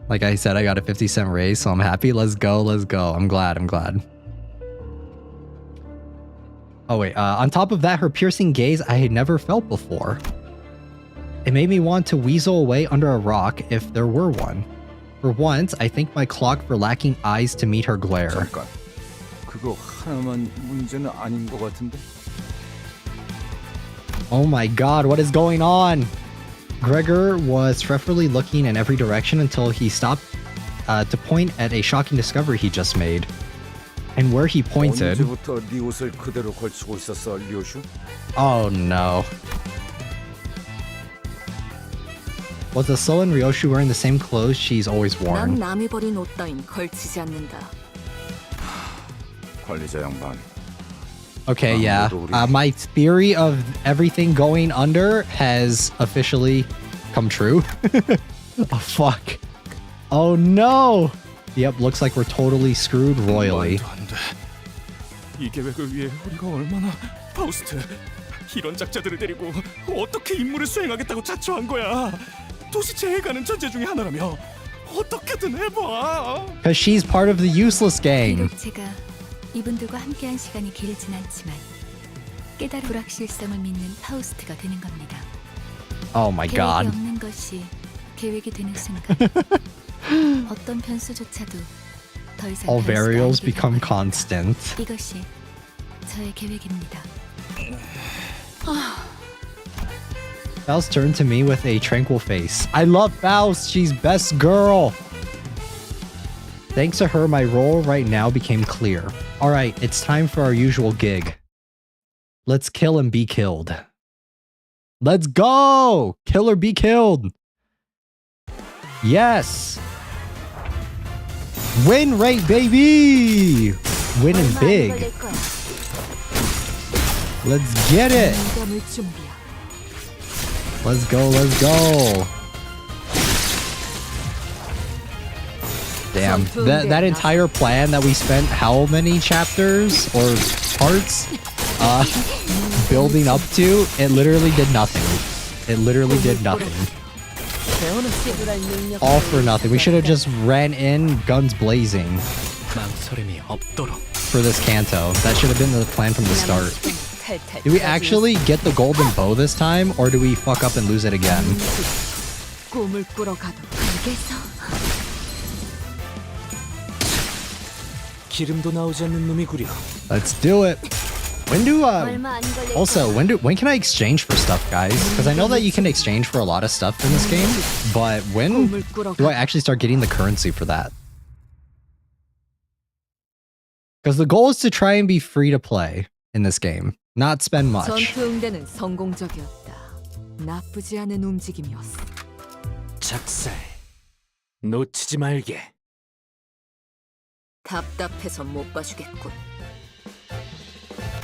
Like I said, I got a 50-cent raise, so I'm happy. Let's go. I'm glad. Oh wait, on top of that, her piercing gaze I had never felt before. It made me want to weasel away under a rock if there were one. For once, I thank my clock for lacking eyes to meet her glare. 잠깐. 그거 하나만 문제는 아닌 것 같은데. Oh my god, what is going on? Gregor was fretfully looking in every direction until he stopped to point at a shocking discovery he just made. And where he pointed... 언제부터 네 옷을 그대로 걸치고 있었어, 류슈? Oh no. Was the sullen Ryoshu wearing the same clothes she's always 난 worn? 남이 버린 옷 따윈 걸치지 않는다. 관리자 양반. Okay, yeah. My theory of everything going under has officially come true. Oh, fuck. Oh, no! Yep, looks like we're totally screwed royally. 이 계획을 위해 우리가 얼마나 파우스트 이런 작자들을 데리고 어떻게 임무를 수행하겠다고 자초한 거야. 도시 제해가는 전제 중에 하나라며 어떻게든 해봐. Because she's part of the useless gang. 비록 제가 이분들과 함께한 시간이 길진 않지만 깨달은 불확실성을 믿는 파우스트가 되는 겁니다. Oh my god. 계획이 없는 것이 계획이 되는 순간 어떤 변수조차도 더 이상 All 갈 수가 variables 없게 become 되거든요. constant. 이것이 저의 계획입니다. Faust turned to me with a tranquil face. I love Faust. She's best girl. Thanks to her, my role right now became clear. All right, it's time for our usual gig. Let's kill and be killed. Let's go! Kill or be killed. Yes. Win rate, baby. Winning big. Let's get it. Let's go. Damn, that entire plan that we spent how many chapters or parts building up to, it literally did nothing. All for nothing. We should have just ran in guns blazing for this Canto. That should have been the plan from the start. Do we actually get the golden bow this time, or do we fuck up and lose it again? 기름도 나오지 않는 놈이구려. Let's do it. When can I exchange for stuff, guys? Because I know that you can exchange for a lot of stuff in this game, but when do I actually start getting the currency for that? Because the goal is to try and be free to play in this game, not spend much. 전투 응대는 성공적이었다. 나쁘지 않은 움직임이었어. 작살 놓치지 말게. 답답해서 못 봐주겠군.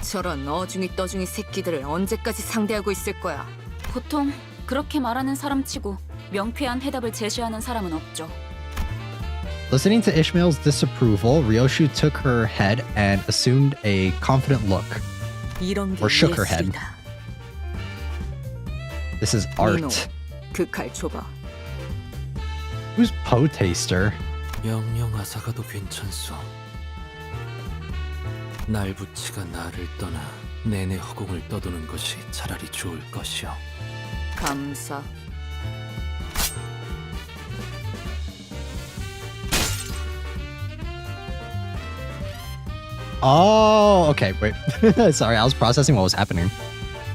저런 어중이 떠중이 새끼들을 언제까지 상대하고 있을 거야? 보통 그렇게 말하는 사람치고 명쾌한 해답을 제시하는 사람은 없죠. Listening to Ishmael's disapproval, Ryoshu took her head and assumed a confident look. Or shook her head. This is art. 그 칼 줘봐. Who's Poe Taster? 영영 아사가도 괜찮소. 날부치가 나를 떠나 내내 허공을 떠도는 것이 차라리 좋을 것이오. 감사. Oh, okay, wait. Sorry, I was processing what was happening.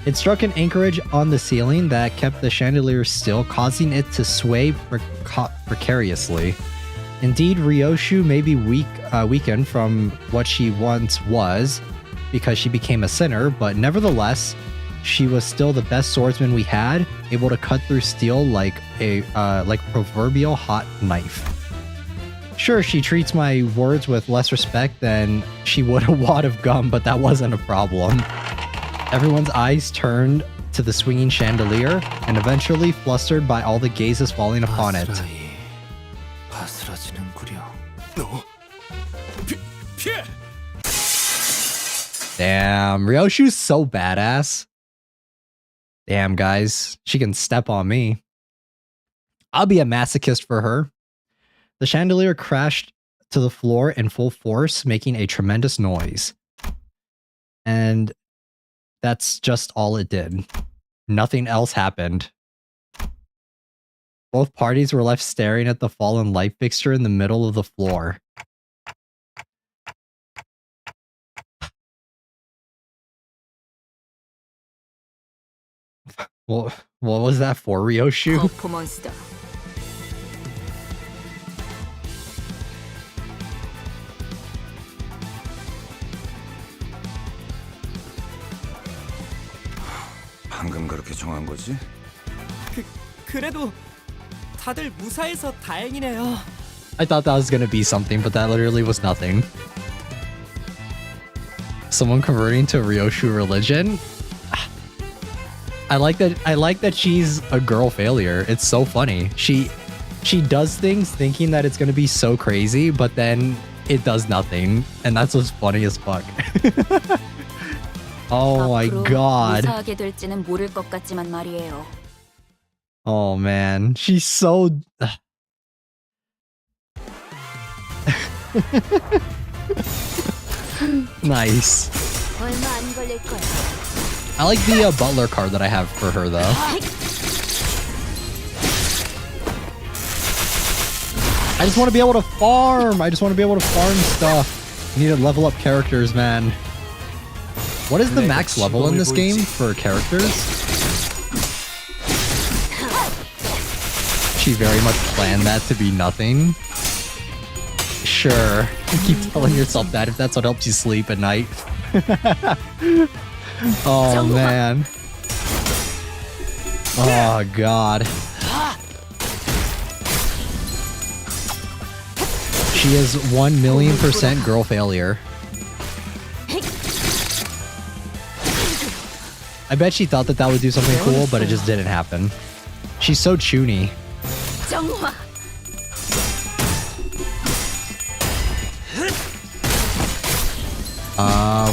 It struck an anchorage on the ceiling that kept the chandelier still, causing it to sway precariously. Indeed, Ryoshu may be weakened from what she once was because she became a sinner, but nevertheless, she was still the best swordsman we had, able to cut through steel like a proverbial hot knife. Sure, she treats my words with less respect than she would a wad of gum, but that wasn't a problem. Everyone's eyes turned to the swinging chandelier, and eventually flustered by all the gazes falling upon it. Damn, Ryoshu's so badass. Damn, guys, she can step on me. I'll be a masochist for her. The chandelier crashed to the floor in full force, making a tremendous noise. And that's just all it did. Nothing else happened. Both parties were left staring at the fallen light fixture in the middle of the floor. Well, what was that for, Ryoshu? monster. 방금 그렇게 정한 거지? 그래도 다들 무사해서 다행이네요. I thought that was gonna be something, but that literally was nothing. Someone converting to Ryoshu religion? I like that she's a girl failure. It's so funny. She does things thinking that it's gonna be so crazy, but then it does nothing. And that's what's funny as fuck. Oh my god. 무사하게 될지는 모를 것 같지만 말이에요. Oh man, she's so... Nice. 얼마 안 걸릴 거야. I like the butler card that I have for her though. I just want to be able to farm. I just want to be able to farm stuff. I need to level up characters, man. What is the max level in this game for characters? She very much planned that to be nothing. Sure. You keep telling yourself that if that's what helps you sleep at night. Oh man. Oh god. She is 1,000,000% girl failure. I bet she thought that would do something cool, but it just didn't happen. She's so chuny.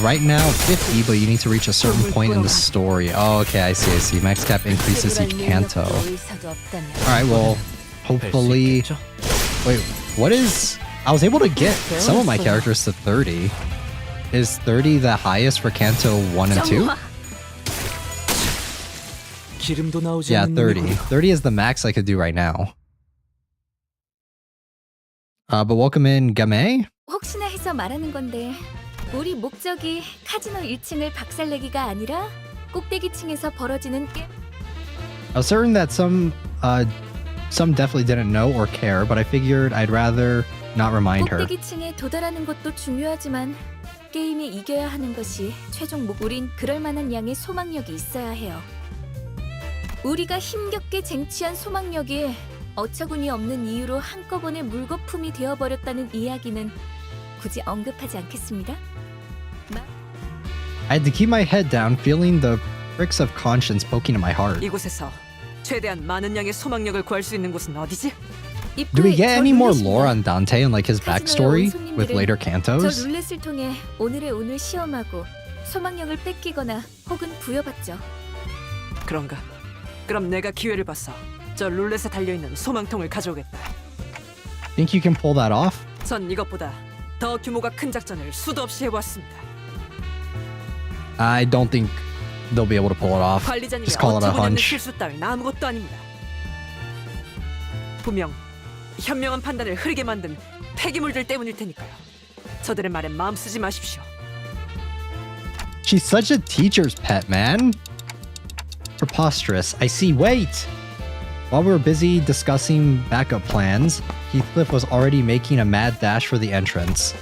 Right now 50, but you need to reach a certain point in the story. Oh, okay, I see. Max cap increases each canto. Alright, well, hopefully... Wait, what is... I was able to get some of my characters to 30. Is 30 the highest for Canto 1 and 2? Yeah, 30. 30 is the max I could do right now. But welcome in, Game? 혹시나 해서 말하는 건데 우리 목적이 카지노 1층을 박살내기가 아니라 꼭대기층에서 벌어지는 게임. I was certain that some definitely didn't know or care, but I figured I'd rather not remind her. 꼭대기층에 도달하는 것도 중요하지만 게임에 이겨야 하는 것이 최종 목. 우린 그럴 만한 양의 소망력이 있어야 해요. 우리가 힘겹게 쟁취한 소망력이 어처구니 없는 이유로 한꺼번에 물거품이 되어버렸다는 이야기는 굳이 언급하지 않겠습니다. I had to keep my head down, feeling the pricks of conscience poking at my heart. 이곳에서 최대한 많은 양의 소망력을 구할 수 있는 곳은 어디지? Do we get any more lore on Dante and like his backstory with later 저 cantos? 룰렛을 통해 오늘의 오늘 시험하고 소망력을 뺏기거나 혹은 부여받죠. 그런가? 그럼 내가 기회를 봐서 저 룰렛에 달려있는 소망통을 가져오겠다. Think you can pull that off? 전 이것보다 더 규모가 큰 작전을 수도 없이 해보았습니다. I don't think they'll be able to pull it off. 관리자님의 Just call it a 어처구니 없는 hunch. 실수 따윈 아무것도 아닙니다. 분명 현명한 판단을 흐리게 만든 폐기물들 때문일 테니까요. 저들의 말에 마음 쓰지 마십시오. She's such a teacher's pet, man. Preposterous. I see. Wait! While we were busy discussing backup plans, Heathcliff was already making a mad dash for the entrance.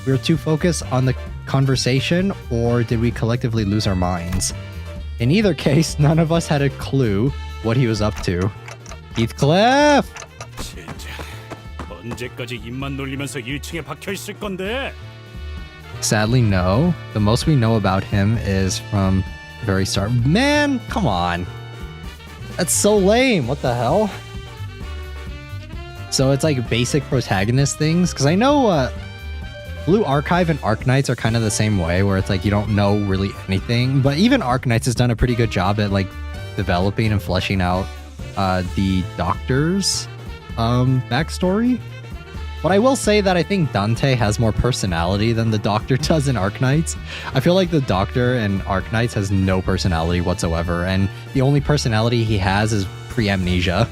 We were too focused on the conversation, or did we collectively lose our minds? In either case, none of us had a clue what he was up to. Heathcliff! 진짜 언제까지 입만 놀리면서 1층에 박혀 있을 건데? Sadly, no. The most we know about him is from the very start. Man, come on. That's so lame. What the hell? So it's like basic protagonist things? Because I know Blue Archive and Arknights are kind of the same way, where it's like you don't know really anything. But even Arknights has done a pretty good job at like developing and fleshing out the Doctor's backstory. But I will say that I think Dante has more personality than the Doctor does in Arknights. I feel like the Doctor in Arknights has no personality whatsoever, and the only personality he has is pre-amnesia.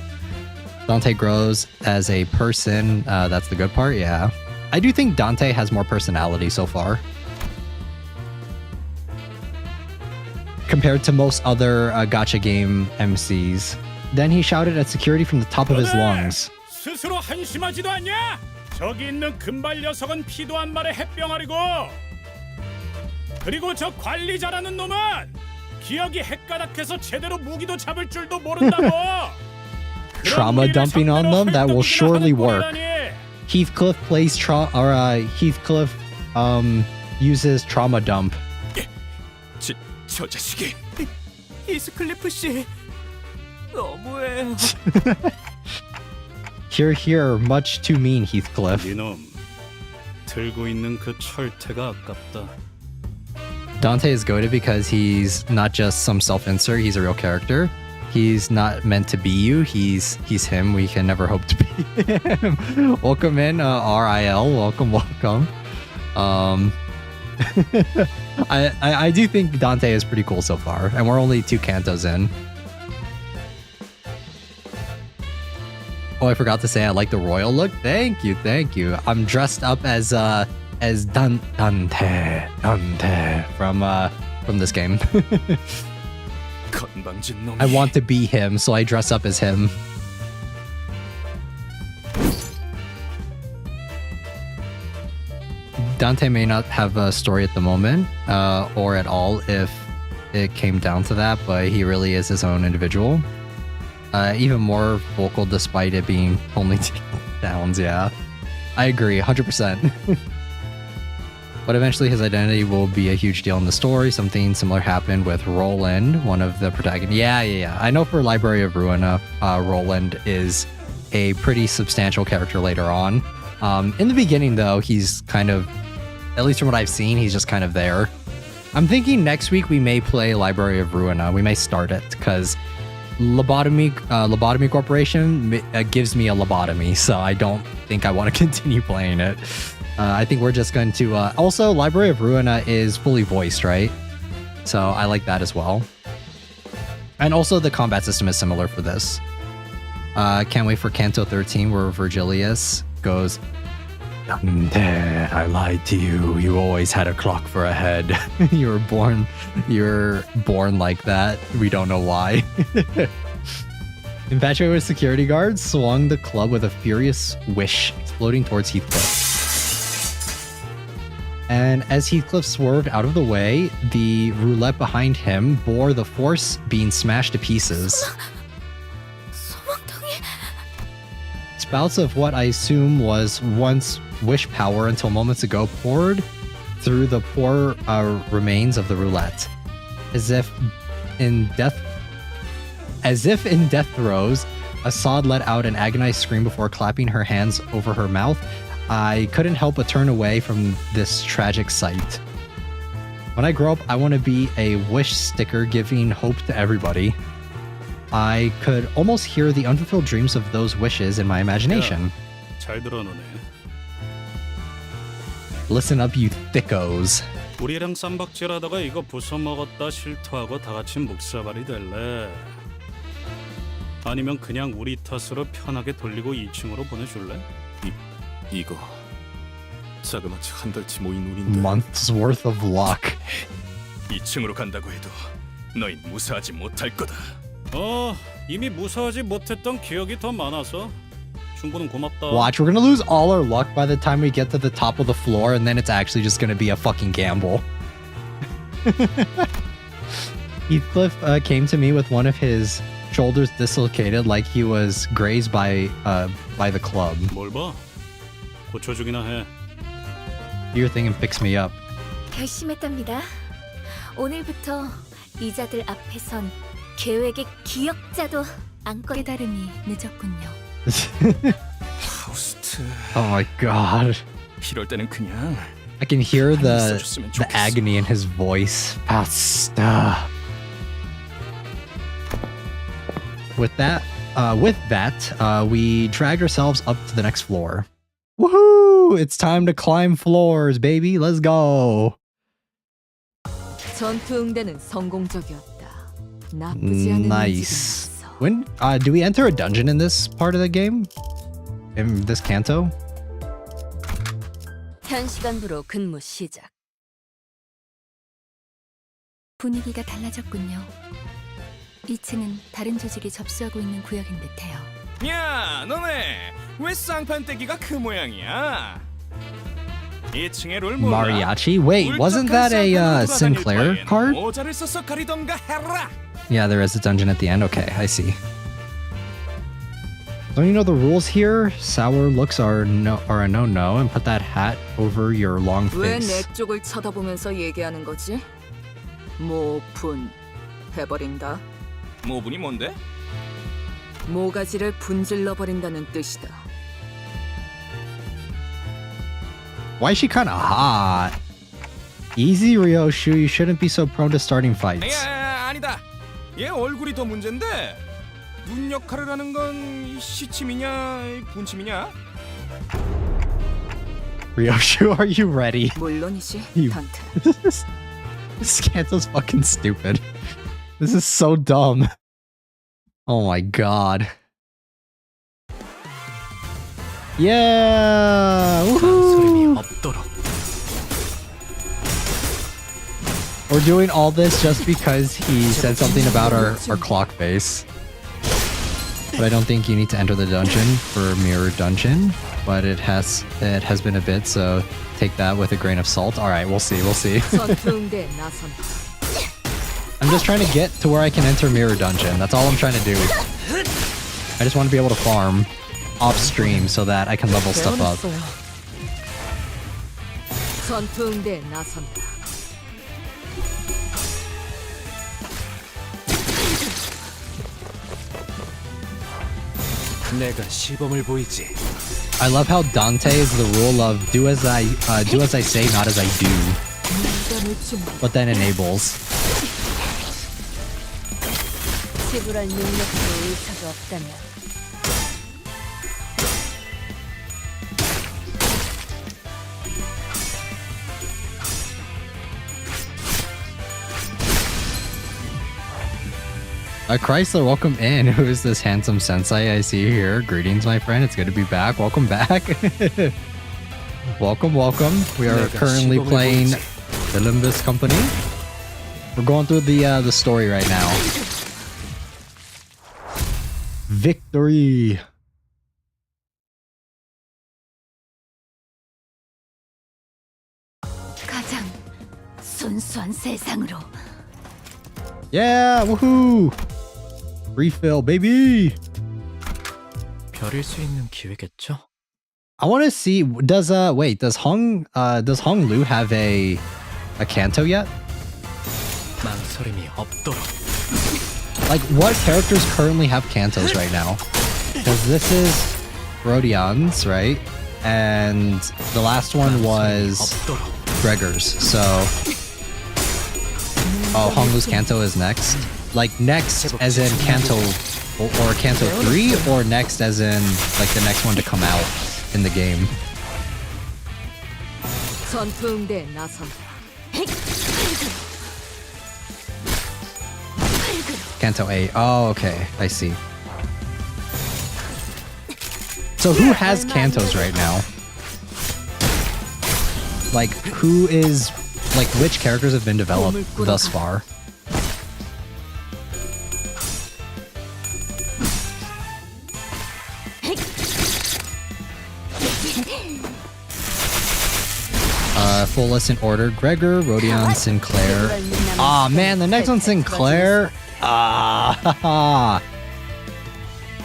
Dante grows as a person. That's the good part, yeah. I do think Dante has more personality so far compared to most other gacha game MCs. Then he shouted at security from the top of his lungs. 스스로 한심하지도 않냐? 저기 있는 금발 녀석은 피도 한 말의 햇병아리고, 그리고 저 관리자라는 놈은 기억이 헷가닥해서 제대로 무기도 잡을 줄도 모른다고. Trauma dumping on them? That will surely work. Heathcliff plays Heathcliff uses trauma dump. 저 자식이. 히스클리프 씨, 너무해요. Here, much too mean, Heathcliff. 이놈, 들고 있는 그 철퇴가 아깝다. Dante is goated because he's not just some self-insert, he's a real character. He's not meant to be you, he's him. We can never hope to be him. Welcome in, RIL. Welcome. I do think Dante is pretty cool so far, and we're only 2 cantos in. Oh, I forgot to say I like the royal look. Thank you. I'm dressed up as Dante from this game. I want to be him, so I dress up as him. Dante may not have a story at the moment, or at all if it came down to that, but he really is his own individual. Even more vocal despite it being only 2 downs, yeah. I agree, 100%. But eventually his identity will be a huge deal in the story. Something similar happened with Roland, one of the protagonists. Yeah. I know for Library of Ruina, Roland is a pretty substantial character later on. In the beginning, though, he's kind of, at least from what I've seen, he's just kind of there. I'm thinking next week we may play Library of Ruina. We may start it, because Lobotomy Corporation gives me a lobotomy, so I don't think I want to continue playing it. I think we're just going to... also, Library of Ruina is fully voiced, right? So I like that as well. And also the combat system is similar for this. Can't wait for Canto 13, where Virgilius goes, Dante, I lied to you. You always had a clock for a head. You're born like that. We don't know why. Infatuated with security guards, swung the club with a furious wish, exploding towards Heathcliff. And as Heathcliff swerved out of the way, the roulette behind him bore the force being smashed to pieces. Spouts of what I assume was once wish power until moments ago poured through the poor remains of the roulette. As if in death throes, Assad let out an agonized scream before clapping her hands over her mouth. I couldn't help but turn away from this tragic sight. When I grow up, I want to be a wish sticker giving hope to everybody. I could almost hear the unfulfilled dreams of those wishes in my imagination. 잘 들어놓네. Listen up, you thickos. 우리랑 쌈박질하다가 이거 부숴먹었다 실토하고 다 같이 묵사발이 될래? 아니면 그냥 우리 탓으로 편하게 돌리고 2층으로 보내줄래? 이거 자그마치 한 달치 모인 운인데. Months worth of luck. 2층으로 간다고 해도 너희 무사하지 못할 거다. 이미 무사하지 못했던 기억이 더 많아서 충분은 고맙다. Watch, we're gonna lose all our luck by the time we get to the top of the floor, and then it's actually just gonna be a fucking gamble. Heathcliff came to me with one of his shoulders dislocated, like he was grazed by the club. 뭘 봐? 고쳐주기나 해. Do your thing and fix me up. 결심했답니다. 오늘부터 이자들 앞에선 계획의 기억자도 안고 깨달음이 늦었군요. 파우스트. Oh my god. 이럴 때는 그냥 I can hear the agony in his voice. Pasta. With that, we dragged ourselves up to the next floor. Woohoo! It's time to climb floors, baby. Let's go. 전투 응대는 성공적이었다. 나쁘지 않은 Nice. When do we enter a dungeon in this part of the game? In this canto? 현 시간부로 근무 시작. 분위기가 달라졌군요. 2층은 다른 조직이 접수하고 있는 구역인 듯해요. 야, 너네 왜 쌍판떼기가 그 모양이야? 2층의 롤 몰라? Mariachi? Wait, wasn't that a Sinclair card? 모자를 써서 가리던가 해라. Yeah, there is a dungeon at the end. Okay, I see. Don't you know the rules here? Sour looks are a no-no, and put that hat over your long 왜 face. 내 쪽을 쳐다보면서 얘기하는 거지? 모분 해버린다. 모분이 뭔데? 모가지를 분질러 버린다는 뜻이다. Why is she kind of hot? Easy, Ryoshu. You shouldn't be so prone to starting fights. 야, 아니다. 얘 얼굴이 더 문제인데 눈 역할을 하는 건 시침이냐 분침이냐? Ryoshu, are you ready? 물론이지, You- 단테. This Canto's fucking stupid. This is so dumb. Oh my god. Yeah! Woohoo! We're doing all this just because he said something about our clock face. But I don't think you need to enter the dungeon for Mirror Dungeon. But it has been a bit, so take that with a grain of salt. Alright, we'll see, we'll see. 전투 응대에 나선다. I'm just trying to get to where I can enter Mirror Dungeon. That's all I'm trying to do. I just want to be able to farm off stream so that I can level stuff up. 전투 응대에 나선다. 내가 시범을 보이지. I love how Dante is the rule of do as I say, not as I do. But then enables. 지불할 능력도 의사도 없다면 Chrysler, welcome in. Who is this handsome sensei I see here? Greetings, my friend. It's good to be back. Welcome back. Welcome, welcome. We are currently playing the Limbus Company. We're going through the story right now. Victory. 가장 순수한 세상으로. Yeah, woohoo! Refill, baby. 별일 수 있는 기회겠죠? I want to see. Does Hong Lu have a Canto yet? 망설임이 없도록. Like, what characters currently have Cantos right now? Because this is Rodian's, right? And the last one was Gregor's. So, Hong Lu's Canto is next. Like next, as in Canto or Canto 3, or next as in like the next one to come out in the game. 전투 응대에 나선다. Canto 8. Oh, okay. I see. So who has Cantos right now? Like, who is... Like, which characters have been developed thus far? Full list in order. Gregor, Rodion, Sinclair. Ah, man, the next one's Sinclair. Ah,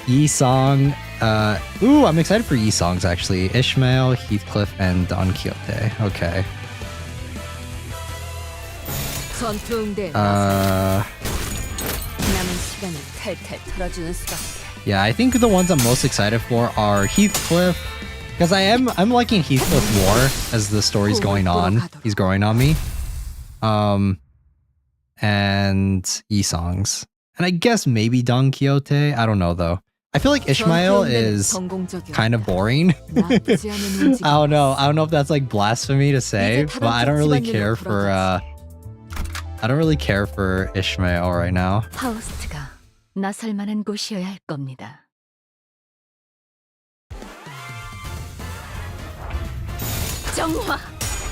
Yi-Song. Ooh, I'm excited for Yi-Songs, actually. Ishmael, Heathcliff, and Don Quixote. Okay. 전투 응대에 남은 시간을 탈탈 털어주는 수밖에. Yeah, I think the ones I'm most excited for are Heathcliff, Because I'm liking Heathcliff more as the story's going on. He's growing on me. And E-Songs. And I guess maybe Don Quixote. I don't know though. I feel like Ishmael is kind of boring. I don't know. I don't know if that's like blasphemy to say, but I don't really care for Ishmael right now. 파우스트가 나설 만한 곳이어야 할 겁니다.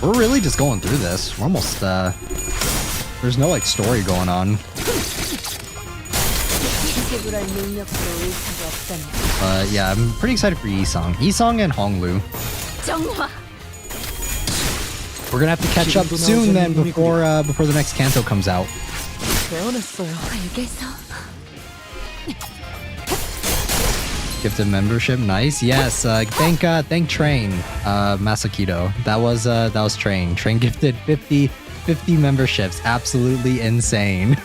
We're really just going through this. We're almost there's no like story going on. Yeah, I'm pretty excited for Yi-Song. Yi-Song and Honglu. We're gonna have to catch up soon then before the next Canto comes out. Gifted membership, nice. Yes, thank Train, Masakito. That was Train. Train gifted 50 memberships. Absolutely insane.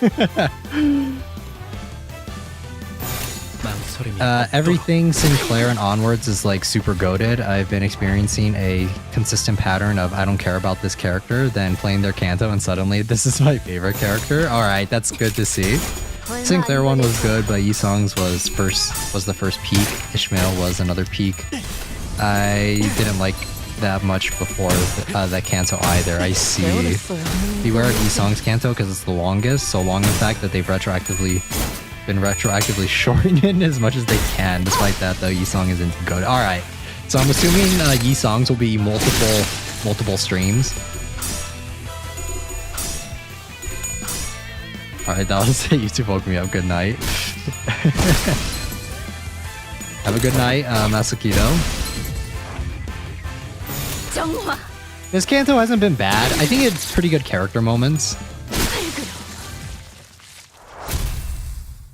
Everything Sinclair and onwards is like super goated. I've been experiencing a consistent pattern of I don't care about this character, then playing their Canto and suddenly this is my favorite character. Alright, that's good to see. Sinclair one was good, but Yi-Song's was the first peak. Ishmael was another peak. I didn't like that much before that Canto either. I see. Beware of Yi-Song's Canto because it's the longest, so long in fact that they've been retroactively shortened as much as they can. Despite that though, Yi-Song isn't good. Alright, so I'm assuming Yi-Songs will be multiple streams. Alright, that was YouTube woke me up. Good night. Have a good night, Masakito. This Canto hasn't been bad. I think it's pretty good character moments.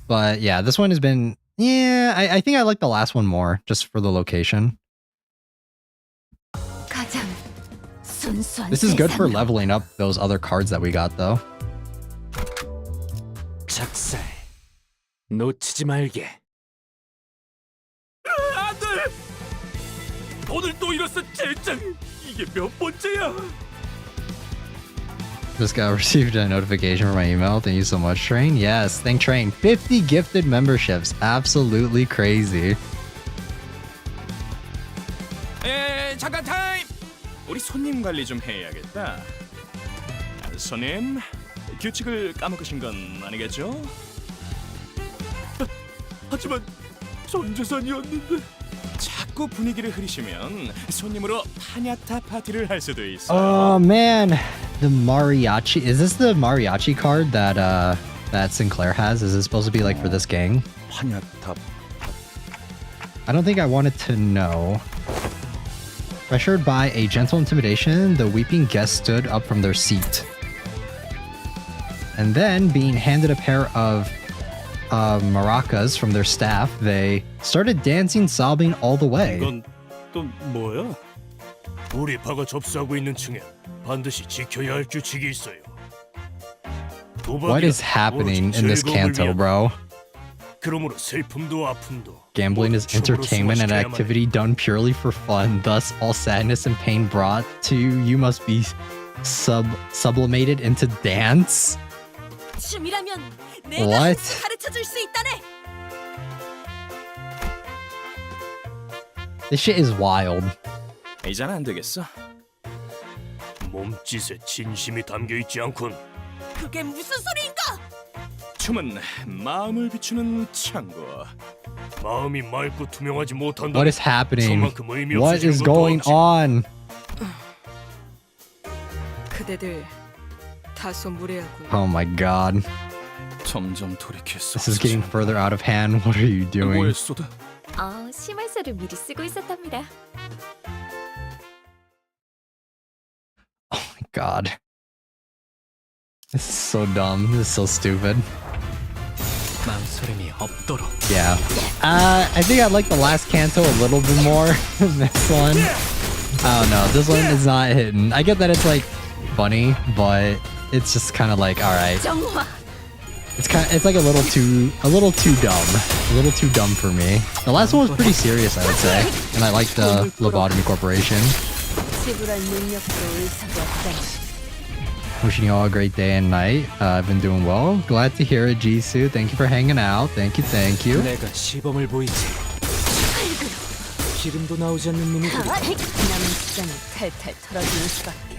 But yeah, this one has been... Yeah, I think I like the last one more, just for the location. This is good for leveling up those other cards that we got, though. 작살 놓치지 말게. 안돼. 돈을 또 잃었어 젠장. 이게 몇 번째야? Just got received a notification from my email. Thank you so much, Train. Yes, thank Train. 50 gifted memberships. Absolutely crazy. 잠깐 타임. 우리 손님 관리 좀 해야겠다. 손님, 규칙을 까먹으신 건 아니겠죠? 하지만 전 재산이었는데. 자꾸 분위기를 흐리시면 손님으로 파냐타 파티를 할 수도 있어요. Oh man, the mariachi. Is this the mariachi card that that Sinclair has? Is it supposed to be like for this gang? 파냐타. I don't think I wanted to know. Pressured by a gentle intimidation, the weeping guests stood up from their seat. And then, being handed a pair of maracas from their staff, they started dancing, sobbing all the way. 이건 또 뭐야? 우리 파가 접수하고 있는 층에 반드시 지켜야 할 규칙이 있어요. What is happening in this Canto, bro? 그러므로 슬픔도 아픔도 Gambling is entertainment and activity done purely for fun. Thus, all sadness and pain brought to you must be sublimated into dance. 춤이라면 내가 What? 가르쳐줄 수 있다네. This shit is wild. 이제는 안 되겠어. 몸짓에 진심이 담겨 있지 않군. 그게 무슨 소리인가? 춤은 마음을 비추는 창고. 마음이 맑고 투명하지 못한다. What is happening? 저만큼 의미 What is 없어지는 것도 going 없지. on? 그대들 다소 무례하고. Oh my god. 점점 돌이킬 수 This is getting further out of hand. What are you doing? 심할서를 미리 쓰고 있었답니다. Oh my god. This is so dumb. This is so stupid. 망설임이 없도록. Yeah. I think I like the last Canto a little bit more than this one. I don't know. This one is not hitting. I get that it's like funny, but it's just kind of like, alright. it's like a little too dumb for me. The last one was pretty serious, I would say, and I like the Lobotomy Corporation. Wishing you all a great day and night. I've been doing well. Glad to hear it, Jisoo. Thank you for hanging out. Thank you. 내가 시범을 보이지. 기름도 나오지 않는 놈이 남은 시간이 탈탈 털어지는 수밖에.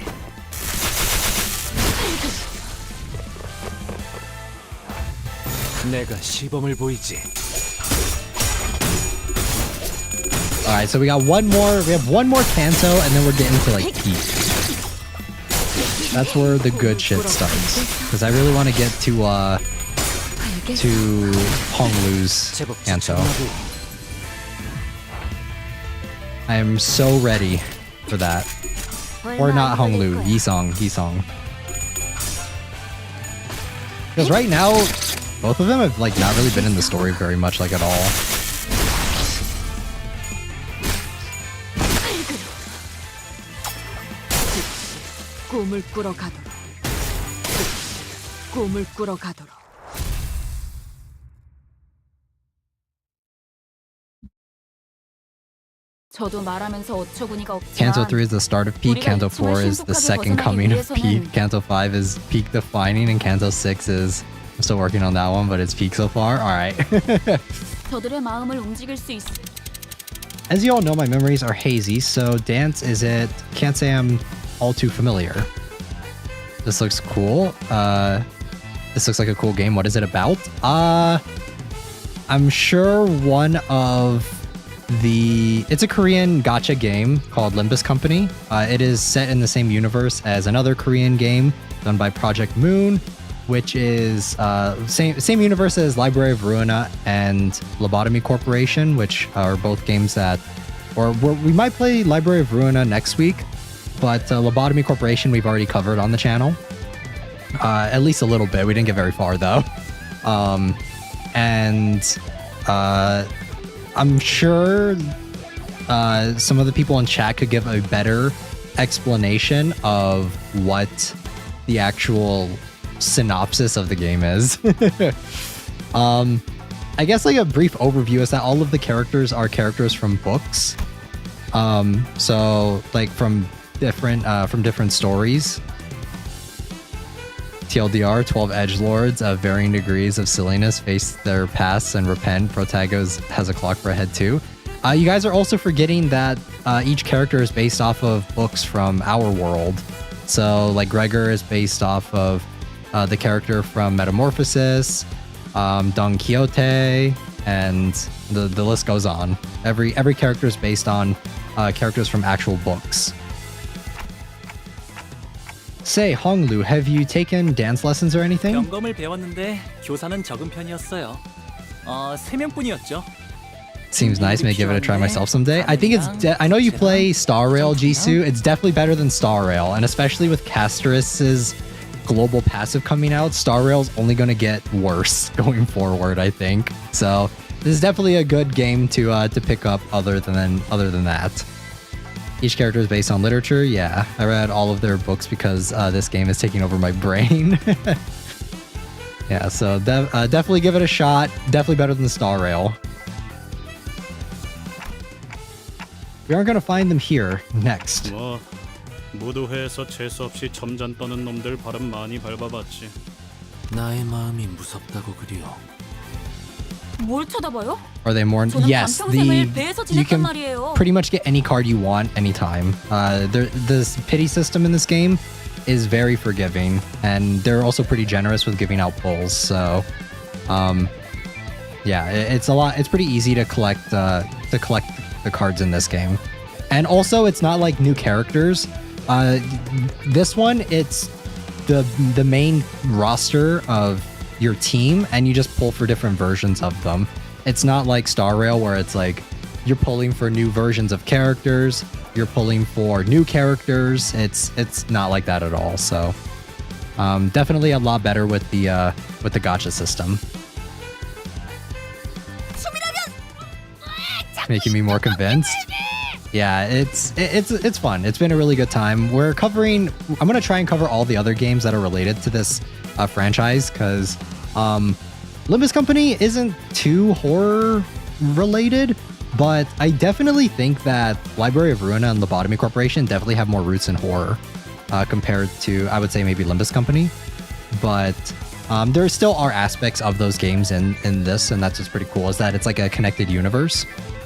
내가 시범을 보이지. Alright, so we got one more. We have one more Canto, and then we're getting to like peak. That's where the good shit starts. Because I really want to get to Honglu's Canto. I am so ready for that. Or not Honglu, Yisong. Because right now, both of them have like not really been in the story very much, like at all. 꿈을 꾸러 가도록. 꿈을 꾸러 가도록. 저도 말하면서 어처구니가 없지만 Canto 3 is the start of peak, Canto 4 is the second coming of peak, Canto 5 is peak defining, and Canto 6 is... I'm still working on that one, but it's peak so far. Alright. 저들의 마음을 움직일 수 있. As you all know, my memories are hazy, so dance is it... Can't say I'm all too familiar. This looks cool. This looks like a cool game. What is it about? I'm sure one of the... It's a Korean gacha game called Limbus Company. It is set in the same universe as another Korean game done by Project Moon, which is same universe as Library of Ruina and Lobotomy Corporation, which are both games that... Or we might play Library of Ruina next week, but Lobotomy Corporation we've already covered on the channel. At least a little bit. We didn't get very far though. I'm sure some of the people in chat could give a better explanation of what the actual synopsis of the game is. I guess like a brief overview is that all of the characters are characters from books. So like from different stories. TLDR, 12 edgelords of varying degrees of silliness face their pasts and repent. Protagos has a clock for a head too. You guys are also forgetting that each character is based off of books from our world. So like Gregor is based off of the character from Metamorphosis, Don Quixote, and the list goes on. Every character is based on characters from actual books. Say, Honglu, have you taken dance lessons or anything? 경검을 배웠는데 교사는 적은 편이었어요. 3명뿐이었죠. Seems nice. May give it a try myself someday. I think it's... I know you play Star Rail, Jisoo. It's definitely better than Star Rail, and especially with Casterus's global passive coming out, Star Rail's only going to get worse going forward, I think. So this is definitely a good game to pick up other than that. Each character is based on literature. Yeah, I read all of their books because this game is taking over my brain. Yeah, so definitely give it a shot. Definitely better than Star Rail. We aren't gonna find them here next. 뭐 무도회에서 재수 없이 점잔 떠는 놈들 발음 많이 밟아봤지. 나의 마음이 무섭다고 그려. 뭘 쳐다봐요? Are they more? Yes, you can 말이에요. pretty much get any card you want anytime. This pity system in this game is very forgiving, and they're also pretty generous with giving out pulls. So, yeah, it's a lot. It's pretty easy to collect the cards in this game, and also it's not like new characters. This one, it's the main roster of your team, and you just pull for different versions of them. It's not like Star Rail where it's like you're pulling for new versions of characters, you're pulling for new characters. It's not like that at all. So definitely a lot better with the gacha system. Making me more convinced. Yeah, it's fun. It's been a really good time. I'm gonna try and cover all the other games that are related to this franchise, because Limbus Company isn't too horror related, but I definitely think that Library of Ruina and Lobotomy Corporation definitely have more roots in horror compared to, I would say, maybe Limbus Company. But there still are aspects of those games in this, and that's what's pretty cool, is that it's like a connected universe.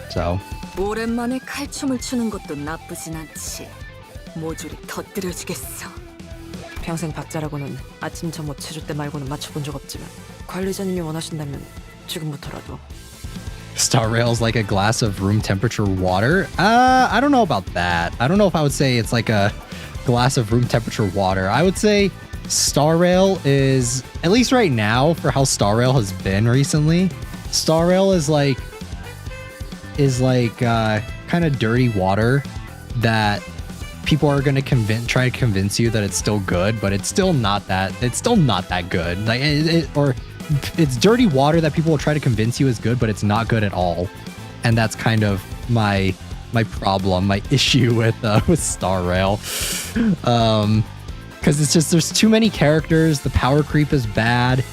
So. 오랜만에 칼춤을 추는 것도 나쁘진 않지. 모조리 터뜨려주겠어. 평생 박자라고는 아침 점호 체조 때 말고는 맞춰본 적 없지만 관리자님이 원하신다면 지금부터라도. Star Rail's like a glass of room temperature water? I don't know about that. I don't know if I would say it's like a glass of room temperature water. I would say Star Rail is, at least right now, for how Star Rail has been recently, Star Rail is like kind of dirty water that people are gonna try to convince you that it's still good, but it's still not that good. Like or it's dirty water that people will try to convince you is good, but it's not good at all. And that's kind of my problem, my issue with Star Rail. Because it's just, there's too many characters, the power creep is bad.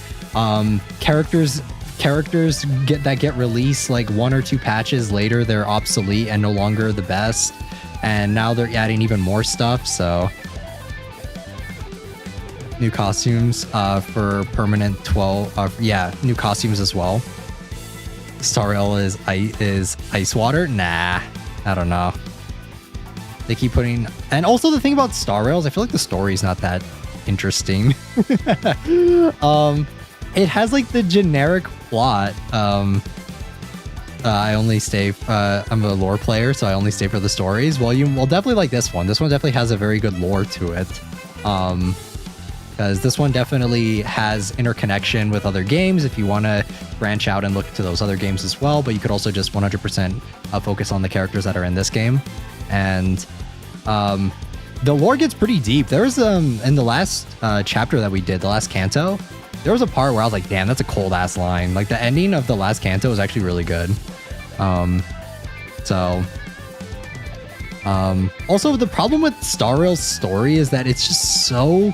Characters get released like 1 or 2 patches later, they're obsolete and no longer the best. And now they're adding even more stuff, so new costumes for permanent 12. Yeah, new costumes as well. Star Rail is ice water? Nah, I don't know. They keep putting, and also the thing about Star Rails, I feel like the story's not that interesting. It has like the generic plot. I only stay. I'm a lore player, so I only stay for the stories. Well, you will definitely like this one. This one definitely has a very good lore to it. Because this one definitely has interconnection with other games if you want to branch out and look to those other games as well. But you could also just 100% focus on the characters that are in this game. And the lore gets pretty deep. There's in the last chapter that we did, the last canto, there was a part where I was like, damn, that's a cold ass line. Like the ending of the last canto is actually really good. Also the problem with Star Rail's story is that it's just so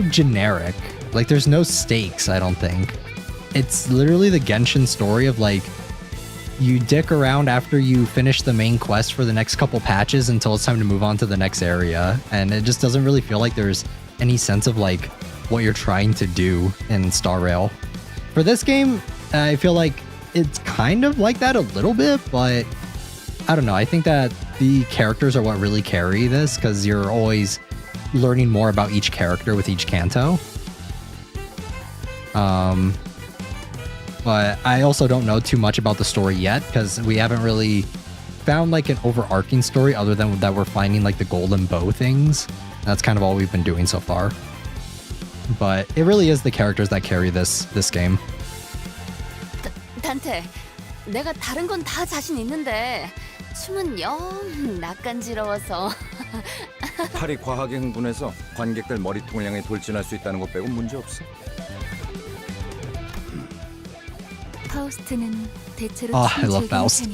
generic. Like there's no stakes, I don't think. It's literally the Genshin story of like, you dick around after you finish the main quest for the next couple patches until it's time to move on to the next area. And it just doesn't really feel like there's any sense of like what you're trying to do in Star Rail. For this game, I feel like it's kind of like that a little bit, but I don't know. I think that the characters are what really carry this, because you're always learning more about each character with each canto. But I also don't know too much about the story yet, because we haven't really found like an overarching story other than that we're finding like the golden bow things. That's kind of all we've been doing so far. But it really is the characters that carry this game. 단테, 내가 다른 건 다 자신 있는데 춤은 영 낯간지러워서. 팔이 과하게 흥분해서 관객들 머리통을 향해 돌진할 수 있다는 것 빼고 문제 없어. 파우스트는 대체로 I love Faust.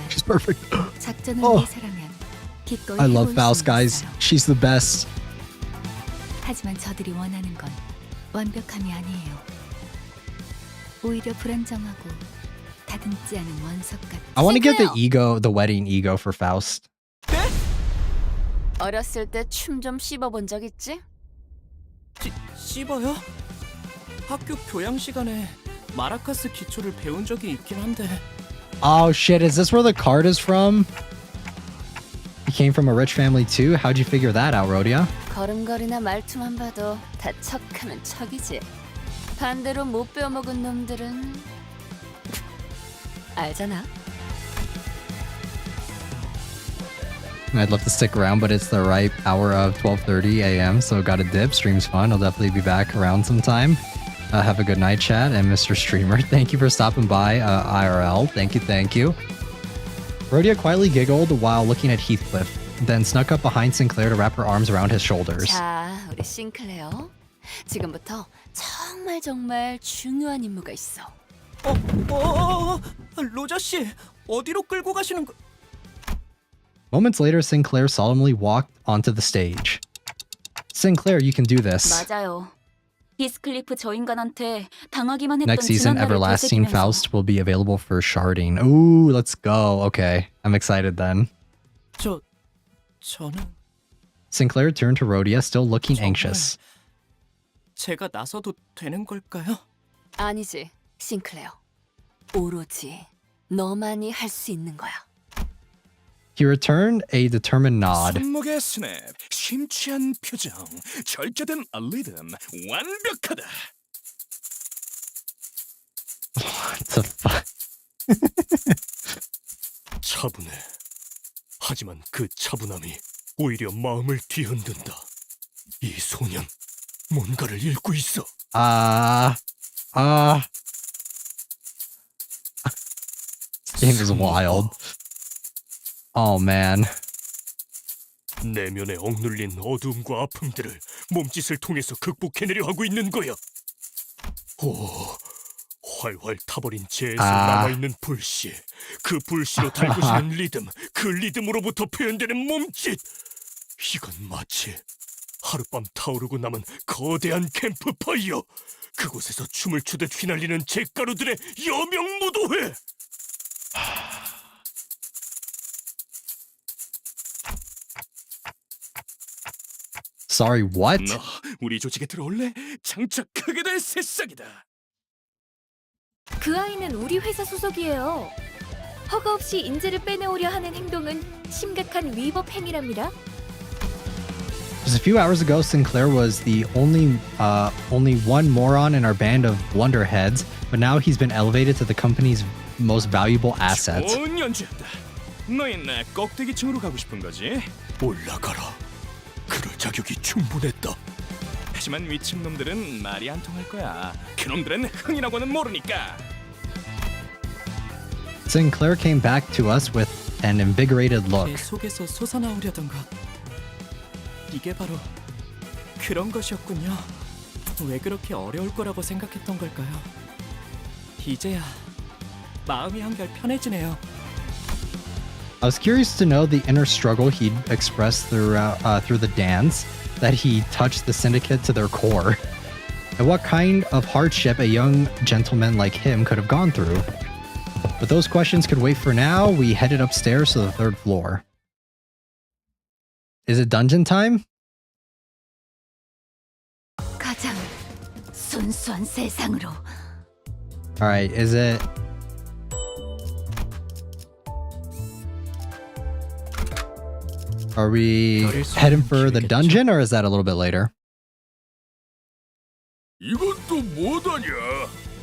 She's perfect. 작전을 위해서라면 기꺼이 I love 해볼 Faust, 수는 guys. 있어요. She's the best. 하지만 저들이 원하는 건 완벽함이 아니에요. 오히려 불안정하고 다듬지 않은 원석 같은. I want to get the wedding ego for Faust. 어렸을 때 춤 좀 씹어본 적 있지? 씹어요? 학교 교양 시간에 마라카스 기초를 배운 적이 있긴 한데. Oh shit, is this where the card is from? He came from a rich family too? How'd you figure that out, Rhodia? 걸음걸이나 말투만 봐도 다 척하면 척이지. 반대로 못 배워먹은 놈들은 알잖아. I'd love to stick around, but it's the right hour of 12:30 a.m. So got a dip. Stream's fun. I'll definitely be back around sometime. Have a good night, chat. And Mr. Streamer, thank you for stopping by IRL. Thank you. Rhodia quietly giggled while looking at Heathcliff, then snuck up behind Sinclair to wrap her arms around his shoulders. 자, 우리 싱클레어. 지금부터 정말 중요한 임무가 있어. 로저 씨, 어디로 끌고 가시는 거? Moments later, Sinclair solemnly walked onto the stage. Sinclair, you can do this. 맞아요. 히스클리프 저 인간한테 당하기만 했던 Next season, 지난날을 Everlasting 되새기면서 Faust will be available for sharding. Ooh, let's go. Okay, I'm excited then. 저는 Sinclair turned to Rhodia, still looking anxious. 제가 나서도 되는 걸까요? 아니지, 싱클레어. 오로지 너만이 할 수 있는 거야. He returned a determined nod. 손목의 스냅, 심취한 표정, 절제된 리듬, 완벽하다. What the fuck? 차분해. 하지만 그 차분함이 오히려 마음을 뒤흔든다. 이 소년 뭔가를 읽고 있어. This game is wild. Oh man. 내면에 억눌린 어두움과 아픔들을 몸짓을 통해서 극복해내려 하고 있는 거야. 오, 활활 타버린 재에서 남아있는 불씨, 그 불씨로 달구시는 리듬, 그 리듬으로부터 표현되는 몸짓. 이건 마치 하룻밤 타오르고 남은 거대한 캠프파이어. 그곳에서 춤을 추듯 휘날리는 잿가루들의 여명무도회. Sorry, what? 너 우리 조직에 들어올래? 장착하게 될 새싹이다. 그 아이는 우리 회사 소속이에요. 허가 없이 인재를 빼내오려 하는 행동은 심각한 위법 행위랍니다. Just a few hours ago, Sinclair was the only one moron in our band of blunderheads, but now he's been elevated to the company's most valuable asset. 좋은 연주였다. 너희 나 꼭대기층으로 가고 싶은 거지? 올라가라. 그럴 자격이 충분했다. 하지만 위층 놈들은 말이 안 통할 거야. 그놈들은 흥이라고는 모르니까. Sinclair came back to us with an invigorated look. 제 속에서 솟아나오려던 것. 이게 바로 그런 것이었군요. 왜 그렇게 어려울 거라고 생각했던 걸까요? 이제야 마음이 한결 편해지네요. I was curious to know the inner struggle he'd expressed through the dance, that he touched the syndicate to their core, and what kind of hardship a young gentleman like him could have gone through. But those questions could wait for now. We headed upstairs to the third floor. Is it dungeon time? 가장 순수한 세상으로. Alright, is it... Are we heading for the dungeon, or is that a little bit later? 이건 또 뭐다냐?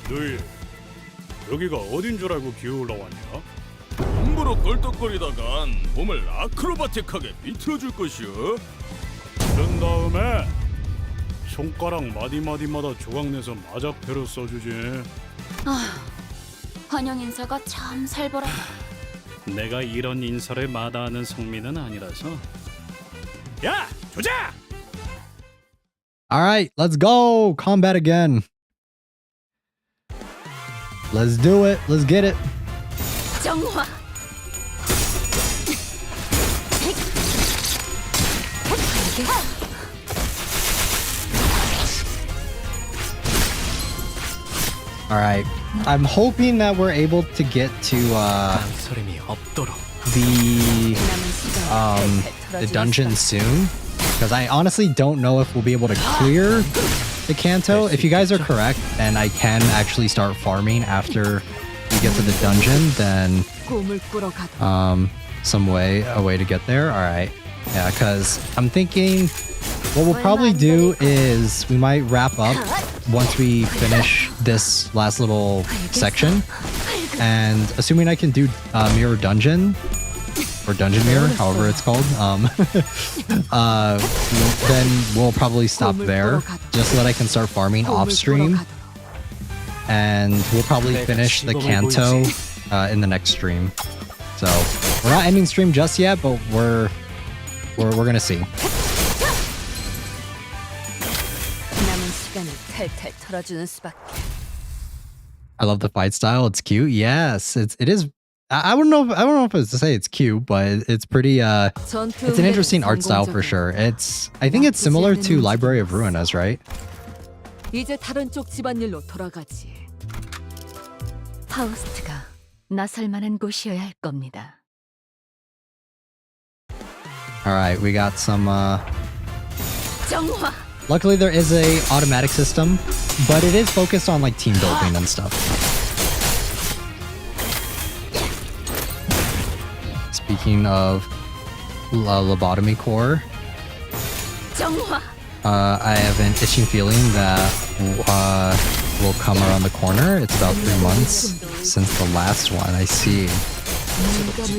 너희 여기가 어딘 줄 알고 기어올라 왔냐? 공부로 껄떡거리다간 몸을 아크로바틱하게 비틀어줄 것이오. 그런 다음에 손가락 마디마디마다 조각내서 마자표로 써주지. 아, 환영 인사가 참 살벌하다. 내가 이런 인사를 마다하는 성민은 아니라서. 야, 조자! Alright, let's go! Combat again. Let's do it. Let's get it. 정화. Alright. I'm hoping that we're able to get to the dungeon soon, because I honestly don't know if we'll be able to clear the Canto. If you guys are correct and I can actually start farming after we get to the dungeon, then a way to get there. Alright. Yeah, because I'm thinking what we'll probably do is we might wrap up once we finish this last little section, and assuming I can do Mirror Dungeon or Dungeon Mirror, however it's called, then we'll probably stop there just so that I can start farming off stream, and we'll probably finish the Canto in the next stream. So we're not ending stream just yet, but we're gonna see. I love the fight style. It's cute. Yes, it is. I don't know if it's to say it's cute, but it's pretty. It's an interesting art style for sure. I think it's similar to Library of Ruinas, right? 이제 다른 쪽 집안일로 돌아가지. 파우스트가 나설 만한 곳이어야 할 겁니다. Alright, we got some 정화. luckily there is a automatic system, but it is focused on like team building and stuff. Speaking of lobotomy core, 정화. I have an itching feeling that will come around the corner. It's about 3 months since the last one. I see.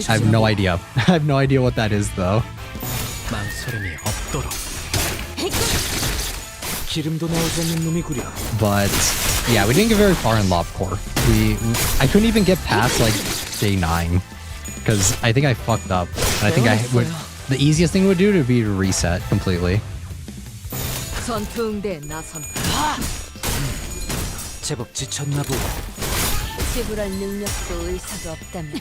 I have no idea. I have no idea what that is though. 망설임이 없도록. 기름도 나오지 않는 놈이구려. But yeah, we didn't get very far in Lob Core. I couldn't even get past like day 9 because I think I fucked up. And I think the easiest thing would do would be to reset completely. 전투응대 나선. 제법 지쳤나 보. 지불할 능력도 의사도 없다면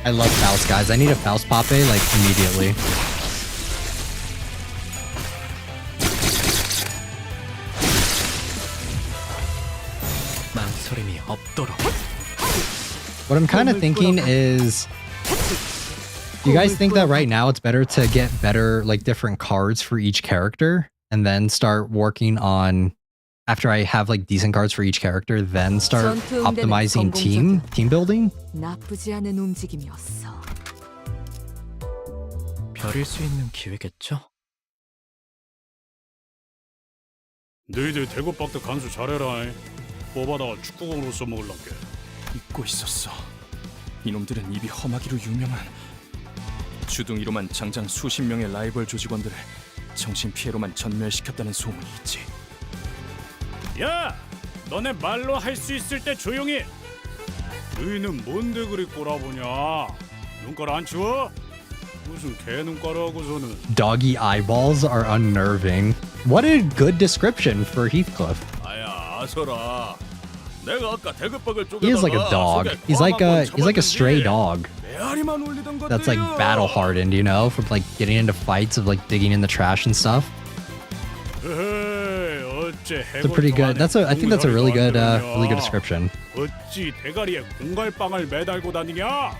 I love Faust, guys. I need a Faust Pape like immediately. 망설임이 없도록. What I'm kind of thinking is, you guys think that right now it's better to get better, like different cards for each character and then start working on, after I have like decent cards for each character, then start optimizing team building? 나쁘지 않은 움직임이었어. 별일 수 있는 기회겠죠? 너희들 대구박대 간수 잘해라. 뽑아다가 축구공으로 써먹을란게. 잊고 있었어. 이놈들은 입이 험하기로 유명한 주둥이로만 장장 수십 명의 라이벌 조직원들을 정신피해로만 전멸시켰다는 소문이 있지. 야! 너네 말로 할 수 있을 때 조용히! 너희는 뭔데 그리 꼬라보냐? 눈깔 안 치워? 무슨 개 눈깔을 하고서는. Doggy eyeballs are unnerving. What a good description for Heathcliff. 아야 아서라. 내가 아까 대급박을 He is like a dog. He's like a stray dog. That's like battle hardened, you know, from like getting into fights of like digging in the trash and stuff. It's a pretty good. I think that's a really good description. 어찌 대가리에 공갈빵을 매달고 다니냐?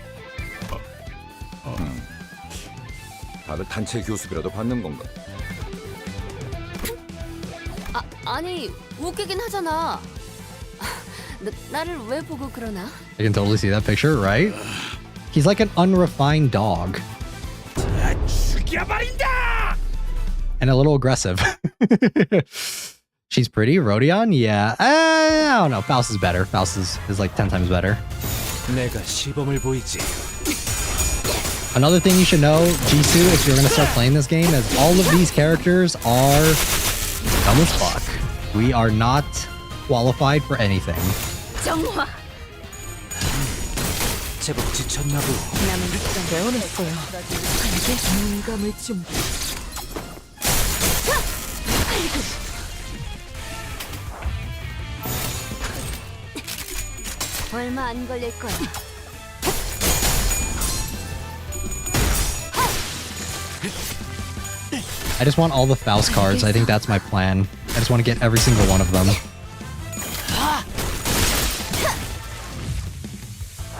다들 단체 교습이라도 받는 건가? 아니 웃기긴 하잖아. 나를 왜 보고 그러나? I can totally see that picture, right? He's like an unrefined dog. 죽여버린다! And a little aggressive. She's pretty, Rodion? Yeah. I don't know. Faust is better. Faust is like 10 times better. 내가 시범을 보이지. Another thing you should know, Jisoo, if you're going to start playing this game, is all of these characters are dumb as fuck. We are not qualified for anything. 정화. 제법 지쳤나 보. 남은 시간 배워냈어요. 눈 감을 준비. 얼마 안 걸릴 거야. I just want all the Faust cards. I think that's my plan. I just want to get every single one of them.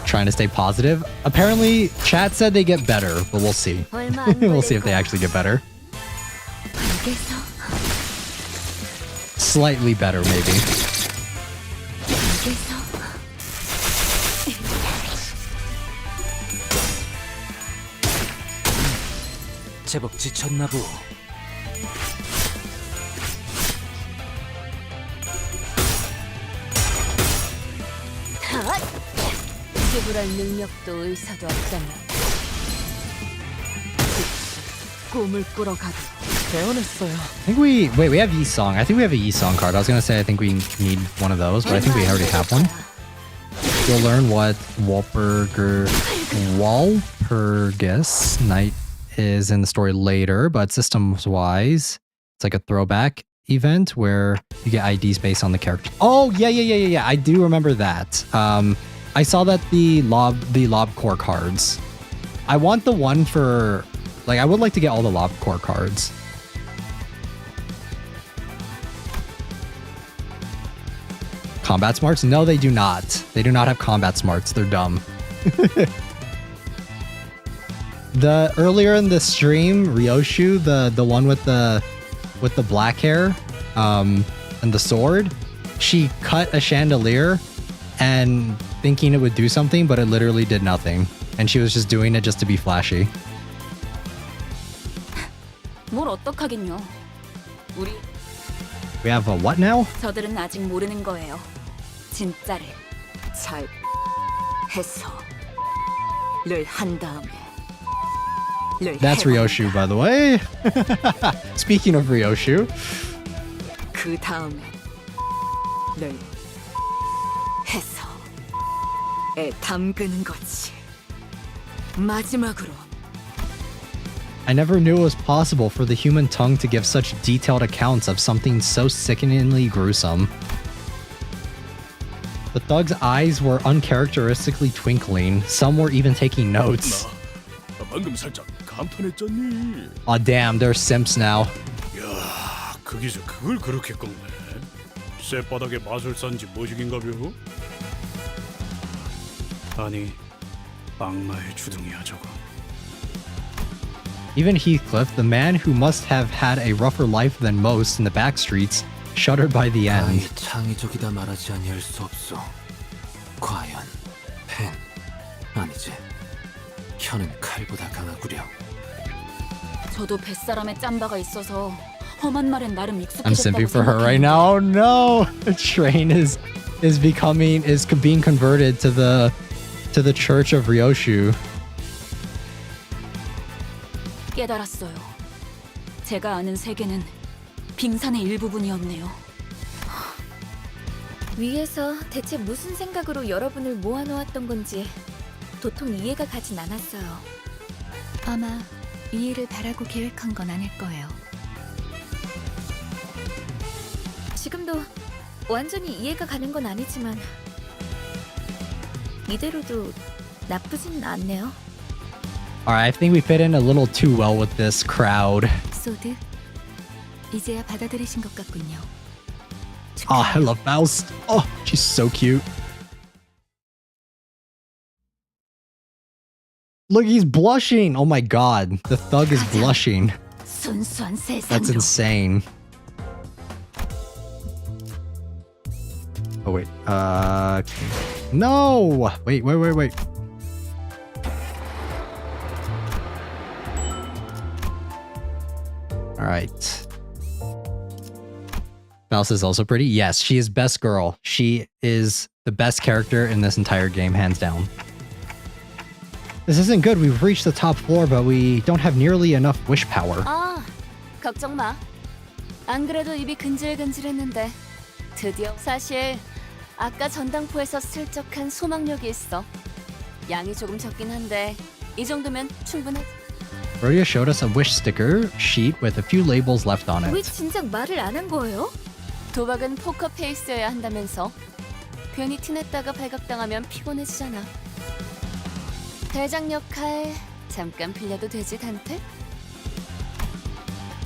Trying to stay positive. Apparently, chat said they get better, but we'll see. We'll see if they actually get better. Slightly better, maybe. 제법 지쳤나 보. 지불할 능력도 의사도 없다면 꿈을 꾸러가도 배워냈어요. I think we have Yi-Song. I think we have a Yi-Song card. I was gonna say I think we need one of those, but I think we already have one. You'll learn what Walpurgis Knight is in the story later, but systems-wise, it's like a throwback event where you get IDs based on the character. Oh, yeah. I do remember that. I saw that the lob core cards. I want the one for, like, I would like to get all the lob core cards. Combat smarts? No, they do not. They do not have combat smarts. They're dumb. The earlier in the stream, Ryoshu, the one with the black hair, and the sword, she cut a chandelier and thinking it would do something, but it literally did nothing. And she was just doing it just to be flashy. 뭘 어떡하긴요. 우리 We have a what now? 저들은 아직 모르는 거예요. 진짜를 잘 해서 를 한 다음에 를 That's Ryoshu, by the way. Speaking of Ryoshu. 그 다음에 를 해서 에 담그는 거지. 마지막으로 I never knew it was possible for the human tongue to give such detailed accounts of something so sickeningly gruesome. The thug's eyes were uncharacteristically twinkling. Some were even taking notes. 방금 살짝 감탄했잖니. Aw, damn, they're simps now. 야, 거기서 그걸 그렇게 꺾네. 쇳바닥에 마술사인지 뭐시긴가벼? 아니, 악마의 주둥이야 저거. Even Heathcliff, the man who must have had a rougher life than most in the back streets, shuddered by the end. 창의적이다 말하지 아니할 수 없어. 과연 펜 아니지. 혀는 칼보다 강하구려. 저도 뱃사람에 짬바가 있어서 험한 말엔 나름 I'm 익숙해졌다고 simping for her right now. Oh no! The train is being converted to the church of Ryoshu. 깨달았어요. 제가 아는 세계는 빙산의 일부분이었네요. 위에서 대체 무슨 생각으로 여러분을 모아놓았던 건지 도통 이해가 가진 않았어요. 아마 이해를 바라고 계획한 건 아닐 거예요. 지금도 완전히 이해가 가는 건 아니지만 이대로도 나쁘진 않네요. Alright, I think we fit in a little too well with this crowd. 소드, 이제야 받아들이신 것 같군요. Oh, I love Faust. Oh, she's so cute. Look, he's blushing. Oh my god, the thug is blushing. 순수한 세상으로. That's insane. Oh wait, no! Wait. Alright. Mouse is also pretty. Yes, she is best girl. She is the best character in this entire game, hands down. This isn't good. We've reached the top floor, but we don't have nearly enough wish power. 아, 걱정 마. 안 그래도 입이 근질근질했는데 드디어 사실 아까 전당포에서 슬쩍한 소망력이 있어. 양이 조금 적긴 한데 이 정도면 충분하지. Rodia showed us a wish sticker sheet with a few labels left on 왜 it. 진작 말을 안 한 거예요? 도박은 포커 페이스여야 한다면서. 괜히 티냈다가 발각당하면 피곤해지잖아. 대장 역할 잠깐 빌려도 되지, 단테?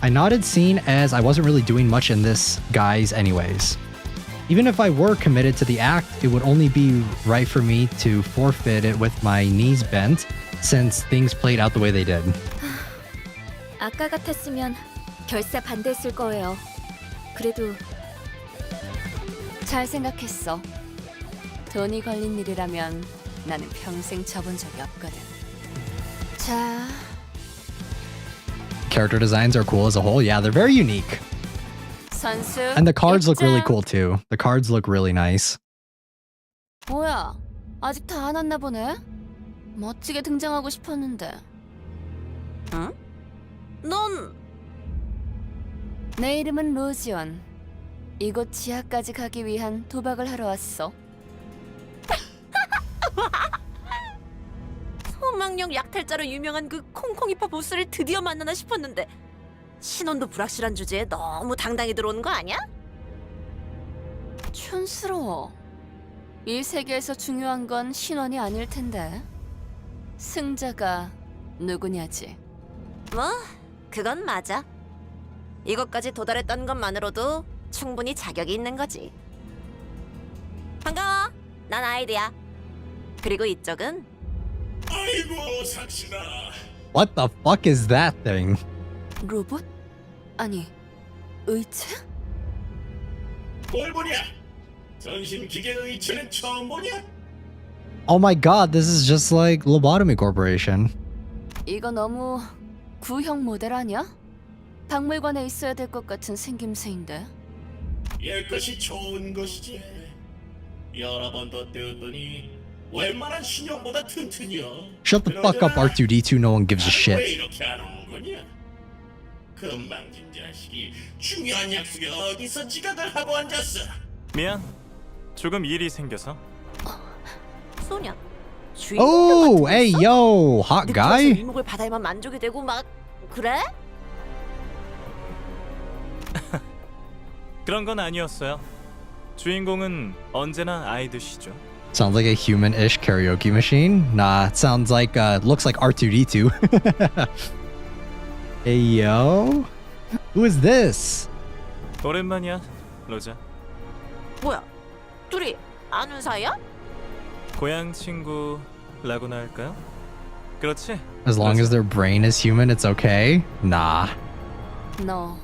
I nodded, seeing as I wasn't really doing much in this, guys, anyways. Even if I were committed to the act, it would only be right for me to forfeit it with my knees bent, since things played out the way they did. 아까 같았으면 결사 반대했을 거예요. 그래도 잘 생각했어. 돈이 걸린 일이라면 나는 평생 접은 적이 없거든. 자, Character designs are cool as a whole. Yeah, they're very unique. 선수. And the cards look really 입장. cool too. The cards look really nice. 뭐야? 아직 다 안 왔나 보네. 멋지게 등장하고 싶었는데. 응? 넌 내 이름은 로지온. 이곳 지하까지 가기 위한 도박을 하러 왔어. 소망력 약탈자로 유명한 그 콩콩이파 보스를 드디어 만나나 싶었는데 신원도 불확실한 주제에 너무 당당히 들어오는 거 아니야? 촌스러워. 이 세계에서 중요한 건 신원이 아닐 텐데. 승자가 누구냐지. 뭐, 그건 맞아. 이것까지 도달했던 것만으로도 충분히 자격이 있는 거지. 반가워. 난 아이드야. 그리고 이쪽은 아이고 삭신아. What the fuck is that thing? 로봇? 아니, 의체? 뭘 보냐? 전신 기계 의체는 처음 보냐? Oh my god, this is just like Lobotomy Corporation. 이거 너무 구형 모델 아니야? 박물관에 있어야 될 것 같은 생김새인데. 옛것이 좋은 것이지. 여러 번 덧대었더니 웬만한 신형보다 튼튼이여. Shut the fuck up, R2D2. No one gives a 왜 shit. 이렇게 안 오는 거냐? 금방진 자식이 중요한 약속에 어디서 지각을 하고 앉았어? 미안. 조금 일이 생겨서. 소냐. Oh, hey, yo, hot guy. 이목을 받아야만 만족이 되고 막 그래? 그런 건 아니었어요. 주인공은 언제나 아이드시죠. Sounds like a human-ish karaoke machine. Nah, it sounds like, looks like R2D2. Hey, yo. Who is this? 오랜만이야, 로자. 뭐야? 둘이 아는 사이야? 고향 친구라고나 할까요? 그렇지? As long as their brain is human, it's okay? Nah. 너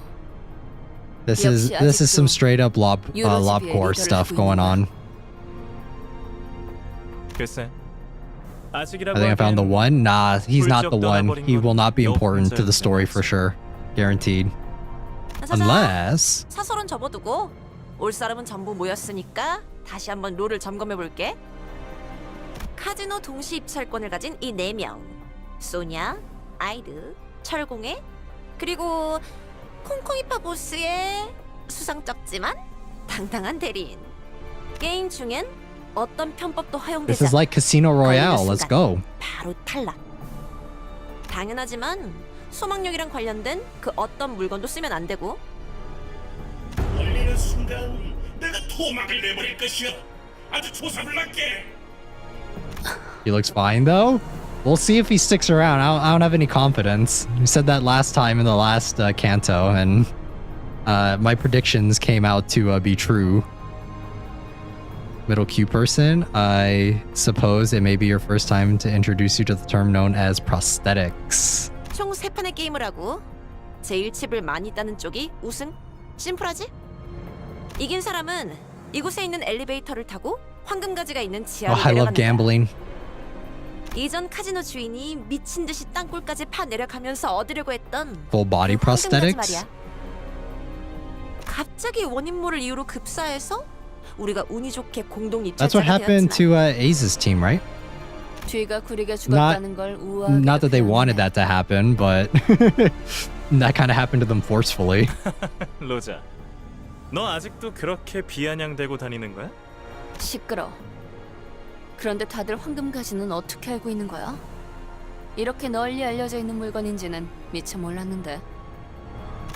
This is some straight up lobcore stuff going on. 글쎄. I think I found the one. Nah, he's not the one. He will not be important to the story for sure. Guaranteed. Unless... 사설은 접어두고 올 사람은 전부 모였으니까 다시 한번 롤을 점검해 볼게. 카지노 동시 입찰권을 가진 이 4명. 소냐, 아이드, 철공애, 그리고 콩콩이파 보스의 수상쩍지만 당당한 대리인. 게임 중엔 어떤 편법도 This 허용되지 is like Casino Royale. Let's go. 바로 탈락. 당연하지만 소망력이랑 관련된 그 어떤 물건도 쓰면 안 되고. 걸리는 순간 내가 토막을 내버릴 것이야. 아주 조사불납게. He looks fine though. We'll see if he sticks around. I don't have any confidence. You said that last time in the last Canto, and my predictions came out to be true. Middle Q person, I suppose it may be your first time to introduce you to the term known as prosthetics. 총 3판의 게임을 하고 제일 칩을 많이 따는 쪽이 우승. 심플하지? 이긴 사람은 이곳에 있는 엘리베이터를 타고 황금가지가 있는 지하로 I love 내려간다. gambling. 이전 카지노 주인이 미친 듯이 땅굴까지 파 내려가면서 얻으려고 했던 Full body 그 황금가지 prosthetics? 말이야. 갑자기 원인 모를 이유로 급사해서 우리가 운이 좋게 공동 That's what 입찰자가 happened 되었지만 to Aze's team, right? 뒤가 구리게 죽었다는 걸 우아하게. Not that they wanted that to happen, but that kind of happened to them forcefully. 로자, 너 아직도 그렇게 비아냥대고 다니는 거야? 시끄러. 그런데 다들 황금가지는 어떻게 알고 있는 거야? 이렇게 널리 알려져 있는 물건인지는 미처 몰랐는데.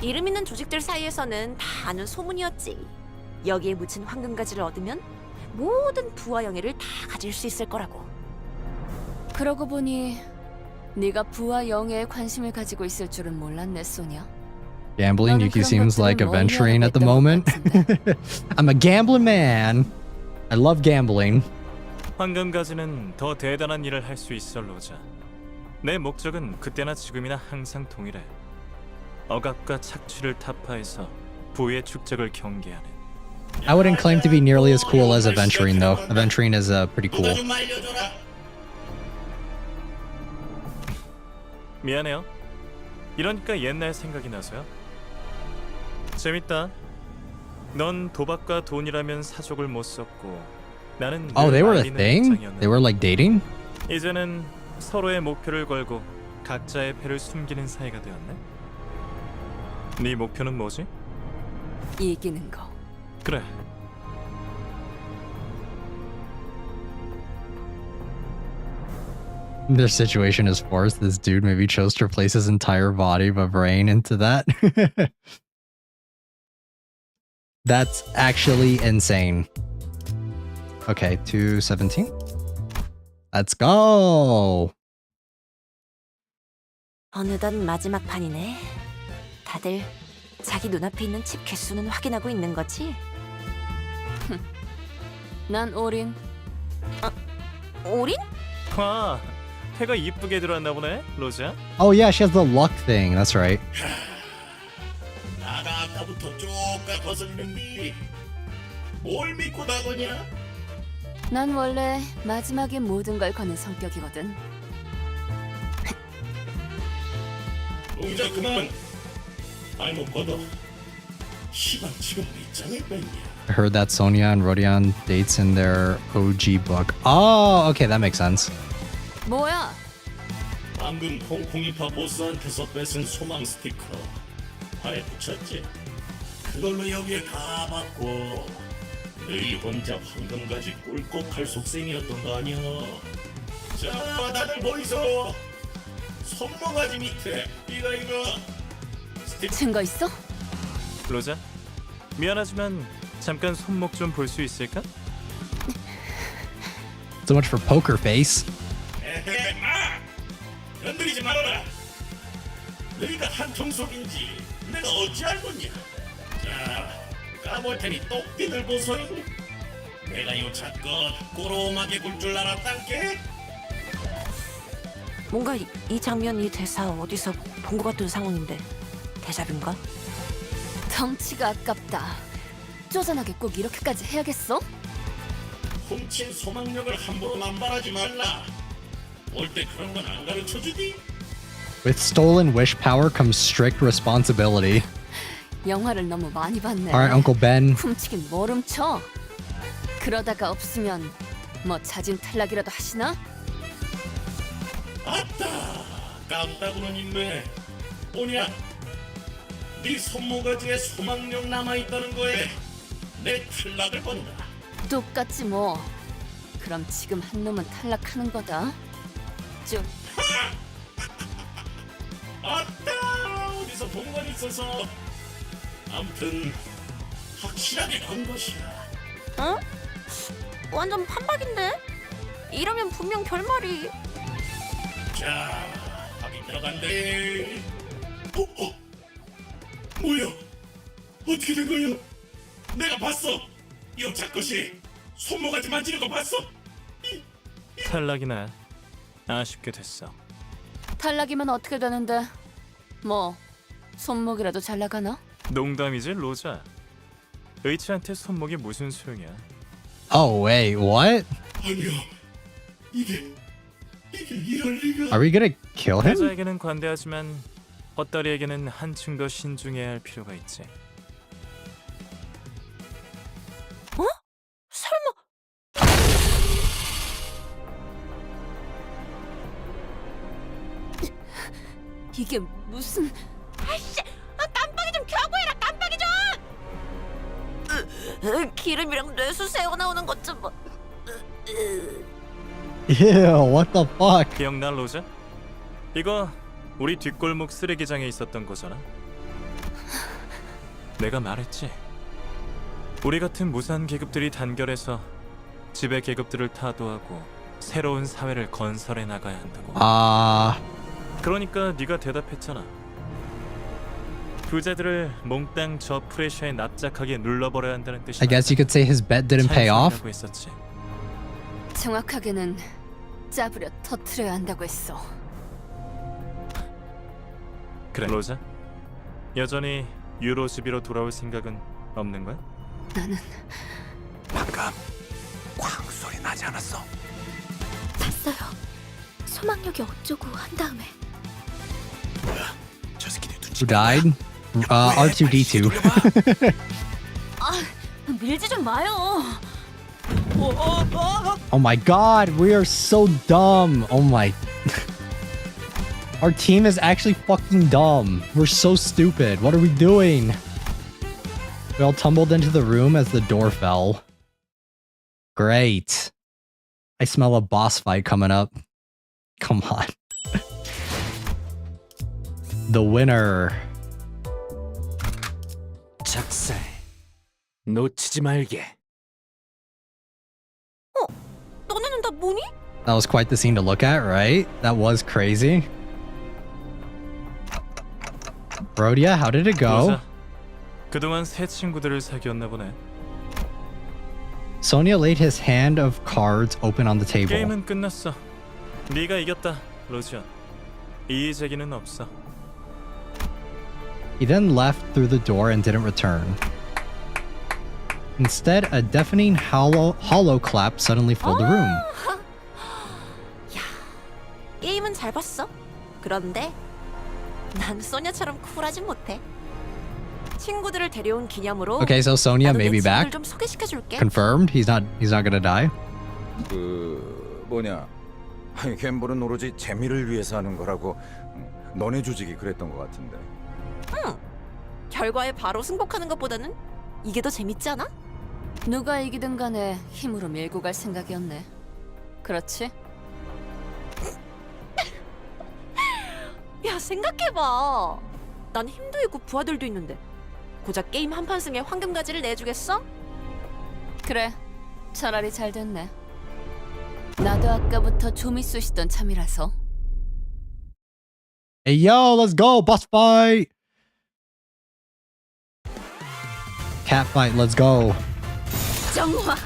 이름 있는 조직들 사이에서는 다 아는 소문이었지. 여기에 묻힌 황금가지를 얻으면 모든 부와 영예를 다 가질 수 있을 거라고. 그러고 보니 네가 부와 영예에 관심을 가지고 있을 줄은 몰랐네, 소냐. Gambling, Yuki seems like adventuring at the moment. I'm a gambling man. I love gambling. 황금가지는 더 대단한 일을 할 수 있어, 로자. 내 목적은 그때나 지금이나 항상 동일해. 억압과 착취를 타파해서 부의 축적을 경계하는. I wouldn't claim to be nearly as cool as adventuring, though. Adventuring is pretty cool. 미안해요. 이러니까 옛날 생각이 나서요. 재밌다. 넌 도박과 돈이라면 사족을 못 썼고 나는 Oh, they were a 말리는 thing? 입장이었는데. They were like dating? 이제는 서로의 목표를 걸고 각자의 패를 숨기는 사이가 되었네. 네 목표는 뭐지? 이기는 거. 그래. Their situation is forced. This dude maybe chose to replace his entire body but brain into that. That's actually insane. Okay, 217. Let's go. 어느덧 마지막 판이네. 다들 자기 눈앞에 있는 칩 개수는 확인하고 있는 거지? 난 올인. 올인? 와, 해가 이쁘게 들어왔나 보네, 로자. Oh yeah, she has the luck thing. That's right. 나가 아까부터 쭉 깎아서 있는데 뭘 믿고 나거냐? 난 원래 마지막에 모든 걸 거는 성격이거든. 동작 그만. 발목 걷어. 시방 지금 있잖아 뺐냐? I heard that Sonia and Rodion dates in their OG book. Oh, okay, that makes sense. 뭐야? 방금 콩콩이파 보스한테서 뺏은 소망 스티커 발에 붙였지? 그걸로 여기에 다 받고 너희 혼자 황금가지 꿀꺽할 속셈이었던 거 아니야? 자, 다들 모이소. 손모가지 밑에 이거 증거 있어? 로자, 미안하지만 잠깐 손목 좀 볼 수 있을까? So much for poker face. 에헤, 마! 건드리지 말아라. 너희가 한통 속인지 내가 어찌 알겠냐? 자, 까볼 테니 똑띠들 보소. 내가 요 차껏 꼬로마게 굴 줄 알았단께? 뭔가 이 장면, 이 대사 어디서 본 것 같은 상황인데 대잡인가? 덩치가 아깝다. 쪼잔하게 꼭 이렇게까지 해야겠어? 훔친 소망력을 함부로 남발하지 말라. 올 때 그런 건 안 가르쳐주디? With stolen wish power comes strict responsibility. 영화를 너무 많이 봤네. Alright, Uncle Ben. 훔치긴 뭘 훔쳐? 그러다가 없으면 뭐 자진 탈락이라도 하시나? 아따, 깜다구는 있네. 오냐? 네 손모가지에 소망력 남아있다는 거에 내 탈락을 본다. 똑같지 뭐. 그럼 지금 한 놈은 탈락하는 거다. 좀 아따, 어디서 본 건 있어서. 암튼 확실하게 건 것이야. 어? 완전 판박인데? 이러면 분명 결말이. 자, 합의 들어간대. 뭐야? 어떻게 된 거야? 내가 봤어. 여자 것이 손모가지 만지는 거 봤어? 탈락이네. 아쉽게 됐어. 탈락이면 어떻게 되는데? 뭐 손목이라도 잘 나가나? 농담이지, 로자. 의치한테 손목이 무슨 소용이야? Oh wait, what? 아니야. 이게 이럴 리가. Are we gonna kill him? 여자에게는 관대하지만 헛다리에게는 한층 더 신중해야 할 필요가 있지. 어? 설마? 이게 무슨? 아이씨, 깜빡이 좀 켜고 해라. 깜빡이 좀. 기름이랑 뇌수 새어 나오는 것 좀 봐. Ew, what the fuck? 기억나, 로자? 이거 우리 뒷골목 쓰레기장에 있었던 거잖아. 내가 말했지. 우리 같은 무산 계급들이 단결해서 지배 계급들을 타도하고 새로운 사회를 건설해 나가야 한다고. 그러니까 네가 대답했잖아. 부자들을 몽땅 저 프레셔에 납작하게 눌러버려야 한다는 뜻이야. I guess you could say his bet didn't pay off. 했었지. 정확하게는 짜부려 터트려야 한다고 했어. 그래, 로자? 여전히 유로 집으로 돌아올 생각은 없는 거야? 나는 방금 쾅 소리 나지 않았어? 봤어요. 소망력이 어쩌고 한 다음에. 뭐야? 저 새끼들 Who died? R2D2. 아, 밀지 좀 마요. Oh my god, we are so dumb. Oh my. Our team is actually fucking dumb. We're so stupid. What are we doing? We all tumbled into the room as the door fell. Great. I smell a boss fight coming up. Come on. The winner. 작살 놓치지 말게. 뭐니? That was quite the scene to look at, right? That was crazy. Rhodia, how did it go? 로자, 그동안 새 친구들을 사귀었나 보네. Sonia laid his hand of cards open on the table. 게임은 끝났어. 네가 이겼다, 로지언. 이의 제기는 없어. He then left through the door and didn't return. Instead, a deafening hollow clap suddenly filled the room. 게임은 잘 봤어. 그런데 난 소냐처럼 쿨하진 못해. 친구들을 데려온 기념으로. Okay, so Sonia may be back. 좀 소개시켜줄게. Confirmed. He's not gonna die. 뭐냐? 아니, 갬블은 오로지 재미를 위해서 하는 거라고 너네 조직이 그랬던 것 같은데. 결과에 바로 승복하는 것보다는 이게 더 재밌지 않아? 누가 이기든 간에 힘으로 밀고 갈 생각이었네. 그렇지? 야, 생각해봐. 난 힘도 있고 부하들도 있는데 고작 게임 한판 승에 황금가지를 내주겠어? 그래, 차라리 잘 됐네. 나도 아까부터 좀이 쑤시던 참이라서. Hey yo, let's go, boss fight! Cat fight, let's go. 정화.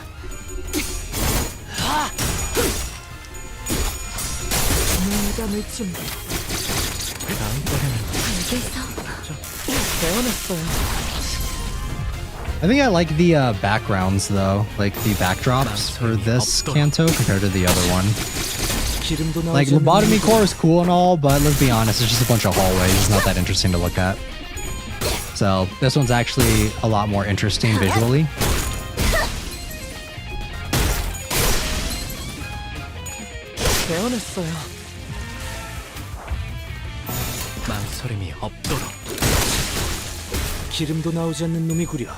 농담을 준비. I think I like the backgrounds though, like the backdrops for this Canto compared to the other one. Like Lobotomy core is cool and all, but let's be honest, it's just a bunch of hallways. It's not that interesting to look at. So this one's actually a lot more interesting visually. 망설임이 없도록. 기름도 나오지 않는 놈이 구려.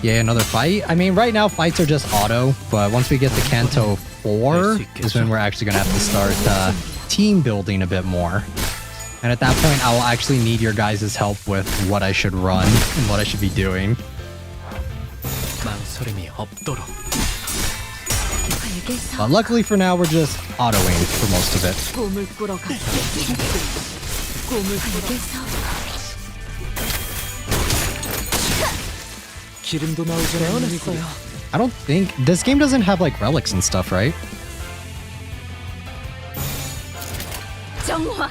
Yeah, another fight. I mean, right now fights are just auto, but once we get to Canto 4 is when we're actually gonna have to start team building a bit more. And at that point, I will actually need your guys' help with what I should run and what I should be doing. 망설임이 없도록. But luckily for now, we're just autoing for most of it. 꿈을 꾸러 가. 꿈을 기름도 나오지 않는 놈이 구려. I don't think this game doesn't have like relics and stuff, right? 정화.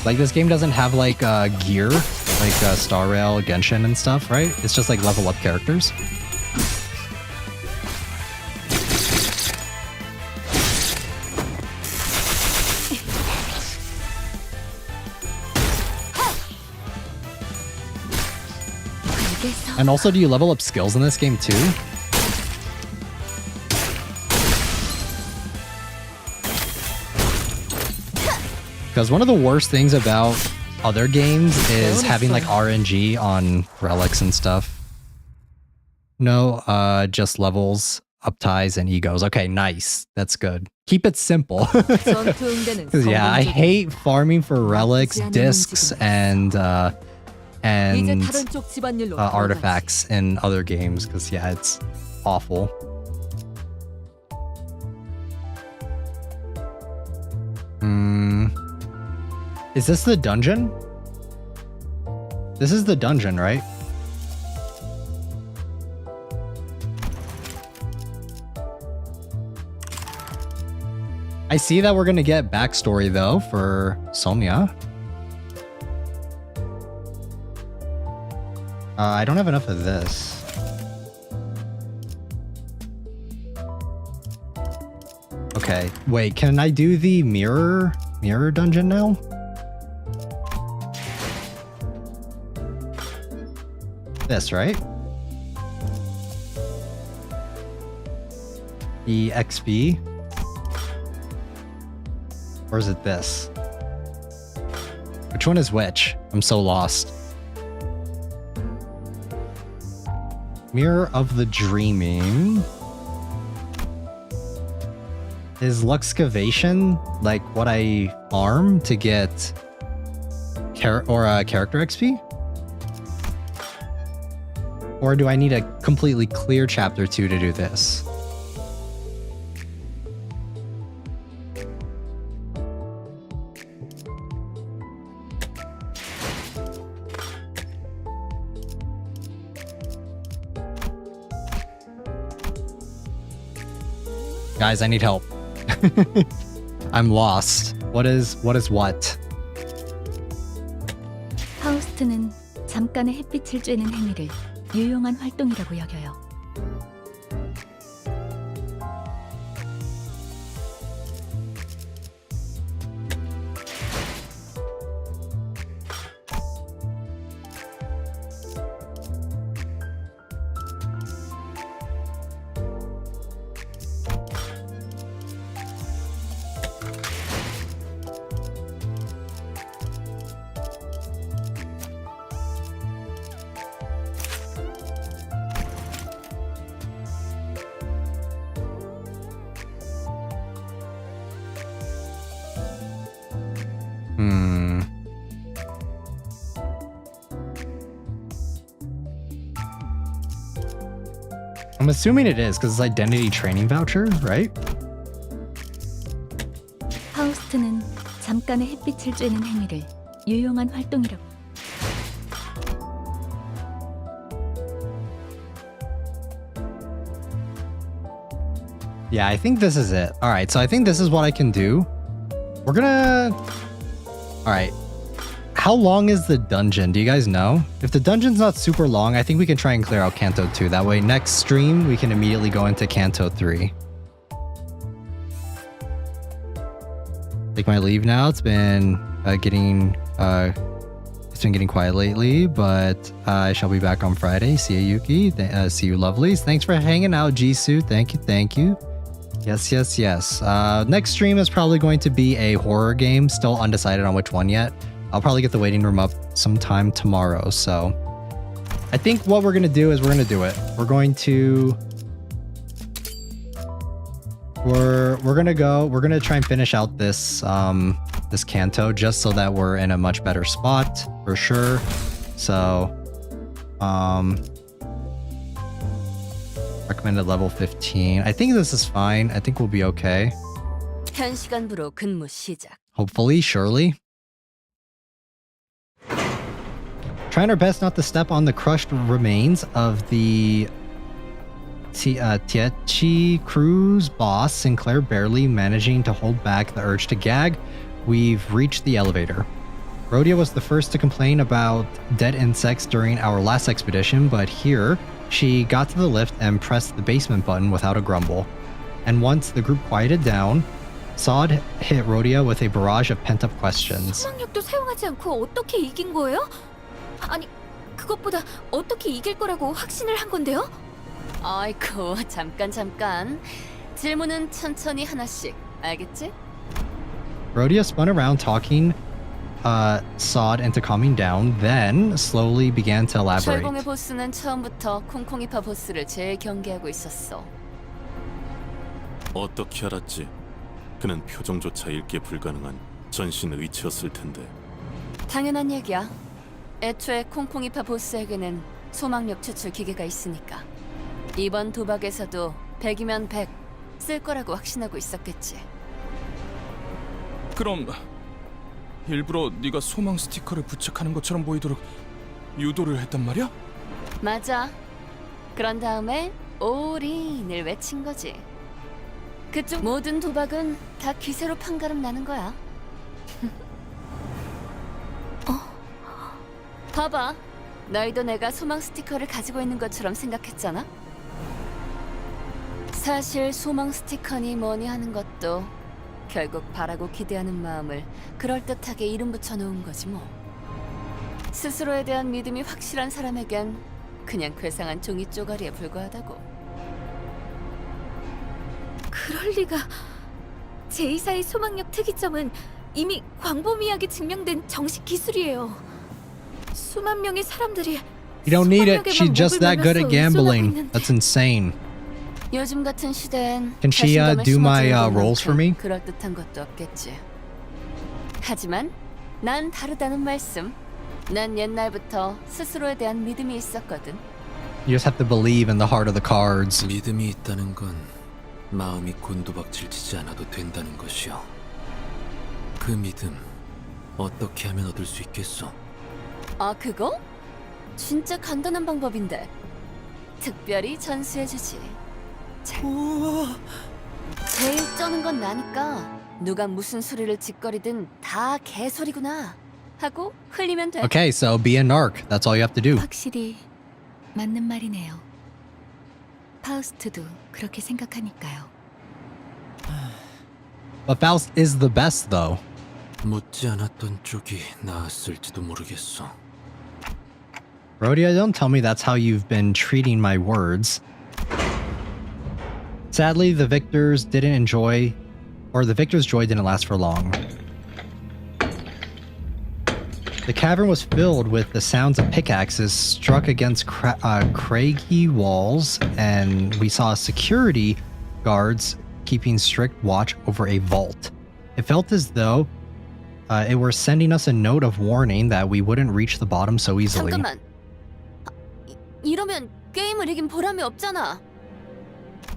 Like this game doesn't have like gear, like Star Rail, Genshin and stuff, right? It's just like level up characters. And also, do you level up skills in this game too? Because one of the worst things about other games is having like RNG on relics and stuff. No, just levels, upties, and egos. Okay, nice. That's good. Keep it simple. Because yeah, I hate farming for relics, discs, and artifacts in other games. Because yeah, it's awful. Is this the dungeon? This is the dungeon, right? I see that we're gonna get backstory though for Sonia. I don't have enough of this. Okay, wait, can I do the mirror dungeon now? This, right? The XP? Or is it this? Which one is which? I'm so lost. Mirror of the Dreaming. Is Luxcavation like what I farm to get character XP? Or do I need a completely clear chapter 2 to do this? Guys, I need help. I'm lost. What is what? 파우스트는 잠깐의 햇빛을 쬐는 행위를 유용한 활동이라고 여겨요. I'm assuming it is because it's identity training voucher, right? 파우스트는 잠깐의 햇빛을 쬐는 행위를 유용한 활동이라고. Yeah, I think this is it. All right, so I think this is what I can do. We're gonna... All right. How long is the dungeon? Do you guys know? If the dungeon's not super long, I think we can try and clear out Canto II. That way, next stream, we can immediately go into Canto III. Take my leave now. It's been getting quiet lately, but I shall be back on Friday. See you, Yuki. See you, lovelies. Thanks for hanging out, Jisoo. Thank you. Yes. Next stream is probably going to be a horror game. Still undecided on which one yet. I'll probably get the waiting room up sometime tomorrow. So I think what we're going to do is we're going to do it. We're going to... We're going to try and finish out this this Canto just so that we're in a much better spot for sure. So recommended level 15. I think this is fine. I think we'll be okay. 현 시간부로 근무 시작. Hopefully, surely. Trying our best not to step on the crushed remains of the Tietchi Crew's boss, Sinclair, barely managing to hold back the urge to gag. We've reached the elevator. Rhodia was the first to complain about dead insects during our last expedition, but here, she got to the lift and pressed the basement button without a grumble. And once the group quieted down, Sod hit Rhodia with a barrage of pent-up questions. 소망력도 사용하지 않고 어떻게 이긴 거예요? 아니, 그것보다 어떻게 이길 거라고 확신을 한 건데요? 아이고, 잠깐. 질문은 천천히 하나씩, 알겠지? Rhodia spun around talking Sod into calming down, then slowly began to elaborate. 철공의 보스는 처음부터 콩콩이파 보스를 제일 경계하고 있었어. 어떻게 알았지? 그는 표정조차 읽기 불가능한 전신 의치였을 텐데. 당연한 얘기야. 애초에 콩콩이파 보스에게는 소망력 추출 기계가 있으니까. 이번 도박에서도 100이면 100 쓸 거라고 확신하고 있었겠지. 그럼 일부러 네가 소망 스티커를 부착하는 것처럼 보이도록 유도를 했단 말이야? 맞아. 그런 다음에 올인을 외친 거지. 그쪽 모든 도박은 다 기세로 판가름 나는 거야. 봐봐. 너희도 내가 소망 스티커를 가지고 있는 것처럼 생각했잖아? 사실 소망 스티커니 뭐니 하는 것도 결국 바라고 기대하는 마음을 그럴듯하게 이름 붙여놓은 거지 뭐. 스스로에 대한 믿음이 확실한 사람에겐 그냥 괴상한 종이 쪼가리에 불과하다고. 그럴 리가. 제2사의 소망력 특이점은 이미 광범위하게 증명된 정식 기술이에요. 수만 명의 사람들이 You don't need it. She's just that good at gambling. That's insane. 요즘 같은 시대엔 Can she do my rolls for me? 그럴듯한 것도 없겠지. 하지만 난 다르다는 말씀. 난 옛날부터 스스로에 대한 믿음이 있었거든. You just have to believe in the heart of the cards. 믿음이 있다는 건 마음이 곤두박질 치지 않아도 된다는 것이요. 그 믿음 어떻게 하면 얻을 수 있겠어? 아, 그거? 진짜 간단한 방법인데. 특별히 전수해주지. 우와, 제일 쩌는 건 나니까 누가 무슨 소리를 짓거리든 다 개소리구나 하고 흘리면 돼. Okay, so be a narc. That's all you have to do. 확실히 맞는 말이네요. 파우스트도 그렇게 생각하니까요. But Faust is the best, though. 묻지 않았던 쪽이 나았을지도 모르겠어. Rhodia, don't tell me that's how you've been treating my words. Sadly, the victor's joy didn't last for long. The cavern was filled with the sounds of pickaxes struck against craggy walls, and we saw security guards keeping strict watch over a vault. It felt as though it were sending us a note of warning that we wouldn't reach the bottom so easily. 잠깐만. 이러면 게임을 이긴 보람이 없잖아.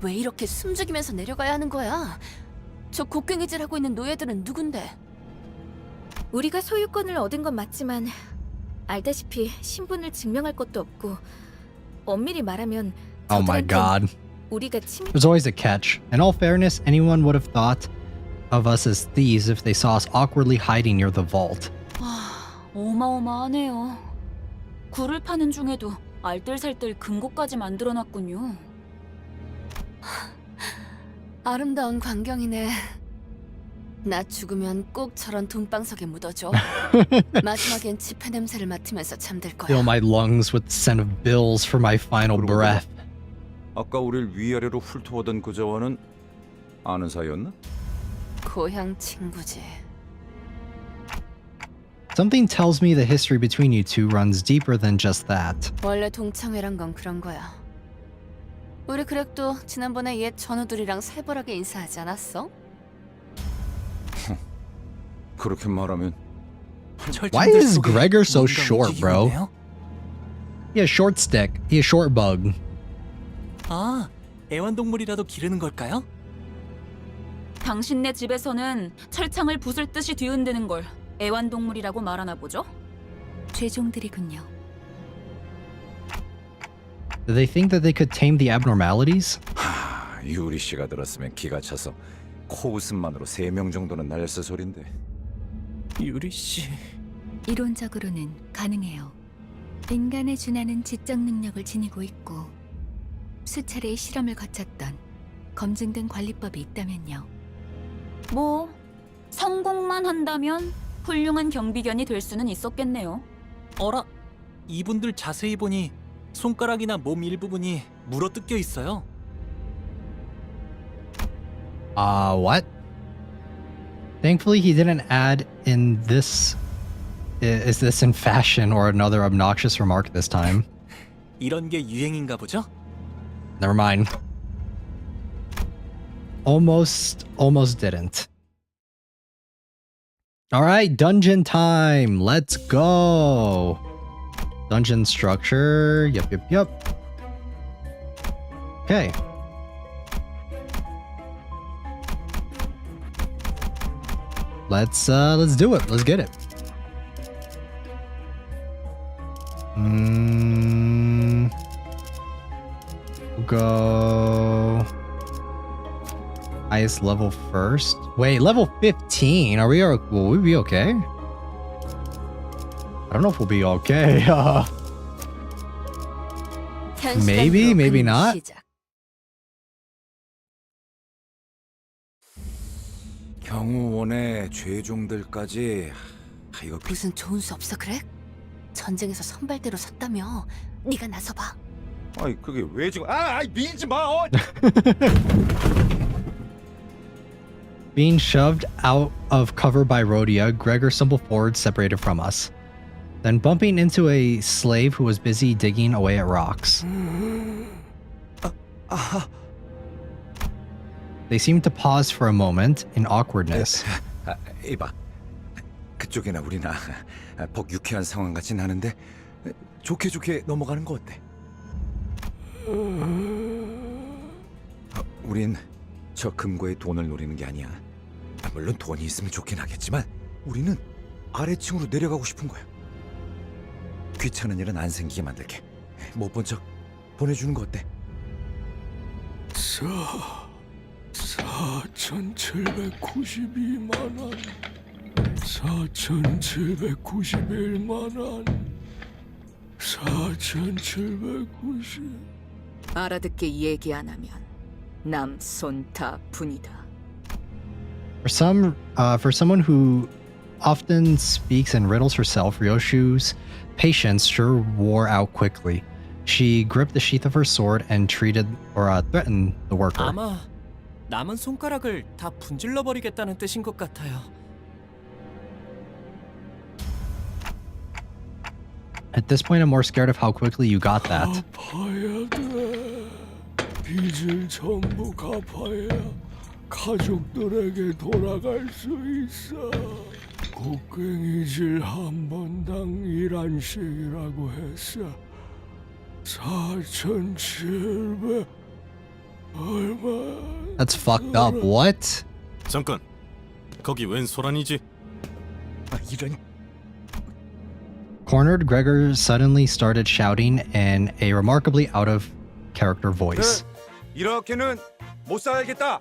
왜 이렇게 숨죽이면서 내려가야 하는 거야? 저 곡괭이질하고 있는 노예들은 누군데? 우리가 소유권을 얻은 건 맞지만 알다시피 신분을 증명할 것도 없고 엄밀히 말하면 Oh my god. 우리가 침 There's always a catch. In all fairness, anyone would have thought of us as thieves if they saw us awkwardly hiding near the vault. 어마어마하네요. 굴을 파는 중에도 알뜰살뜰 금고까지 만들어놨군요. 아름다운 광경이네. 나 죽으면 꼭 저런 돈방석에 묻어줘. 마지막엔 지폐 냄새를 맡으면서 잠들 거야. Fill my lungs with the scent of bills for my final breath. 아까 우릴 위아래로 훑어보던 그 자와는 아는 사이였나? 고향 친구지. Something tells me the history between you two runs deeper than just that. 원래 동창회란 건 그런 거야. 우리 그렉도 지난번에 옛 전우들이랑 살벌하게 인사하지 않았어? 그렇게 말하면 Why is Gregor so short, bro? He has short stick. He has short bug. 아, 애완동물이라도 기르는 걸까요? 당신네 집에서는 철창을 부술 듯이 뒤흔드는 걸 애완동물이라고 말하나 보죠? 죄종들이군요. Do they think that they could tame the abnormalities? 유리 씨가 들었으면 기가 차서 코웃음만으로 3명 정도는 날렸을 소린데. 유리 씨. 이론적으로는 가능해요. 인간에 준하는 지적 능력을 지니고 있고 수차례의 실험을 거쳤던 검증된 관리법이 있다면요. 뭐 성공만 한다면 훌륭한 경비견이 될 수는 있었겠네요. 어라, 이분들 자세히 보니 손가락이나 몸 일부분이 물어뜯겨 있어요. What? Thankfully, he didn't add in this. Is this in fashion or another obnoxious remark this time? 이런 게 유행인가 보죠? Never mind. Almost didn't. All right, dungeon time. Let's go. Dungeon structure. Yep. Okay. Let's do it. Let's get it. We'll go highest level first. Wait, level 15. Will we be okay? I don't know if we'll be okay. Maybe not. 경호원의 죄종들까지 이거 무슨 좋은 수 없어 그래? 전쟁에서 선발대로 섰다며. 네가 나서봐. 아이 그게 왜 지금 밀지 마. Being shoved out of cover by Rhodia, Gregor stumbled forward, separated from us. Then bumping into a slave who was busy digging away at rocks. They seemed to pause for a moment in awkwardness. 이봐, 그쪽이나 우리나 복 유쾌한 상황 같진 않은데 좋게 넘어가는 거 어때? 우린 저 금고에 돈을 노리는 게 아니야. 물론 돈이 있으면 좋긴 하겠지만 우리는 아래층으로 내려가고 싶은 거야. 귀찮은 일은 안 생기게 만들게. 못 본 척 보내주는 거 어때? 4,792만 원. 4,791만 원. 4,790. 알아듣게 얘기 안 하면 남 손 다 분이다. For someone who often speaks in riddles herself, Ryoshu's patience sure wore out quickly. She gripped the sheath of her sword and threatened the worker. 아마 남은 손가락을 다 분질러 버리겠다는 뜻인 것 같아요. At this point, I'm more scared of how quickly you got that. 갚아야 돼. 빚을 전부 갚아야 가족들에게 돌아갈 수 있어. 곡괭이질 한 번당 1안씩이라고 했어. 4,700 얼마? That's fucked up. What? 잠깐. 거기 웬 소란이지? 이런. Cornered, Gregor suddenly started shouting in a remarkably out-of-character voice. 이렇게는 못 살겠다.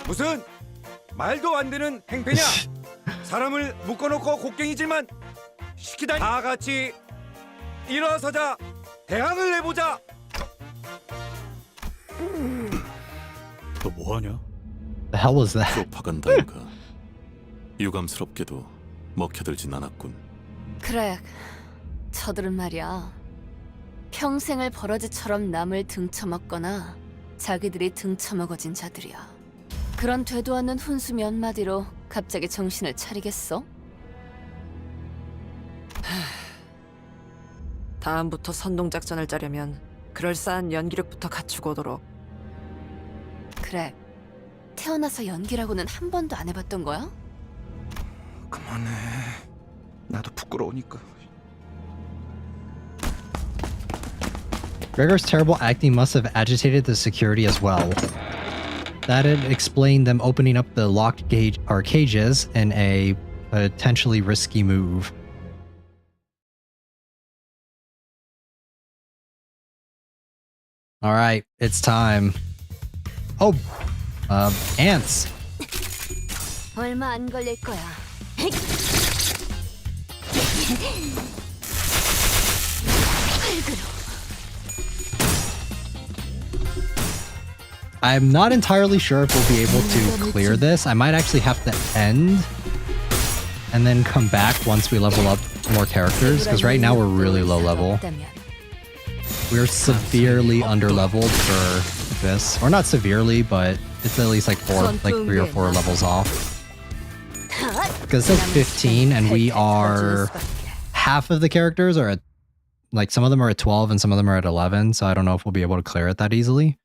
무슨 말도 안 되는 행패냐? 사람을 묶어놓고 곡괭이질만 시키다니. 다 같이 일어서자. 대항을 해보자. 너 뭐하냐? The hell was that? 프로파간다인가. 유감스럽게도 먹혀들진 않았군. 그래, 저들은 말이야. 평생을 버러지처럼 남을 등쳐먹거나 자기들이 등쳐먹어진 자들이야. 그런 되도 않는 훈수 몇 마디로 갑자기 정신을 차리겠어? 다음부터 선동작전을 짜려면 그럴싸한 연기력부터 갖추고 오도록. 그래, 태어나서 연기라고는 한 번도 안 해봤던 거야? 그만해. 나도 부끄러우니까. Gregor's terrible acting must have agitated the security as well. That had explained them opening up the locked cages in a potentially risky move. All right, it's time. Oh, ants. 얼마 안 걸릴 거야. I'm not entirely sure if we'll be able to clear this. I might actually have to end and then come back once we level up more characters, because right now we're really low level. We're severely under-leveled for this. Or not severely, but it's at least like 3 or 4 levels off. Because it says 15 and we are... half of the characters are at... like some of them are at 12 and some of them are at 11, so I don't know if we'll be able to clear it that easily.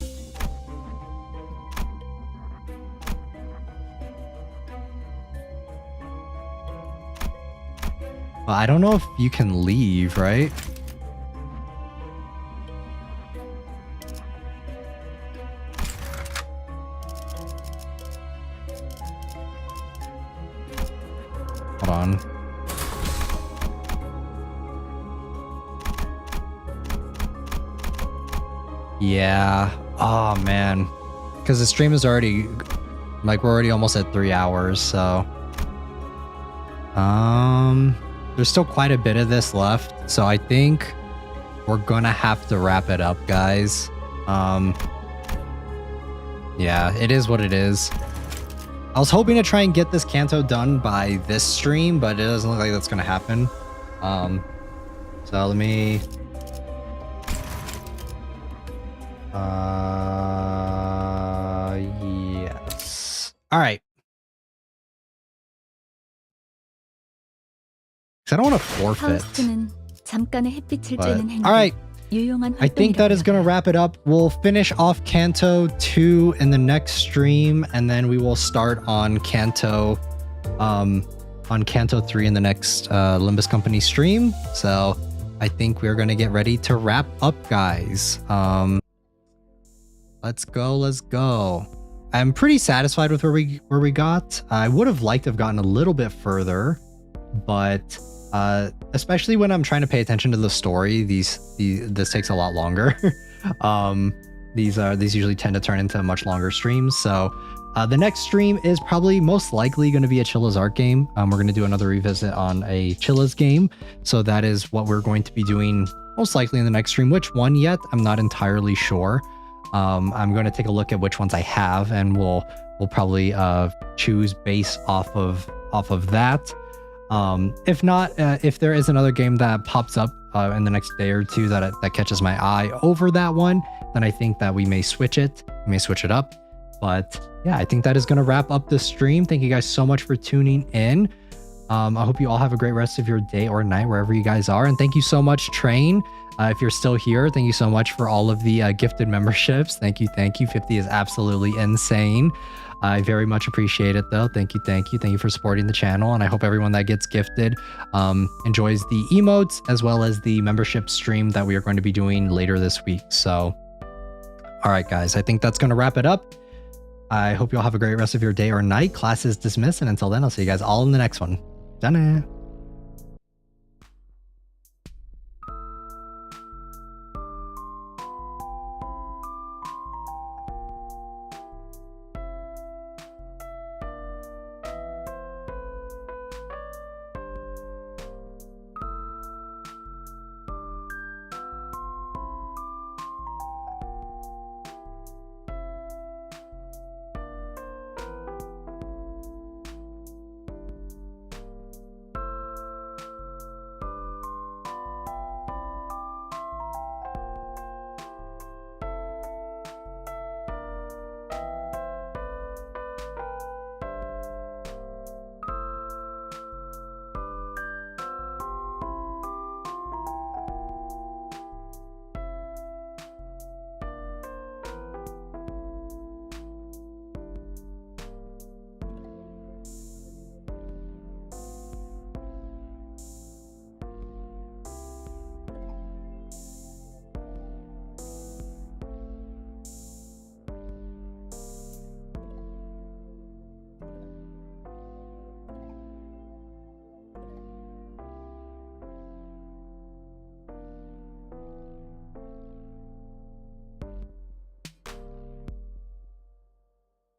Well, I don't know if you can leave, right? Hold on. Yeah. Oh, man. Because the stream is already... like, we're already almost at 3 hours, so... there's still quite a bit of this left, so I think we're gonna have to wrap it up, guys. Yeah, it is what it is. I was hoping to try and get this Canto done by this stream, but it doesn't look like that's gonna happen. So let me... yes. Alright. I don't want to forfeit. But, all right. I think that is going to wrap it up. We'll finish off Canto II in the next stream, and then we will start on Canto III in the next Limbus Company stream. So I think we're going to get ready to wrap up, guys. Let's go. I'm pretty satisfied with where we got. I would have liked to have gotten a little bit further, but especially when I'm trying to pay attention to the story, this takes a lot longer. These usually tend to turn into much longer streams. So the next stream is probably most likely going to be a Chilla's Art game. We're going to do another revisit on a Chilla's game. So that is what we're going to be doing most likely in the next stream. Which one yet? I'm not entirely sure. I'm going to take a look at which ones I have, and we'll probably choose based off of that. If not, if there is another game that pops up in the next day or two that catches my eye over that one, then I think that we may switch it. We may switch it up. But yeah, I think that is going to wrap up the stream. Thank you guys so much for tuning in. I hope you all have a great rest of your day or night wherever you guys are. And thank you so much, Train. If you're still here, thank you so much for all of the gifted memberships. Thank you. 50 is absolutely insane. I very much appreciate it, though. Thank you for supporting the channel, and I hope everyone that gets gifted enjoys the emotes as well as the membership stream that we are going to be doing later this week. So all right, guys, I think that's going to wrap it up. I hope you all have a great rest of your day or night. Class is dismissed, and until then, I'll see you guys all in the next one. Done.